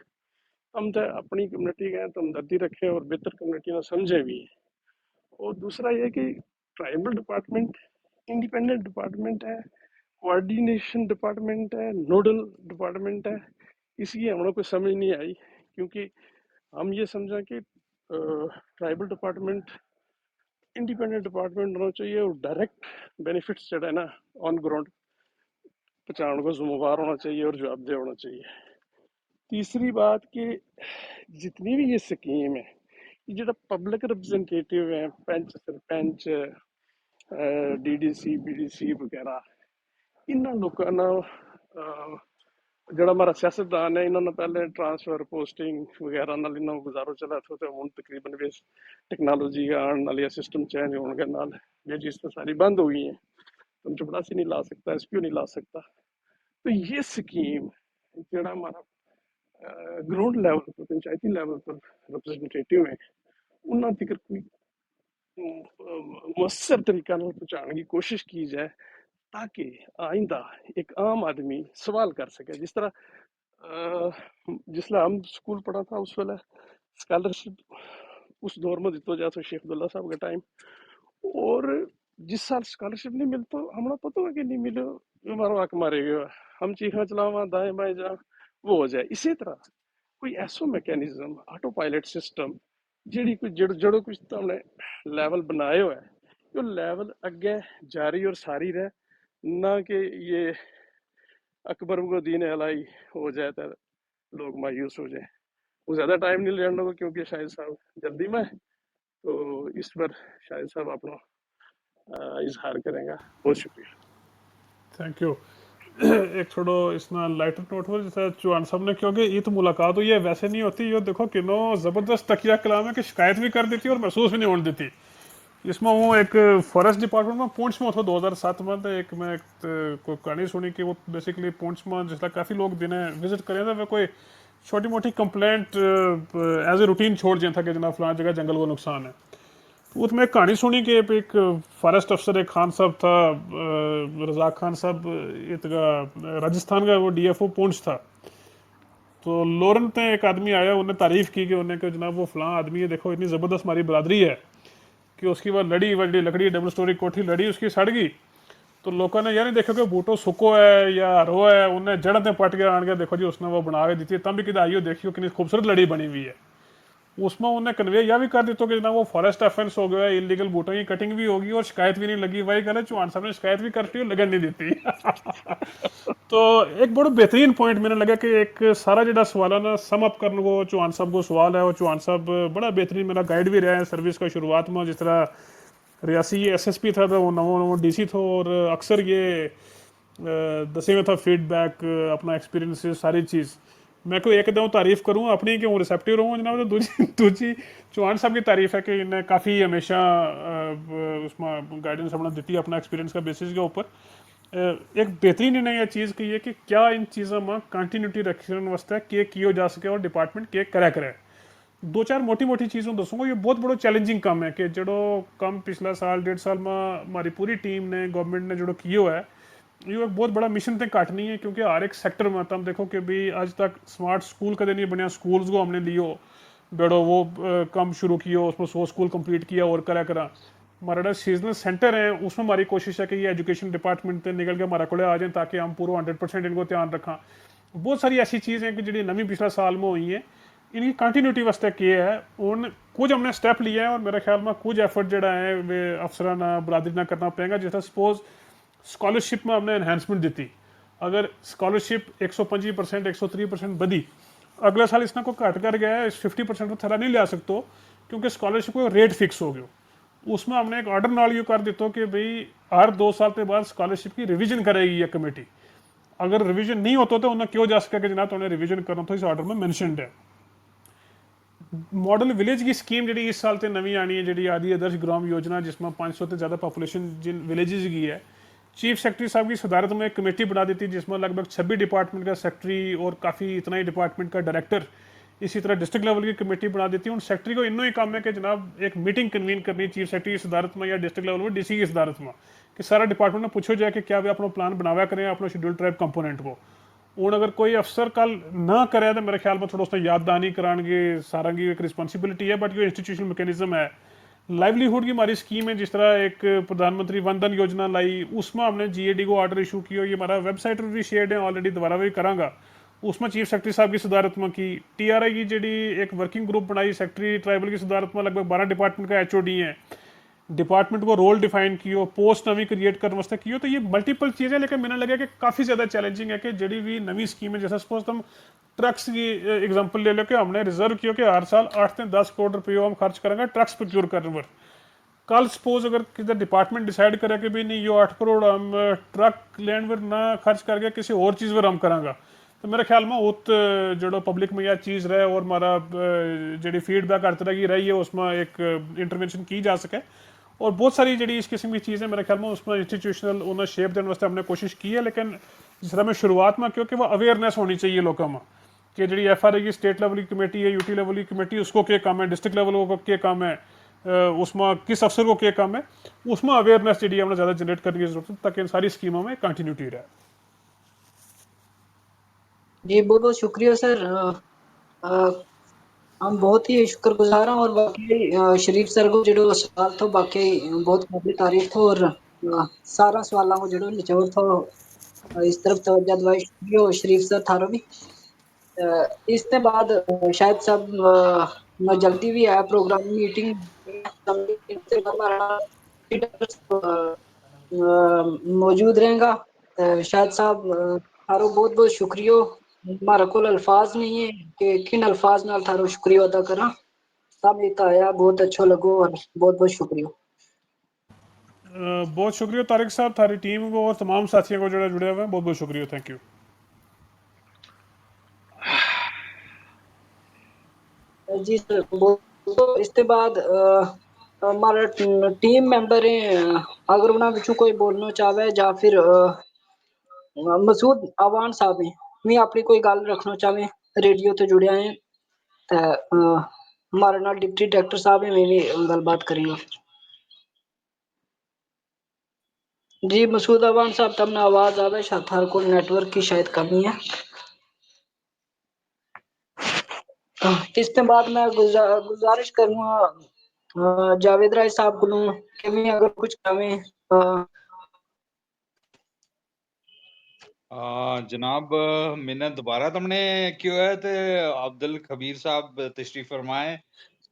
हम तो अपनी कम्युनिटी का तो हमदर्दी रखें और बेहतर कम्युनिटी में समझें भी। और दूसरा ये कि ट्राइबल डिपार्टमेंट इंडिपेंडेंट डिपार्टमेंट है, कोऑर्डिनेशन डिपार्टमेंट है, नोडल डिपार्टमेंट है, इसकी हमें कोई समझ नहीं आई, क्योंकि हम ये समझा कि ट्राइबल डिपार्टमेंट इंडिपेंडेंट डिपार्टमेंट होना चाहिए और डायरेक्ट बेनिफिट्स जो है ना ऑन ग्राउंड पहुँचाने को जिम्मेवार होना चाहिए और जवाबदेह होना चाहिए। तीसरी बात कि जितनी भी ये स्कीम है, ये जो पब्लिक रिप्रेजेंटेटिव है, पंच सरपंच, DDC BDC वगैरह, इन्होंने लोगों ना जड़ा हमारा सियासतदान है, इन्होंने पहले ट्रांसफर पोस्टिंग वगैरह नाल इन्होंने गुजारो चला था, तो हम तकरीबन भी टेक्नोलॉजी का आने नाल या सिस्टम चेंज होने के नाल ये चीज़ तो सारी बंद हो गई है। तुम चपड़ासी नहीं ला सकता, SPO नहीं ला सकता। तो ये स्कीम जड़ा हमारा ग्राउंड लेवल पर, पंचायती लेवल पर रिप्रेजेंटेटिव है, उन्हां तक कोई मुअस्सर तरीका नाल पहुंचाने की कोशिश की जाए ताकि आइंदा एक आम आदमी सवाल कर सके। जिस तरह जिसलै हम स्कूल पढ़ा था उस वेले स्कॉलरशिप उस दौर में दितो जाता शेख अब्दुल्ला साहब के टाइम, और जिस साल स्कॉलरशिप नहीं मिल तो हमें पता है कि नहीं मिले हमारा हक मारे गया, हम चीखा चलावा दाएं बाएं जा वो हो जाए। इसी तरह कोई ऐसो मैकेनिज्म ऑटो पायलट सिस्टम जेड़ी कोई जड़ो कुछ तो हमने लेवल बनाए हुआ है, जो लेवल अगे जारी और सारी रहे, ना कि ये अकबर को दीन अलाई हो जाए तो लोग मायूस हो जाए। वो ज़्यादा टाइम नहीं लेने को क्योंकि शाहिद साहब जल्दी में, तो इस पर शाहिद साहब अपना इजहार करेंगे। बहुत शुक्रिया। Thank you. एक थोड़ो इसना लाइटर नोट हो जैसे चौहान साहब ने, क्योंकि ये तो मुलाकात हुई है वैसे नहीं होती, ये देखो किनो ज़बरदस्त तकिया कलाम है कि शिकायत भी कर देती और महसूस भी नहीं होने देती। इसमें वो एक फॉरेस्ट डिपार्टमेंट में पुंछ में था 2007 में, तो एक मैं कोई कहानी सुनी कि वो बेसिकली पुंछ में जिसला काफ़ी लोग दिन विजिट करें तो वे कोई छोटी मोटी कंप्लेंट एज ए रूटीन छोड़ दिया था कि जनाब फलां जगह जंगल को नुकसान है। तो उसमें एक कहानी सुनी कि एक फॉरेस्ट अफसर एक खान साहब था, रजाक खान साहब, इतगा राजस्थान का वो DFO पुंछ था। तो लोरन ते एक आदमी आया, उन्हें तारीफ़ की कि उन्हें कि जनाब वो फलां आदमी है, देखो इतनी ज़बरदस्त हमारी बरादरी है कि उसकी बाद लड़ी वड़ी लकड़ी डबल स्टोरी कोठी लड़ी उसकी सड़ गई, तो लोगों ने यार नहीं देखो कि बूटो सुको है या हरो है, उन्हें जड़ ते पट के आन गया, देखो जी उसने वो बना के दी थी, तब भी कि आइयो देखियो कितनी खूबसूरत लड़ी बनी हुई है। उसमें उन्हें कन्वे यह भी कर दी तो कि जनाब वो फॉरेस्ट ऑफेंस हो गया, इलीगल बूटों की कटिंग भी होगी और शिकायत भी नहीं लगी। वही गल है, चौहान साहब ने शिकायत भी करती और लगन नहीं देती। तो एक बड़ा बेहतरीन पॉइंट मैंने लगा कि एक सारा जो सवाल है ना सम अप करने को चौहान साहब को सवाल है, और चौहान साहब बड़ा बेहतरीन मेरा गाइड भी रहा है सर्विस का शुरुआत में। जिस तरह रियासी ये SSP था तो वो नवो DC था, और अक्सर ये दसे में था फीडबैक अपना एक्सपीरियंस सारी चीज़। मैं कोई एक दऊँ तारीफ़ करूँ अपनी कि हूँ रिसेप्टिव रहूँ जनाब, तो दूजी चौहान साहब की तारीफ़ है कि इन्हें काफ़ी हमेशा उसमें गाइडेंस अपना दी अपना एक्सपीरियंस का बेसिस के ऊपर। एक बेहतरीन इन्हें यह चीज़ की है कि क्या इन चीज़ों में कंटिन्यूटी रखने वास्ते के किया जा सके और डिपार्टमेंट के करे। दो चार मोटी मोटी चीज़ों दसूँगा, ये बहुत बड़ा चैलेंजिंग काम है कि जड़ो कम पिछला साल 1.5 साल में हमारी पूरी टीम ने गवर्नमेंट ने जो किया है, ये एक बहुत बड़ा मिशन तक काटनी है। क्योंकि हर एक सेक्टर में तुम देखो कि भी आज तक स्मार्ट स्कूल कदे नहीं बनया, स्कूल्स को हमने लियो बेड़ो वो कम शुरू किया, उसमें 100 स्कूल कंप्लीट किया और करा हमारा सीजनल सेंटर है, उसमें हमारी कोशिश है कि ये एजुकेशन डिपार्टमेंट से निकल के हमारा को आ जाए ताकि हम पूरा 100% इनको ध्यान रखा। बहुत सारी ऐसी चीज़ें हैं कि जी नवी पिछला साल में हुई है, इनकी कंटिन्यूटी वास्ते किए है उन कुछ हमने स्टेप लिए हैं, और मेरे ख्याल में कुछ एफर्ट जड़ा है वे अफसराना बरादरी ना करना पड़ेगा। जैसा सपोज स्कॉलरशिप में हमने एनहेंसमेंट दी थी, अगर स्कॉलरशिप 125% 103% बदी, अगले साल इसने को घट कर गया है 50% थरा नहीं लिया सकते, क्योंकि स्कॉलरशिप को रेट फिक्स हो गया। उसमें हमने एक ऑर्डर नाल यू कर दितो कि भाई हर 2 साल के बाद स्कॉलरशिप की रिवीजन करेगी ये कमेटी। अगर रिवीजन नहीं होता तो उन्हें क्यों जा सके कि जनाब उन्हें रिवीजन करना, तो इस ऑर्डर में मैंशनड है। मॉडल विलेज की स्कीम जी इस साल से नवी आनी है, जी आदि आदर्श ग्राम योजना, जिसमें 500 से ज़्यादा पॉपुलेशन जिन विलेजेस की है। चीफ सेक्रेटरी साहब की सदारत में एक कमेटी बना दी थी जिसमें लगभग 26 डिपार्टमेंट का सेक्रेटरी और काफ़ी इतना ही डिपार्टमेंट का डायरेक्टर, इसी तरह डिस्ट्रिक्ट लेवल की कमेटी बना दी थी। उन सेक्रेटरी को इन्हों ही काम है कि जनाब एक मीटिंग कन्वीन करनी चीफ सेक्रेटरी की सदारत में या डिस्ट्रिक्ट लेवल में DC की सदारत में, कि सारा डिपार्टमेंट में पूछो जाए कि क्या वे अपना प्लान बनावा करें अपना शेड्यूल ट्राइब कंपोनेंट को। और अगर कोई अफसर कल ना करे तो मेरे ख्याल में थोड़ा उसने याददानी कराने सारा की एक रिस्पॉन्सिबिलिटी है, बट ये इंस्टीट्यूशनल मैकेनिज्म है। लाइवलीहुड की हमारी स्कीम है, जिस तरह एक प्रधानमंत्री वन धन योजना लाई, उसमें हमने GAD को ऑर्डर इशू किया, ये हमारा वेबसाइट पर भी शेयर्ड है ऑलरेडी, दोबारा भी करांगा। उसमें चीफ सेक्रेटरी साहब की सदारत में की TRI की जी एक वर्किंग ग्रुप बनाई, सेक्रेटरी ट्राइबल की सदारत में लगभग 12 डिपार्टमेंट का HOD है, डिपार्टमेंट को रोल डिफाइन कियो, पोस्ट नवी क्रिएट करने वास्ते कियो। तो ये मल्टीपल चीज़ें, लेकिन मैंने लगा कि काफ़ी ज़्यादा चैलेंजिंग है कि जड़ी भी नवी स्कीम है। जैसा सपोज तुम ट्रक्स की एग्जांपल ले लो कि हमने रिजर्व किया कि हर साल 8 से 10 करोड़ रुपये हम खर्च करेंगे ट्रक्स प्रोक्योर करने पर। कल सपोज अगर किसी डिपार्टमेंट डिसाइड करे कि भी नहीं यो 8 करोड़ हम ट्रक लैंड पर ना खर्च करके किसी और चीज़ पर हम करांगा, तो मेरे ख्याल में उत जो पब्लिक में यह चीज़ रहे और हमारा जी फीडबैक हर तरह की रही है उसमें एक इंटरवेंशन की जा सके। और बहुत सारी जी इस किस्म की चीज़ें मेरे ख्याल में उसमें इंस्टीट्यूशनल उन्हें शेप देने वास्ते हमने कोशिश की है। लेकिन जिस तरह में शुरुआत में क्योंकि वो अवेयरनेस होनी चाहिए लोगों में कि जी FRA की स्टेट लेवल की कमेटी है, UT लेवल की कमेटी, उसको क्या काम है, डिस्ट्रिक्ट लेवल को क्या काम है, उसमें किस अफसर को क्या काम है, उसमें अवेयरनेस जी हमने ज़्यादा जनरेट करने की जरूरत है ताकि इन सारी स्कीमों में कंटिन्यूटी रहे। जी बहुत बहुत शुक्रिया सर। हम बहुत ही शुक्रगुजार हैं और बाकी शरीफ सर को जो सवाल तो बाकी बहुत काबिल तारीफ था और सारा सवालों को जो निचोड़ था इस तरफ तवज्जो दवाई शुक्रिया और शरीफ सर थारो भी। इसके बाद शायद सब न जल्दी भी आया प्रोग्राम मीटिंग मौजूद रहेगा। शायद साहब थारो बहुत बहुत शुक्रिया। हमारे को अल्फाज नहीं है कि किन अल्फाज नाल थारो शुक्रिया अदा करा। सब एक आया बहुत अच्छा लगो और बहुत बहुत शुक्रिया। बहुत शुक्रिया तारिक साहब, थारी टीम को और तमाम साथियों को जो जुड़े हुए हैं, बहुत बहुत शुक्रिया, थैंक यू। जी सर बहुत इसके बाद हमारा टीम मेंबर है अगर उन्होंने विचों कोई बोलना चाहे या फिर मसूद अवान साहब है मैं अपनी कोई गल रखना चाहे रेडियो तो जुड़े हैं ते हमारे नाल डिप्टी डायरेक्टर साहब है मैं भी गलबात करेंगे। जी मसूद अवान साहब तमने आवाज आवे शायद हर को नेटवर्क की शायद कमी है। इसके बाद मैं गुजारिश करूंगा जावेद राय साहब को कि मैं अगर कुछ कमें जनाब मैंने दोबारा तुमने क्यों है ते अब्दुल खबीर साहब तशरीफ फरमाए।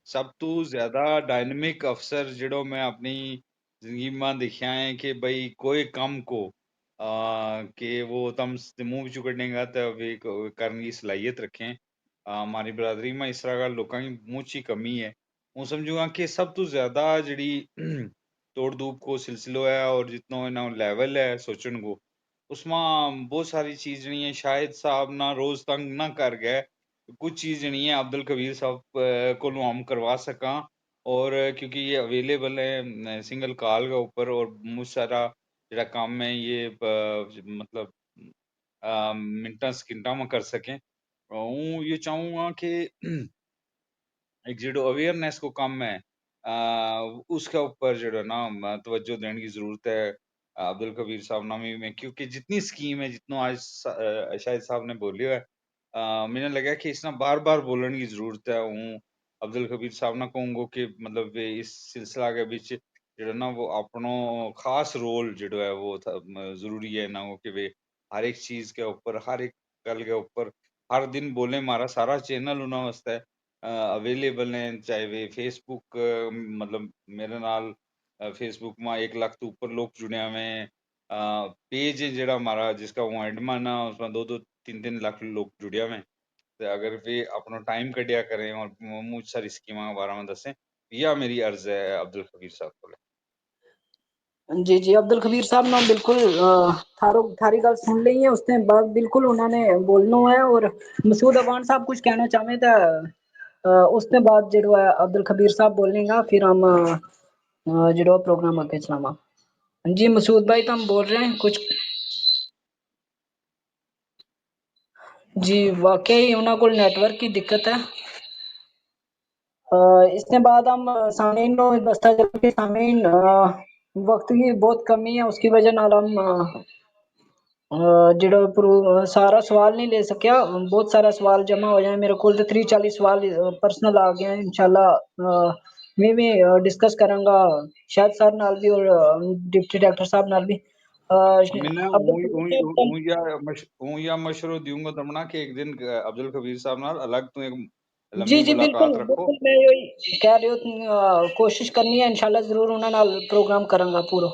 सब तो ज्यादा डायनेमिक अफसर जिहड़ो मैं अपनी जिंदगी में देखा है कि भाई कोई कम को कि वो तम मुंह विचों कड्डेगा तो वे करने की सलाहियत रखें। हमारी बरादरी में इस तरह का लोगों की मुंह ची कमी है। हूँ समझूंगा कि सब तो ज्यादा जिहड़ी तोड़ धूप को सिलसिलो है और जितना इन्हों लेवल है सोचन को उसमें बहुत सारी चीज जड़ी है शायद साहब ना रोज तंग ना कर गए कुछ चीज जड़ी है अब्दुल कबीर साहब को हम करवा सका और क्योंकि ये अवेलेबल है सिंगल कॉल का ऊपर और बहुत सारा जरा काम है ये मतलब मिनटा सकिंटा में कर सकें। हूँ ये चाहूंगा कि एक जो अवेयरनेस को कम है उसके ऊपर जो ना तवज्जो देने की जरूरत है अब्दुल कबीर साहब नामी में क्योंकि जितनी स्कीम है जितना आज शाहिद साहब ने बोलियो है मैंने लगा कि इसना बार बार बोलने की जरूरत है। हूँ अब्दुल कबीर साहब ना कहूंगा कि मतलब वे इस सिलसिला के बीच जो ना वो अपनो खास रोल जो है वो जरूरी है ना हो कि वे हर एक चीज के ऊपर हर एक गल के ऊपर हर दिन बोले हमारा सारा चैनल उन्होंने वास्ते है अवेलेबल हैं चाहे वे फेसबुक मतलब मेरे नाल फेसबुक में 1 लाख तो ऊपर लोग जुड़े हुए हैं। पेज है जरा हमारा जिसका वो एडमन है उसमें 2-2 3-3 लाख लोग जुड़े हुए हैं। तो अगर वे अपना टाइम कटिया करें और मुझ सारी स्कीम के बारे में दसें यह मेरी अर्ज है अब्दुल खबीर साहब को। जी जी अब्दुल खबीर साहब ना बिल्कुल थारी गल सुन ली है उसने बाद बिल्कुल उन्होंने बोलना है और मसूद अवान साहब कुछ कहना चाहे तो उसके बाद जो है अब्दुल खबीर साहब बोलेगा फिर हम जो प्रोग्राम आगे चलावा। जी मसूद भाई तो हम बोल रहे हैं कुछ। जी वाकई उन्होंने को नेटवर्क की दिक्कत है। इसके बाद हम सामीन को दस्ता चला कि सामीन वक्त की बहुत कमी है उसकी वजह नाल हम जो सारा सवाल नहीं ले सकिया बहुत सारा सवाल जमा हो जाए मेरे को 30-40 सवाल पर्सनल आ गए हैं इंशाल्लाह मैं भी डिस्कस करूंगा शायद सर नाल भी और डिप्टी डायरेक्टर साहब नाल भी मैंने अब्दुल खबीर या मशवरा दूंगा तमना कि एक दिन अब्दुल कबीर साहब नाल अलग तो एक जी लंबी जी बिल्कुल मुलाकात रखो। बिल्कुल मैं यही कह रही हूँ कोशिश करनी है इंशाल्लाह जरूर उन्होंने नाल प्रोग्राम करूंगा पूरा।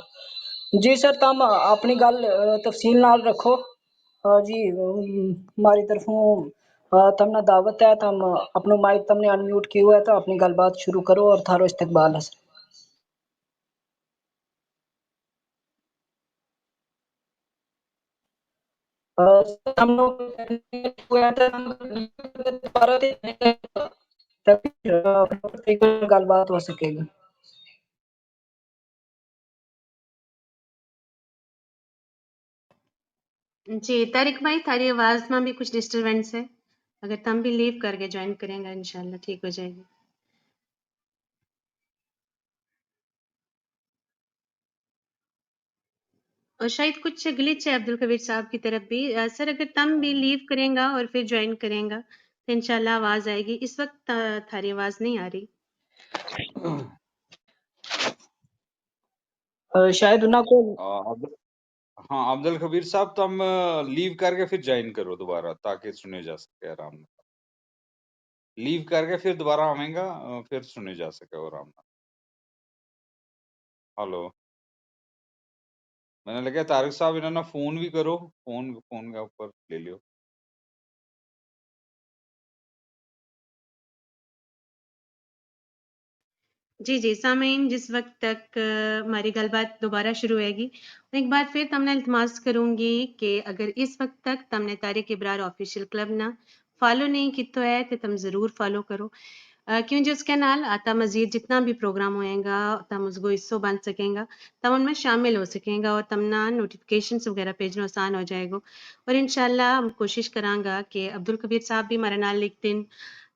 जी सर तुम अपनी गल तफसील नाल रखो जी हमारी तरफों तुमने दावत है तुम अपनो माइक तुमने अनम्यूट किया हुआ है तो अपनी गलबात शुरू करो और थारो इस्तकबाल है। हम लोग हुआ था दोबारा तभी गलबात हो सकेगी। जी तारिक भाई थारी आवाज में भी कुछ डिस्टरबेंस है। अगर तुम भी लीव करके ज्वाइन करेंगे इंशाल्लाह ठीक हो जाएगी। और शायद कुछ ग्लिच है अब्दुल कबीर साहब की तरफ भी। सर अगर तुम भी लीव करेंगा और फिर ज्वाइन करेंगा तो इंशाल्लाह आवाज आएगी। इस वक्त थारी आवाज नहीं आ रही। शायद उन्हें को अब्दुल हाँ अब्दुल खबीर साहब तुम लीव करके फिर ज्वाइन करो दोबारा ताकि सुने जा सके आराम से। लीव करके फिर दोबारा आवेगा फिर सुने जा सके आराम से। हेलो मैंने लगा तारिक साहब इन्होंने फोन भी करो, फोन फोन का ऊपर ले लियो। जी जी सामीन, जिस वक्त तक हमारी गलबात दोबारा शुरू होएगी एक बार फिर तमने इल्तमास करूंगी कि अगर इस वक्त तक तमने तारिक इब्रार ऑफिशियल क्लब ना फॉलो नहीं किया है तो तुम जरूर फॉलो करो, क्यों जो उसके नाल आता मजीद जितना भी प्रोग्राम होएगा तुम उसको हिस्सों बन सकेंगा, तुम उनमें शामिल हो सकेंगा और तमना नोटिफिकेशंस वगैरह भेजना आसान हो जाएगा। और इंशाल्लाह हम कोशिश करांगा कि अब्दुल कबीर साहब भी हमारे नाल एक दिन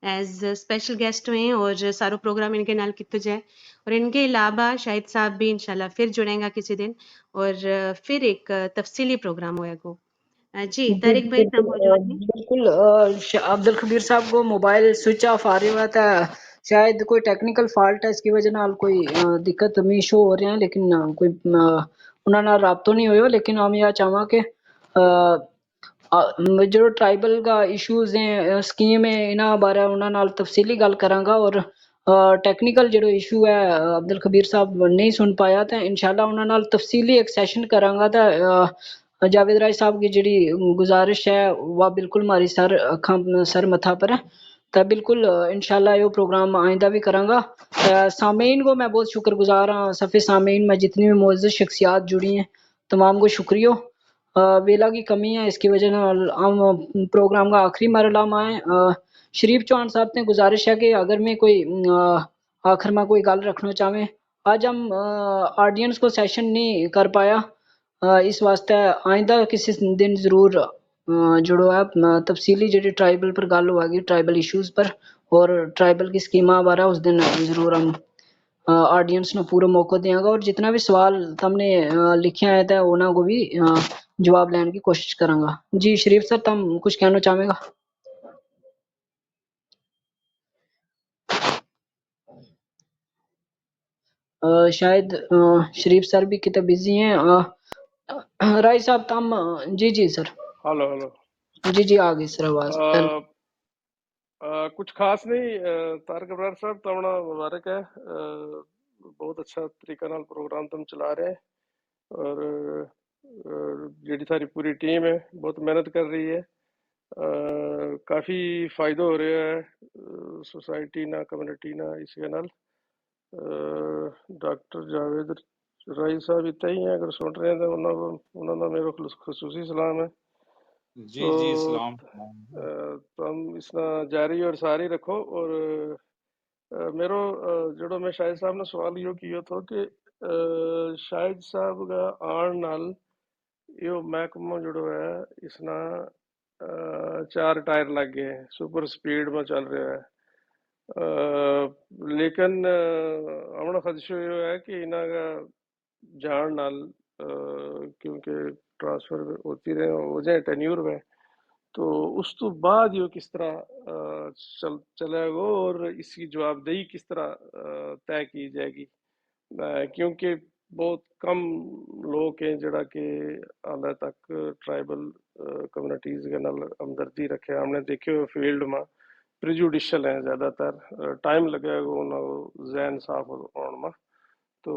एज स्पेशल गेस्ट हुए और सारो प्रोग्राम इनके नाल किया जाए। और इनके अलावा शाहिद साहब भी इंशाल्लाह फिर जुड़ेंगे किसी दिन और फिर एक तफसीली प्रोग्राम होएगा। जी जी तारिक भाई तुम मौजूद हैं? बिल्कुल अब्दुल खबीर साहब को मोबाइल स्विच ऑफ आ रही हुआ था, शायद कोई टेक्निकल फॉल्ट है इसकी वजह नाल कोई दिक्कत में शो हो रहे हैं, लेकिन कोई उन्होंने राब्तो नहीं हुए। लेकिन हम यह चाहवा कि जो ट्राइबल का इश्यूज हैं स्कीम है इन्हां बारे उन्हां नाल तफसीली गल करांगा और टेक्निकल जो इशू है अब्दुल खबीर साहब नहीं सुन पाया तो इंशाल्लाह उन्हां नाल तफसीली एक सेशन करांगा तो जावेद राय साहब की जी गुजारिश है वह बिल्कुल हमारी सर अखां सर मथा पर है तो बिल्कुल इंशाल्लाह यो प्रोग्राम आइंदा भी करांगा। सामीन को मैं बहुत शुक्रगुजार हाँ, सफ़े सामीन में जितनी भी मोअज़्ज़ज़ शख्सियात जुड़ी हैं तमाम को शुक्रिया। वेला की कमी है इसकी वजह नाल हम प्रोग्राम का आखिरी मरला में आए। शरीफ चौहान साहब ने गुजारिश है कि अगर मैं कोई आखिर में कोई गल रखना चाहें। आज हम ऑडियंस को सेशन नहीं कर पाया, इस वास्ते आइंदा किसी दिन जरूर जुड़ो है तफसीली जी ट्राइबल पर गल होगी, ट्राइबल इश्यूज पर और ट्राइबल की स्कीमा बारे उस दिन जरूर हम ऑडियंस ने पूरा मौका देंगे और जितना भी सवाल तुमने लिखे हैं तो उन्होंने को भी जवाब लेने की कोशिश करांगा। जी शरीफ सर तुम कुछ कहना चाहेगा? शायद शरीफ सर भी कितना बिजी हैं। राय साहब तुम जी जी सर हेलो हेलो जी जी आ गई सर आवाज। कुछ खास नहीं तारक अबरार साहब तुमना मुबारक है। बहुत अच्छा तरीका नाल प्रोग्राम तुम चला रहे हैं और जी सारी पूरी टीम है बहुत मेहनत कर रही है। काफ़ी फायदा हो रहा है सोसाइटी ना कम्युनिटी ना इसके नाल। डॉक्टर जावेद राय साहब इतना ही है, अगर सुन रहे हैं तो उन्होंने मेरे खसूसी सलाम है। जी जी सलाम। तुम इसना जारी और सारी रखो और मेरो जड़ो मैं शाहिद साहब ने सवाल यो किया था कि शाहिद साहब का आन नाल यो महकमा जड़ो है इसना 4 टायर लग गए हैं, सुपर स्पीड में चल रहा है। लेकिन हमारा खदशा यो है कि इन्हां का जान नाल क्योंकि ट्रांसफर होती रहे हो जाए टेन्यूर में तो उस तो बाद यो किस तरह चलेगा और इसकी जवाबदेही किस तरह तय की जाएगी, क्योंकि बहुत कम लोग हैं जड़ा के हाले तक ट्राइबल कम्युनिटीज के नाल हमदर्दी रखे। हमने देखे हुए फील्ड में प्रिजुडिशल हैं ज़्यादातर, टाइम लगेगा उन्हें जहन साफ होने में। तो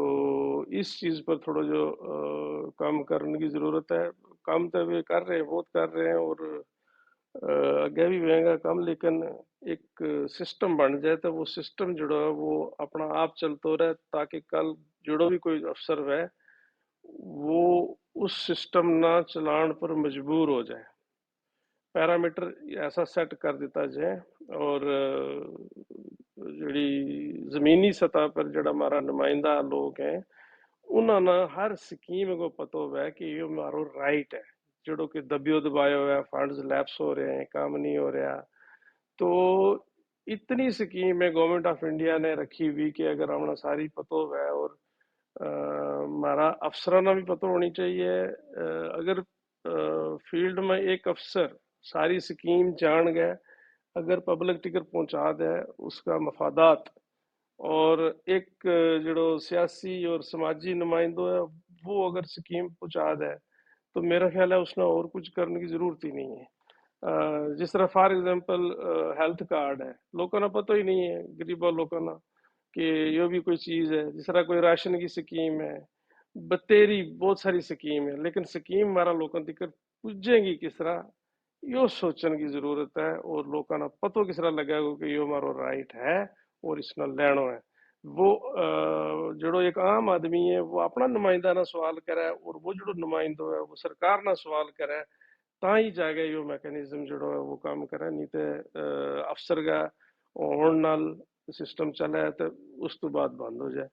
इस चीज़ पर थोड़ा जो काम करने की ज़रूरत है। काम तो वे कर रहे हैं, बहुत कर रहे हैं और अगे भी रहेगा काम, लेकिन एक सिस्टम बन जाए तो वो सिस्टम जुड़ा है वो अपना आप चलते रहे ताकि कल जुड़ो भी कोई अफसर है वो उस सिस्टम ना चलान पर मजबूर हो जाए। पैरामीटर ऐसा सेट कर दिता जाए और जी ज़मीनी सतह पर जड़ा हमारा नुमाइंदा लोग हैं उन्होंने हर स्कीम को पता हुआ है कि ये हमारो राइट है, जड़ो कि दबियो दबायो है, फंड्स लैप्स हो रहे हैं, काम नहीं हो रहा, तो इतनी स्कीम है गवर्नमेंट ऑफ इंडिया ने रखी हुई कि अगर हमने सारी पतो है और हमारा अफसराना भी पता होनी चाहिए। अगर फील्ड में एक अफसर सारी स्कीम जान गए, अगर पब्लिक टिकर पहुंचा दे उसका मफादात, और एक जो सियासी और समाजी नुमाइंदो है वो अगर स्कीम पहुंचा दे तो मेरा ख्याल है उसने और कुछ करने की जरूरत ही नहीं है। जिस तरह फॉर एग्जांपल हेल्थ कार्ड है, लोगों को पता ही नहीं है, गरीबा लोगों को कि यो भी कोई चीज है। जिस तरह कोई राशन की स्कीम है, बतेरी बहुत सारी स्कीम है, लेकिन स्कीम हमारा लोगों तक पुजेगी किस तरह, यो सोचने की जरूरत है। और लोगों को पतो किस तरह लगेगा कि यो हमारा राइट है और इसने लेनो है। वो जो एक आम आदमी है वो अपना नुमाइंदा ना सवाल करे, और वो जो नुमाइंदो है वो सरकार ना सवाल करे, ता ही जाके यो मैकेनिज्म जो है वो काम करे। नहीं तो अफसर का होने नाल सिस्टम चले तो उस तो बाद बंद हो जाए।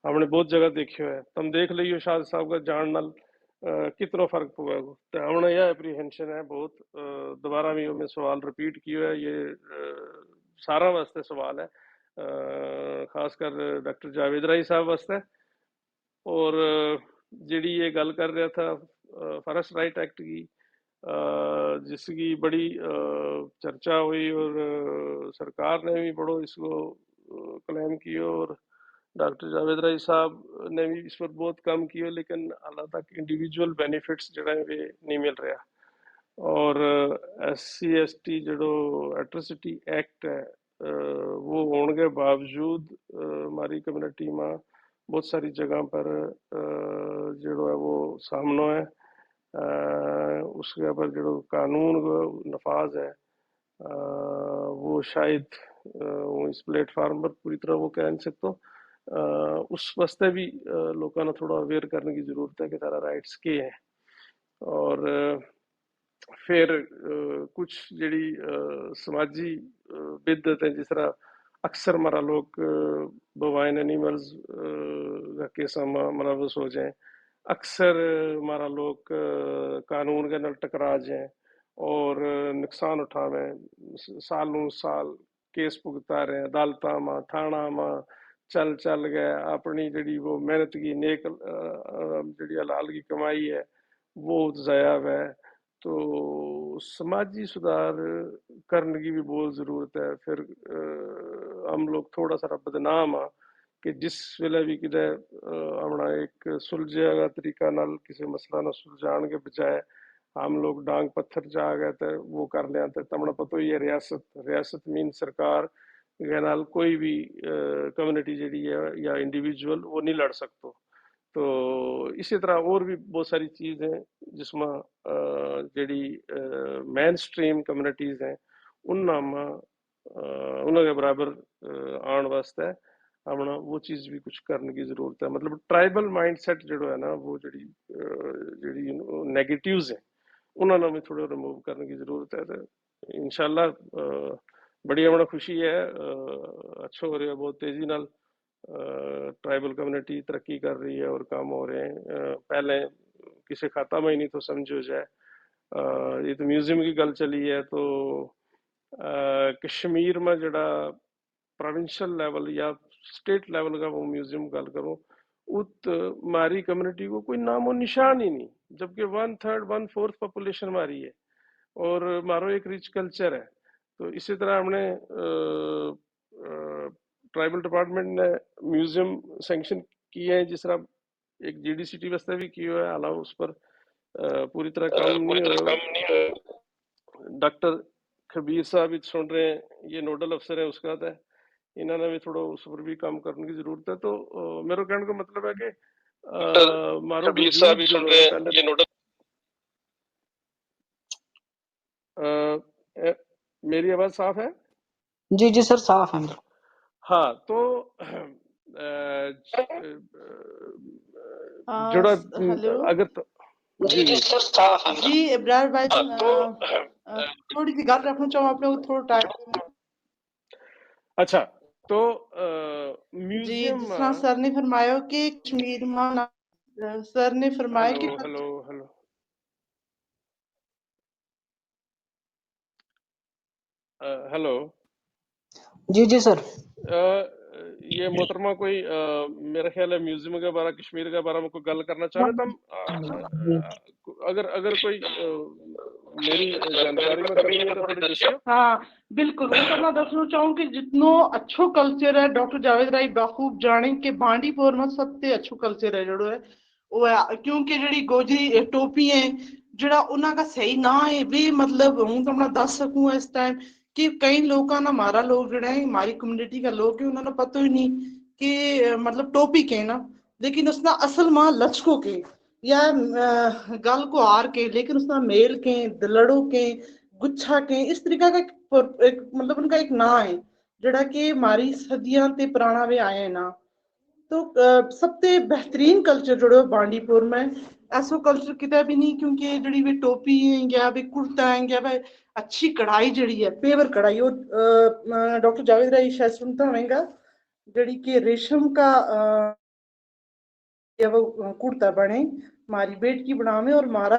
हमने बहुत जगह देखियो है, तुम देख लियो शाह साहब का जान नाल कितना फर्क पवेगा। तो हमने यह एप्रीहेंशन है बहुत। दोबारा भी मैं सवाल रिपीट किया है, ये सारा वास्ते सवाल है, खासकर डॉक्टर जावेद राही साहब वास्ते। और जी ये गल कर रहा था फॉरेस्ट राइट एक्ट की, जिसकी बड़ी चर्चा हुई और सरकार ने भी बड़ो इसको क्लेम किया, और डॉक्टर जावेद राही साहब ने भी इस पर बहुत काम किया, लेकिन हाल तक इंडिविजुअल बेनिफिट्स जो है वे नहीं मिल रहा। और SC/ST जो एट्रोसिटी एक्ट है वो होने के बावजूद हमारी कम्युनिटी में बहुत सारी जगह पर जो है वो सामने है। उसके ऊपर जो कानून नफाज है वो शायद वो इस प्लेटफार्म पर पूरी तरह वो कह नहीं सकता। उस वास्ते भी लोगों ने थोड़ा अवेयर करने की जरूरत है कि सारा राइट्स के हैं। और फिर कुछ जी समाजी बिदत है, जिस तरह अक्सर हमारा लोग बोवाइन एनिमल्स का केस मुलवस हो जाए, अक्सर हमारा लोग कानून के नाल टकरा जाए और नुकसान उठावे, सालों साल केस भुगता रहे अदालत में थाना में चल चल गए, अपनी जी वो मेहनत की नेक जी हलाल की कमाई है वो ज़ाया है। तो समाजी सुधार करने की भी बहुत ज़रूरत है। फिर हम लोग थोड़ा सा बदनाम आ कि जिस वेले भी कि अपना एक सुलझेगा तरीका नाल किसी मसला ना सुलझाने के बजाय हम लोग डांग पत्थर जा गए थे वो कर लिया। तो तमना पता ही है रियासत मीन सरकार के नाल कोई भी कम्युनिटी जी है या इंडिविजुअल वो नहीं लड़ सकते। तो इसी तरह और भी बहुत सारी चीज़ हैं जिसमें जी मेन स्ट्रीम कम्युनिटीज़ हैं उनके बराबर आने वास्ते हमने वो चीज़ भी कुछ करने की ज़रूरत है। मतलब ट्राइबल माइंडसेट जो है ना वो जी नेगेटिव्स हैं उन्होंने भी थोड़ा रिमूव करने की ज़रूरत है। तो इंशाल्लाह बड़ी हमें खुशी है, अच्छा हो रहा है, बहुत तेज़ी नाल ट्राइबल कम्युनिटी तरक्की कर रही है और काम हो रहे हैं। पहले किसी खाता में ही नहीं तो समझो जाए। ये तो म्यूजियम की गल चली है, तो कश्मीर में जड़ा प्रोविंशियल लेवल या स्टेट लेवल का वो म्यूजियम गल करूँ उत हमारी कम्युनिटी को कोई नामो निशान ही नहीं, जबकि 1/3 1/4 पॉपुलेशन हमारी है और हमारा एक रिच कल्चर है। तो इसी तरह हमने ट्राइबल डिपार्टमेंट ने म्यूजियम सैंक्शन किए हैं, जिस तरह एक GDCT वास्ते भी किया है, हालांकि उस पर पूरी तरह काम नहीं हो। डॉक्टर खबीर साहब भी सुन रहे हैं, ये नोडल अफसर है उसका है, इन्होंने भी थोड़ा उस पर भी काम करने की जरूरत है। तो मेरे कहने का मतलब है कि खबीर साहब भी सुन रहे हैं, ये नोडल मेरी आवाज साफ है? जी जी सर साफ है। हाँ, तो जुड़ा हेलो अगर तो जी जी सर साफ है। जी इब्रार भाई थोड़ी सी गल रखना चाहूँ आप लोग थोड़ा टाइम। अच्छा, तो जी म्यूजियम जिस तरह सर ने फरमाया कि कश्मीर में सर ने फरमाया कि हेलो हेलो हेलो जी जी सर। ये मोहतरमा कोई मेरा ख्याल है म्यूजियम के बारे कश्मीर के बारे में कोई गल करना चाहे तो हम अगर अगर कोई मेरी जानकारी में कमी है तो थोड़ी दस्यो। हाँ बिल्कुल मैं तो दसना चाहूँ कि जितनो अच्छो कल्चर है डॉक्टर जावेद राय बाखूब जाने के बांडीपुर में सबसे अच्छो कल्चर है जड़ो है वो है क्योंकि जड़ी गोजरी टोपी है जड़ा उन्हों का सही ना है वे मतलब हूँ तो अपना दस सकूँ इस टाइम कि कई लोगों ना हमारा लोग जड़ा है हमारी कम्युनिटी का लोग है उन्होंने पता ही नहीं कि मतलब टोपी के ना लेकिन उसना असल मां लचको के या गल को हार के लेकिन उसना मेल के दलड़ो के गुच्छा के इस तरीका का एक मतलब उनका एक ना है जड़ा कि हमारी सदियां ते पुराना वे आए हैं ना तो सबसे बेहतरीन कल्चर जोड़ो बांडीपुर में ऐसा कल्चर कितना भी नहीं क्योंकि जड़ी भी टोपी है या भी कुर्ता है या भी अच्छी कढ़ाई जड़ी है पेवर कढ़ाई और डॉक्टर जावेद राय शायद सुनता होगा जड़ी के रेशम का या वो कुर्ता बने हमारी बेट की बनावे और हमारा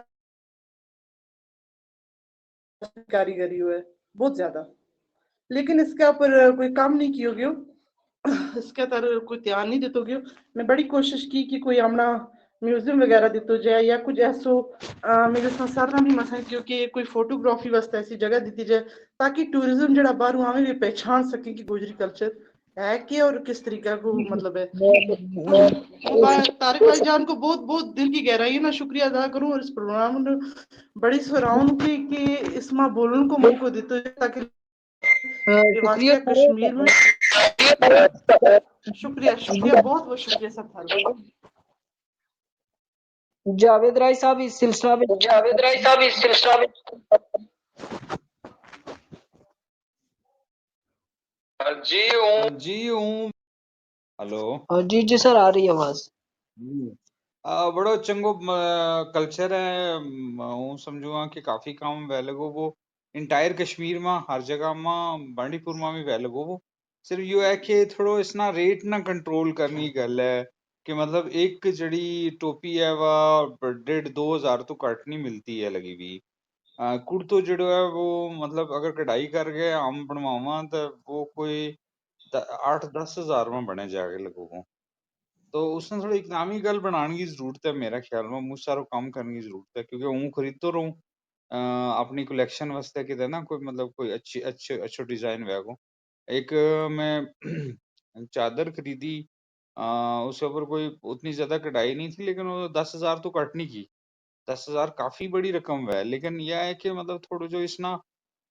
कारीगरी हुआ है बहुत ज्यादा लेकिन इसके ऊपर कोई काम नहीं किया गया इसके तरह कोई ध्यान नहीं देते गयो मैं बड़ी कोशिश की कि कोई हमना म्यूजियम वगैरह दितो जाए या कुछ ऐसो मेरे संसार में भी मसा क्योंकि कोई फोटोग्राफी वास्ते ऐसी जगह दी जाए ताकि टूरिज्म जड़ा बाहरों आवे भी पहचान सके कि गुजरी कल्चर है कि और किस तरीका को मतलब है तारिक भाई जान को बहुत बहुत दिल की गहराई ना शुक्रिया अदा करूं और इस प्रोग्राम में बड़ी सराहना कि इसमें बोलने को मौका देते ताकि शुक्रिया वाकई कश्मीर में शुक्रिया शुक्रिया बहुत बहुत शुक्रिया सब थारा जावेद राय साहब इस सिलसिला में जावेद राय साहब इस सिलसिला में जी हूँ हेलो जी जी सर आ रही है आवाज। बड़ो चंगो कल्चर है हूँ समझूंगा कि काफी काम वेलगो वो इंटायर कश्मीर में हर जगह में बांडीपुर में भी वेलगो वो सिर्फ यो है कि थोड़ो इसना रेट ना कंट्रोल करनी गल है कि मतलब एक जड़ी टोपी है वह 1,500-2,000 तो घट नहीं मिलती है लगी भी कुर्तो जड़ो है वो मतलब अगर कढ़ाई करके हम बनवावा तो वो कोई 8-10 हजार में बने जाके लगोगो तो उसने थोड़ी इकनॉमी गल बनाने की जरूरत है मेरा ख्याल में मुझ सारो काम करने की जरूरत है क्योंकि हूँ खरीद तो रहूं अपनी कलेक्शन वास्ते किते ना कोई मतलब कोई अच्छी अच्छे अच्छो डिजाइन वेगो एक मैं चादर खरीदी उसके ऊपर कोई उतनी ज्यादा कढ़ाई नहीं थी लेकिन वो 10,000 तो कट नहीं की 10,000 काफी बड़ी रकम है लेकिन यह है कि मतलब थोड़ा जो इसना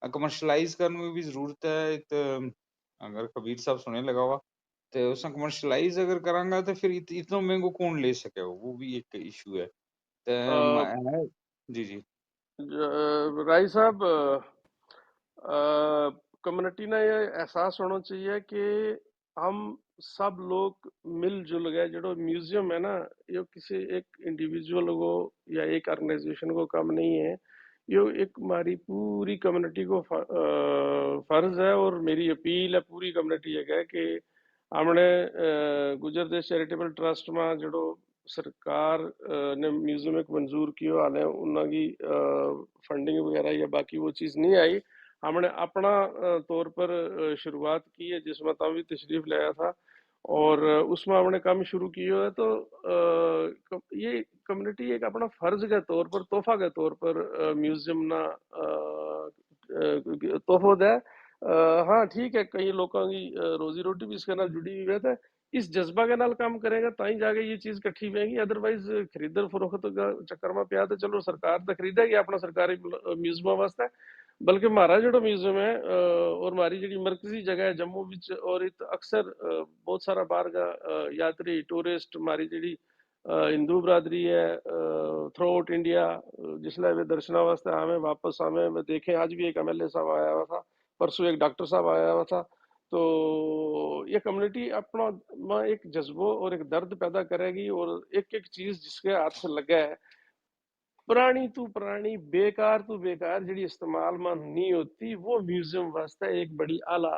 कमर्शलाइज करने में भी जरूरत है अगर कबीर साहब सुने लगा हुआ तो उसने कमर्शलाइज अगर करांगा तो फिर इतना महंगो कौन ले सके वो भी एक इशू है तो जी जी राय साहब कम्युनिटी ने ये एहसास होना चाहिए कि हम सब लोग मिलजुल गए जो म्यूजियम है ना ये किसी एक इंडिविजुअल को या एक ऑर्गेनाइजेशन को काम नहीं है ये एक हमारी पूरी कम्युनिटी को फर्ज है और मेरी अपील है पूरी कम्युनिटी है कि हमने गुजर देश चैरिटेबल ट्रस्ट में जो सरकार ने म्यूजियम एक मंजूर किया हाले उनकी फंडिंग वगैरह या बाकी वो चीज़ नहीं आई हमने अपना तौर पर शुरुआत की है जिसमें तब भी तशरीफ लाया था और उसमें हमने काम शुरू किया है तो ये कम्युनिटी एक अपना फर्ज के तौर पर तोहफा के तौर पर म्यूजियम ना तोहफा दे हाँ ठीक है कई लोगों की रोजी रोटी भी इसके नाल जुड़ी हुई है तो इस जज्बा के नाल काम करेगा ताई जाके ये चीज इकट्ठी होगी अदरवाइज खरीदर फरोख्त का चक्कर में पिया तो चलो सरकार तो खरीदेगी अपना सरकारी म्यूजियम वास्ते बल्कि हमारा जो म्यूजियम है और हमारी जी मरकजी जगह है जम्मू विच और इत अक्सर बहुत सारा बाहर का यात्री टूरिस्ट हमारी जी हिंदू बरादरी है थ्रू आउट इंडिया जिसले वे दर्शना वास्ते आवे वापस आवे मैं देखे आज भी एक एमएलए साहब आया हुआ था परसों एक डॉक्टर साहब आया हुआ था तो ये कम्युनिटी अपना में एक जज्बो और एक दर्द पैदा करेगी और एक एक चीज जिसके हाथ से लगा है पुरानी तू पुरानी बेकार तू बेकार जी इस्तेमाल में नहीं होती वो म्यूजियम वास्ते एक बड़ी आला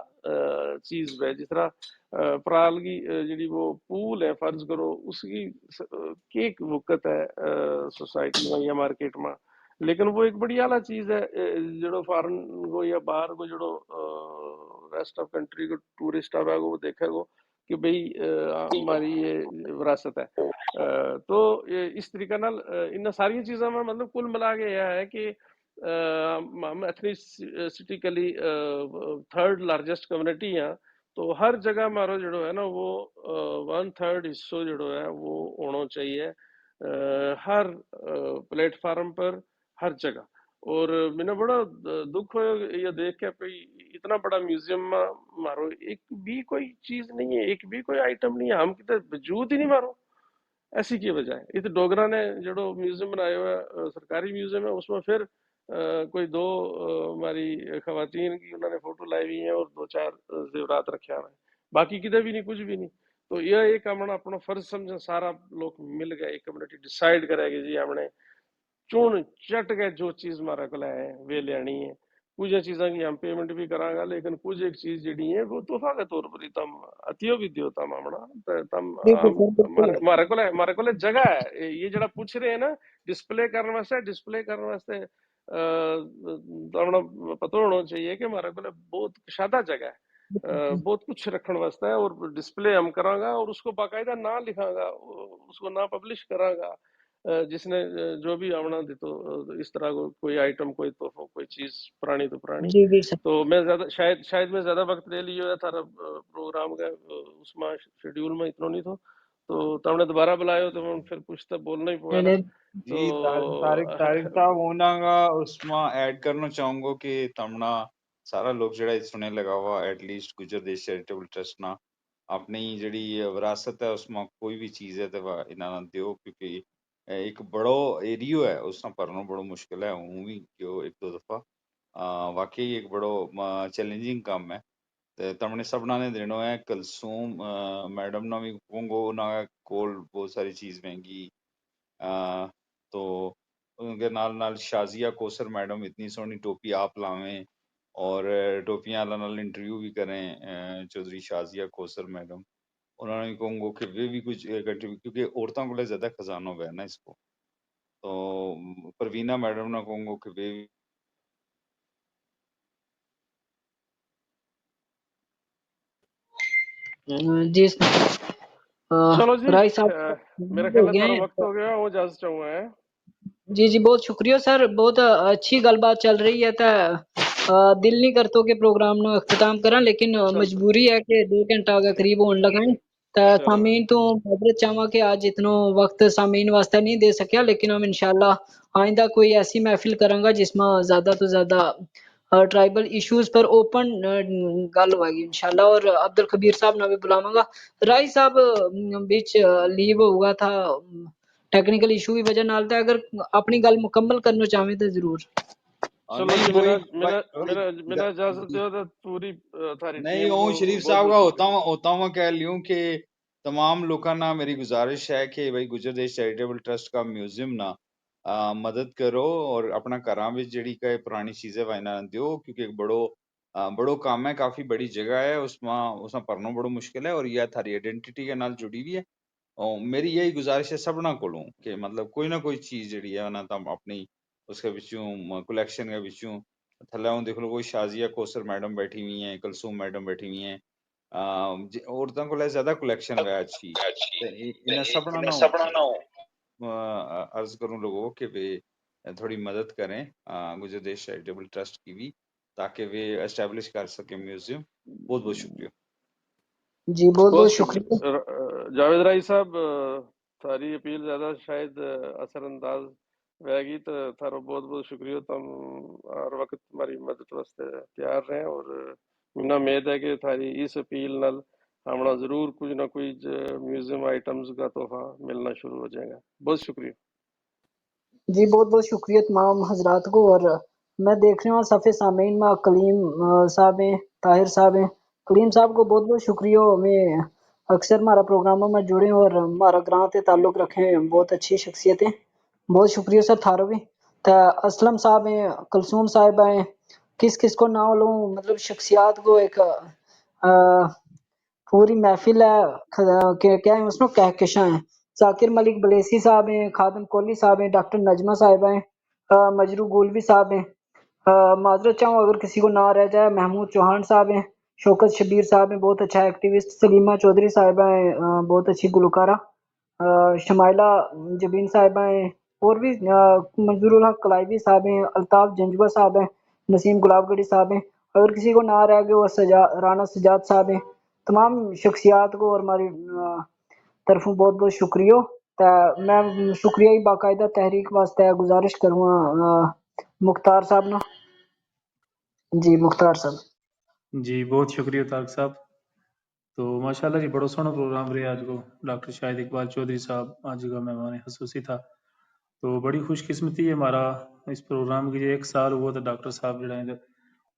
चीज है जिस तरह पराल की जी वो पूल है फर्ज करो उसकी केक वक्त है सोसाइटी में या मार्केट में लेकिन वो एक बड़ी आला चीज है जो फॉरन को या बाहर को जो रेस्ट ऑफ कंट्री को टूरिस्ट आवे वो देखेगो कि भाई हमारी ये विरासत है। तो इस तरीके नाल इन सारी चीज़ों में मतलब कुल मिला के यह है कि हम एथनिसिटिकली थर्ड लार्जेस्ट कम्युनिटी हैं, तो हर हमारा मारो जो है ना वो 1/3 हिस्सों जो है वो होना चाहिए हर प्लेटफार्म पर, हर जगह। और मैंने बड़ा दुख हो ये देख के भाई इतना बड़ा म्यूजियम मारो एक भी कोई चीज नहीं है, एक भी कोई आइटम नहीं है, हम कितने वजूद ही नहीं मारो ऐसी की बजाय। इत डोगरा ने जो म्यूजियम बनाया हुआ है सरकारी म्यूजियम है, उसमें फिर कोई दो हमारी खवातीन की उन्होंने फोटो लाई हुई है और 2-4 जेवरात रखे हुए हैं, बाकी किधर भी नहीं, कुछ भी नहीं। तो यह एक हमने अपना फर्ज समझे, सारा लोग मिल गए, एक कम्युनिटी डिसाइड करेगी जी हमने चुन चट के जो चीज हमारे को है वे लेनी है। कुछ चीज़ों की हम पेमेंट भी करांगा, लेकिन कुछ एक चीज जी है वो तोहफा के तौर पर ही तम अतियो भी दियो तम हमना तम बिल्कुल हम सर, बिल्कुल। हमारे को जगह है ये जरा पूछ रहे हैं ना डिस्प्ले करने वास्ते तमना पता होना चाहिए कि हमारे को बहुत शादा जगह है, बहुत कुछ रखने वास्ते है और डिस्प्ले हम करांगा और उसको बाकायदा ना लिखांगा, उसको ना पब्लिश करांगा। जिसने जो भी आवना दी तो इस तरह को कोई आइटम, कोई तोहफा, कोई चीज पुरानी तो पुरानी। जी जी सर। तो मैं ज्यादा शायद मैं ज्यादा वक्त ले लियो है थारा प्रोग्राम का उसमें शेड्यूल में इतना नहीं तो तुमने दोबारा बुलायो तो मैं फिर कुछ तो बोलना ही नहीं पड़ा। नहीं, तो जी तारिक साहब होनागा उसमें ऐड करना चाहूंगा कि तमना सारा लोग जड़ा सुने लगा हुआ एटलीस्ट गुजर देश चैरिटेबल ट्रस्ट ना अपनी जड़ी विरासत है उसमें कोई भी चीज है तो वह इन्होंने दियो, क्योंकि एक बड़ो एरियो है उसमें भरना बड़ो मुश्किल है। हूँ भी क्यों एक दो दफा वाकई एक बड़ो चैलेंजिंग काम है। ते तमने सबना ने देनो है कलसूम मैडम ना भी कहूंगो ना कोल बहुत सारी चीज महंगी तो उनके नाल नाल शाजिया कोसर मैडम इतनी सोहनी टोपी आप लावें और टोपियां नाल इंटरव्यू भी करें चौधरी शाजिया कोसर मैडम, उन्होंने भी कहूंगो कि वे भी कुछ कंट्रीब्यूट, क्योंकि औरतों को ज्यादा खजाना हुआ है ना इसको। तो परवीना मैडम ना कहूंगो कि वे जी चलो जी राय साहब मेरा हो ख्याल है गए थारा हैं। वक्त हो गया, वो इजाजत चाहूंगा है। जी जी बहुत शुक्रिया सर, बहुत अच्छी गलबात चल रही है। दिल नहीं करतो के प्रोग्राम नो अख्ताम करा, लेकिन चल मजबूरी है कि 2 घंटा के करीब होने लगा है। चलो सामीन तो माजरत चाहवा कि आज इतना वक्त सामीन वास्ते नहीं दे सकिया, लेकिन हम इंशाल्लाह आइंदा कोई ऐसी महफिल करांगा जिसमें ज्यादा तो ज्यादा ट्राइबल इश्यूज पर ओपन गल होगी इंशाल्लाह। और अब्दुल कबीर साहब ना भी बुलावांगा। राय साहब बीच लीव हुआ था टेक्निकल इशू की वजह नाल, ते अगर अपनी गल मुकम्मल करना चाहें तो जरूर। चलो नहीं जी वही मेरा इजाजत दो तो पूरी थारी नहीं टीम को ओम शरीफ बहुत साहब बहुत का शुक्रिया। होता हुआ कह लियूं कि तमाम लोगों ना मेरी गुजारिश है कि भाई गुजर देश चैरिटेबल ट्रस्ट का म्यूजियम ना मदद करो और अपना घरां विच जेड़ी का पुरानी चीजें वाइना दियो, क्योंकि एक बड़ो काम है, काफी बड़ी जगह है, उसमें भरना बड़ो मुश्किल है और यह थारी आइडेंटिटी के नाल जुड़ी हुई है। और मेरी यही गुजारिश है सबना कोलों कि मतलब कोई ना कोई चीज जेड़ी है ना तम अपनी उसके विचों कलेक्शन के विचों थल्ले देख लो, कोई शाजिया कोसर मैडम बैठी हुई हैं, कलसूम मैडम बैठी हुई हैं, औरतों को ज्यादा कलेक्शन है अच्छी। ते इन्हें सबना ना अर्ज करूं लोगों को कि वे थोड़ी मदद करें गुजर देश चैरिटेबल ट्रस्ट की भी, ताकि वे एस्टेब्लिश कर सके म्यूजियम। बहुत बहुत शुक्रिया। जी बहुत बहुत बहुत शुक्रिया। जावेद राय साहब थारी अपील ज्यादा शायद असरअंदाज रहेगी, तो थारो बहुत बहुत शुक्रिया। तुम हर वक्त हमारी मदद वास्ते तैयार रहे और मुझे उम्मीद है कि थारी इस अपील नाल हमना जरूर कुछ ना कुछ म्यूजियम आइटम्स का तोहफा मिलना शुरू हो जाएगा। बहुत शुक्रिया। जी बहुत बहुत शुक्रिया तमाम हजरात को। और मैं देख रहा हूँ सफ़े सामीन में कलीम साहब हैं, ताहिर साहब हैं। कलीम साहब को बहुत बहुत शुक्रिया, हमें अक्सर हमारा प्रोग्रामों में जुड़े और हमारा ग्रां से ताल्लुक रखें, बहुत अच्छी शख्सियत है। बहुत शुक्रिया सर थारो भी। असलम साहब हैं, कलसूम साहिबा हैं, किस किस को ना लूं, मतलब शख्सियात को एक पूरी महफिल है क्या है उसमें कहकशां है। जाकिर मलिक बलेसी साहब हैं, खादम कोहली साहब हैं, डॉक्टर नजमा साहिबा हैं, मजरू गोलवी साहब हैं, माजरत चाहूँ अगर किसी को ना रह जाए, महमूद चौहान साहब हैं, शौकत शबीर साहब हैं, बहुत अच्छा एक्टिविस्ट, सलीमा चौधरी साहिबा हैं, बहुत अच्छी गुलकारा, शमाइला जबीन साहिबा हैं, और भी मंजूरुल हक कलाइवी साहब हैं, अल्ताफ जंजवा साहब हैं, नसीम गुलाबगढ़ी साहब हैं, अगर किसी को ना रह गए वो राना सजाद साहब हैं। तमाम शख्सियात को और हमारी तरफों बहुत बहुत शुक्रिया। मैं शुक्रिया ही बाकायदा तहरीक वास्ते गुजारिश करूँगा मुख्तार साहब ना। जी मुख्तार साहब। जी बहुत शुक्रिया तारक साहब। तो माशाल्लाह जी बड़ो सोहना प्रोग्राम रहा आज को। डॉक्टर शाहिद इकबाल चौधरी साहब आज का मेहमान खसूसी था। तो बड़ी खुशकिस्मती है हमारा इस प्रोग्राम की, 1 साल हुआ तो डॉक्टर साहब जड़े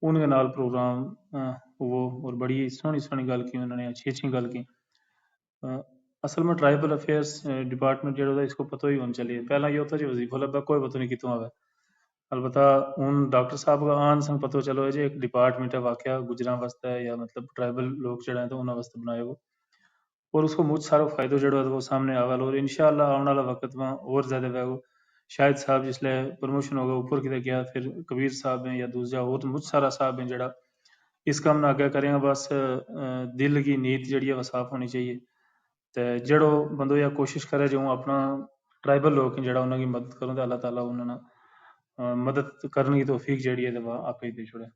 उनके नाल प्रोग्राम वो और बड़ी सोहनी सोहनी गल की उन्होंने, अच्छी अच्छी गल की। असल में ट्राइबल अफेयर्स डिपार्टमेंट जो होता इसको पता ही होना चाहिए। पहला ये होता जी वजीफा लब्बा कोई पता नहीं कितों आवे, अलबत्ता हूँ डॉक्टर साहब का आन संग पता चलो है जी एक डिपार्टमेंट है वाकया गुजरां वास्ते है या मतलब ट्राइबल लोग जड़े तो उन्होंने वास्ते बनाए वो, और उसको मुझ सारो फायदो जड़ो है वो सामने आवेल, और इंशाल्लाह आने वाला वक्त में और ज्यादा वेगो। शायद साहब जिसले प्रमोशन होगा ऊपर किते गया, फिर कबीर साहब हैं या दूसरा और मुझ सारा साहब हैं जड़ा इस काम ना आगे करेंगे। बस दिल की नीयत जड़ी है वह साफ होनी चाहिए। तो जड़ो बंदो या कोशिश करे जो हूँ अपना ट्राइबल लोग हैं जड़ा उन्होंने मदद करूँ तो अल्लाह ताला उन्होंने मदद करने की तौफीक जड़ी है वह आप ही दे छोड़े।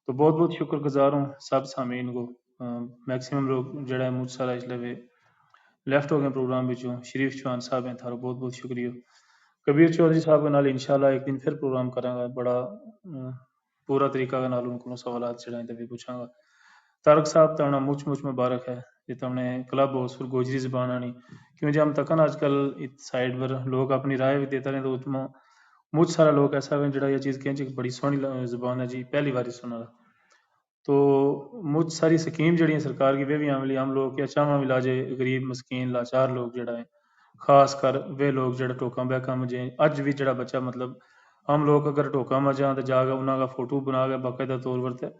तो बहुत बहुत शुक्रगुजार हूँ सब सामीन को। मैक्सिमम लोग जड़ा है मुझ सारा इसलिए वे लेफ्ट हो गए प्रोग्राम बिचों। शरीफ चौहान साहब हैं थारो बहुत बहुत शुक्रिया। कबीर चौधरी साहब के नाल इंशाल्लाह एक दिन फिर प्रोग्राम करांगा, बड़ा पूरा तरीका के नाल उनको सवाल जड़े भी पूछांगा। तारक साहब तो मुझ मुझ मुबारक है ये तुमने क्लब हाउस फिर गोजरी जबान आनी, क्यों जब हम तकन आजकल इस साइड पर लोग अपनी राय भी देते रहे तो उसमें मुझ सारा लोग ऐसा है जड़ा ये चीज़ कहें बड़ी सोहनी जबान है जी पहली बार सुना। तो मुझ सारी स्कीम जड़ी सरकार की वे भी अमली हम लोग क्या चावा भी लाजे गरीब मस्कीन लाचार लोग जड़ा है, खास कर वे लोग जड़ा टोका बैका मजे अज भी जड़ा बच्चा मतलब हम लोग अगर टोका मजा तो जागा उन्होंने फोटो बना के बाकायदा तौर पर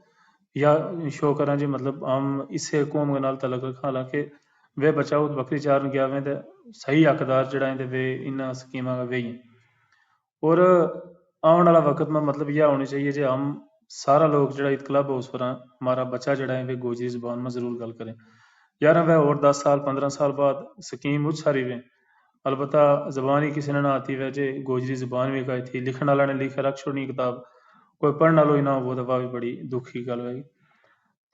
या शो करा जी मतलब हम इसे कौम के नाल तलक रखा, हालांकि वे बच्चा उस बकरी चारन गया वे तो सही हकदार जड़ा है वे इन स्कीमां का वे ही। और आने वाला वक्त में मतलब यह होनी चाहिए जो हम सारा लोग जड़ा इत क्लब हाउस पर हमारा बच्चा जड़ा है वे गोजरी जबान में जरूर गल करें। यार वह और 10 साल 15 साल बाद स्कीम मुझ सारी वे, अलबत्ता जबान ही किसी ने ना आती वह जे गोजरी जबान भी कही थी, लिखने वाला ने लिखे रख छोड़नी किताब, कोई पढ़ने वालों ही ना हो तो वह भी बड़ी दुख की गल है।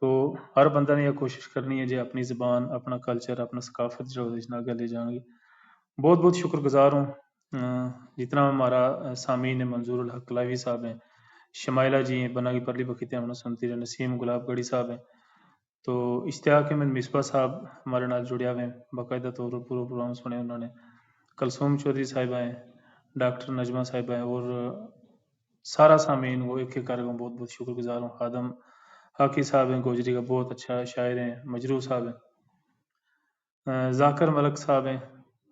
तो हर बंदा ने यह कोशिश करनी है जो अपनी ज़बान अपना कल्चर अपना सकाफत जो इसना आगे ले जाएंगे। बहुत बहुत शुक्रगुजार हूँ जितना हमारा सामीन है मंजूरुल हक कलावी साहब हैं, शमाइला जी हैं, बना की परली बखीते हमने सुनती रहे, नसीम गुलाबगढ़ी साहब हैं, तो इश्तियाक अहमद मिसबा साहब हमारे नाल जुड़िया हुए बाकायदा तौर पर पूरा प्रोग्राम सुने उन्होंने, कलसूम चौधरी साहिबा हैं, डॉक्टर नजमा साहिबा हैं, और सारा सामीन वो एक एक कार्यक्रम बहुत बहुत शुक्रगुजार हूँ। खादम हाकी साहब हैं गोजरी का बहुत अच्छा शायर हैं, मजरू साहब हैं, जाकर मलक साहब हैं,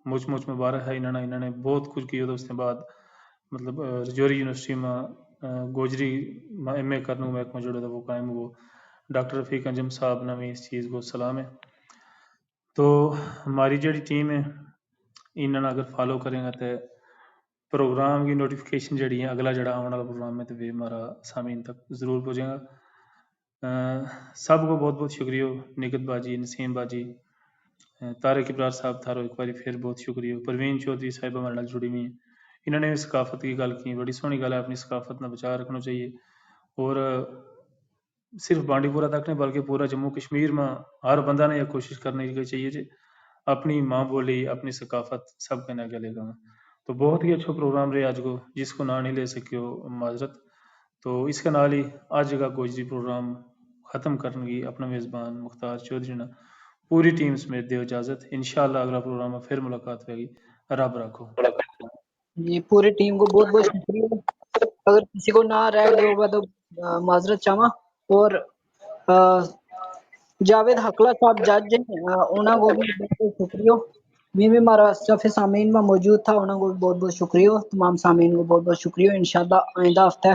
मुझ मुबारक है इन्होंने बहुत कुछ किया था। उसके बाद मतलब रजौरी यूनिवर्सिटी में गोजरी MA करने महकमा जोड़ा था वो कायम वो डॉक्टर रफ़ीक अंजम साहब ने भी इस चीज़ को सलाम है। तो हमारी जी टीम है इन्होंने अगर फॉलो करेंगे तो प्रोग्राम की नोटिफिकेशन जी है अगला जड़ा आने वाला प्रोग्राम है तो वे हमारा सामीन तक ज़रूर पहुँचेगा। सब को बहुत बहुत शुक्रिया, निकत बाजी, नसीम बाजी, तारिक इब्रार साहब थारो एक बार फिर बहुत शुक्रिया। परवीन चौधरी साहिबा हमारे नाल जुड़ी हुई हैं, इन्होंने भी सकाफत की गल की, बड़ी सोहनी गल है, अपनी सकाफत ने बचा रखना चाहिए। और सिर्फ बांडीपुरा तक नहीं बल्कि पूरा जम्मू कश्मीर में हर बंदा ने यह कोशिश करनी चाहिए जी अपनी माँ बोली अपनी सकाफत सब कहने आगे लेगा। तो बहुत ही अच्छा प्रोग्राम रहे आज को, जिसको ना नहीं ले सके माजरत। तो इसके नाल ही आज का गोजरी प्रोग्राम ख़त्म करने की अपना मेज़बान मुख्तार चौधरी ने पूरी टीम समेत दे इजाज़त। इंशाअल्लाह अगला प्रोग्राम में फिर मुलाकात होगी। रब रखो। जी पूरी टीम को बहुत बहुत शुक्रिया। अगर किसी को ना रह गया होगा तो माजरत चाहवा। और जावेद हकला साहब जज हैं उन्होंने को भी बहुत बहुत शुक्रिया। मैं भी हमारा सफ़े सामीन में मौजूद था, उन्होंने को भी बहुत बहुत शुक्रिया। तमाम सामीन को बहुत बहुत शुक्रिया। इंशाअल्लाह आइंदा हफ्ता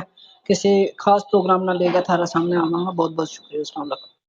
किसी खास प्रोग्राम ना लेकर थारा सामने आवांगा। बहुत बहुत शुक्रिया। अस्सलाम वालेकुम।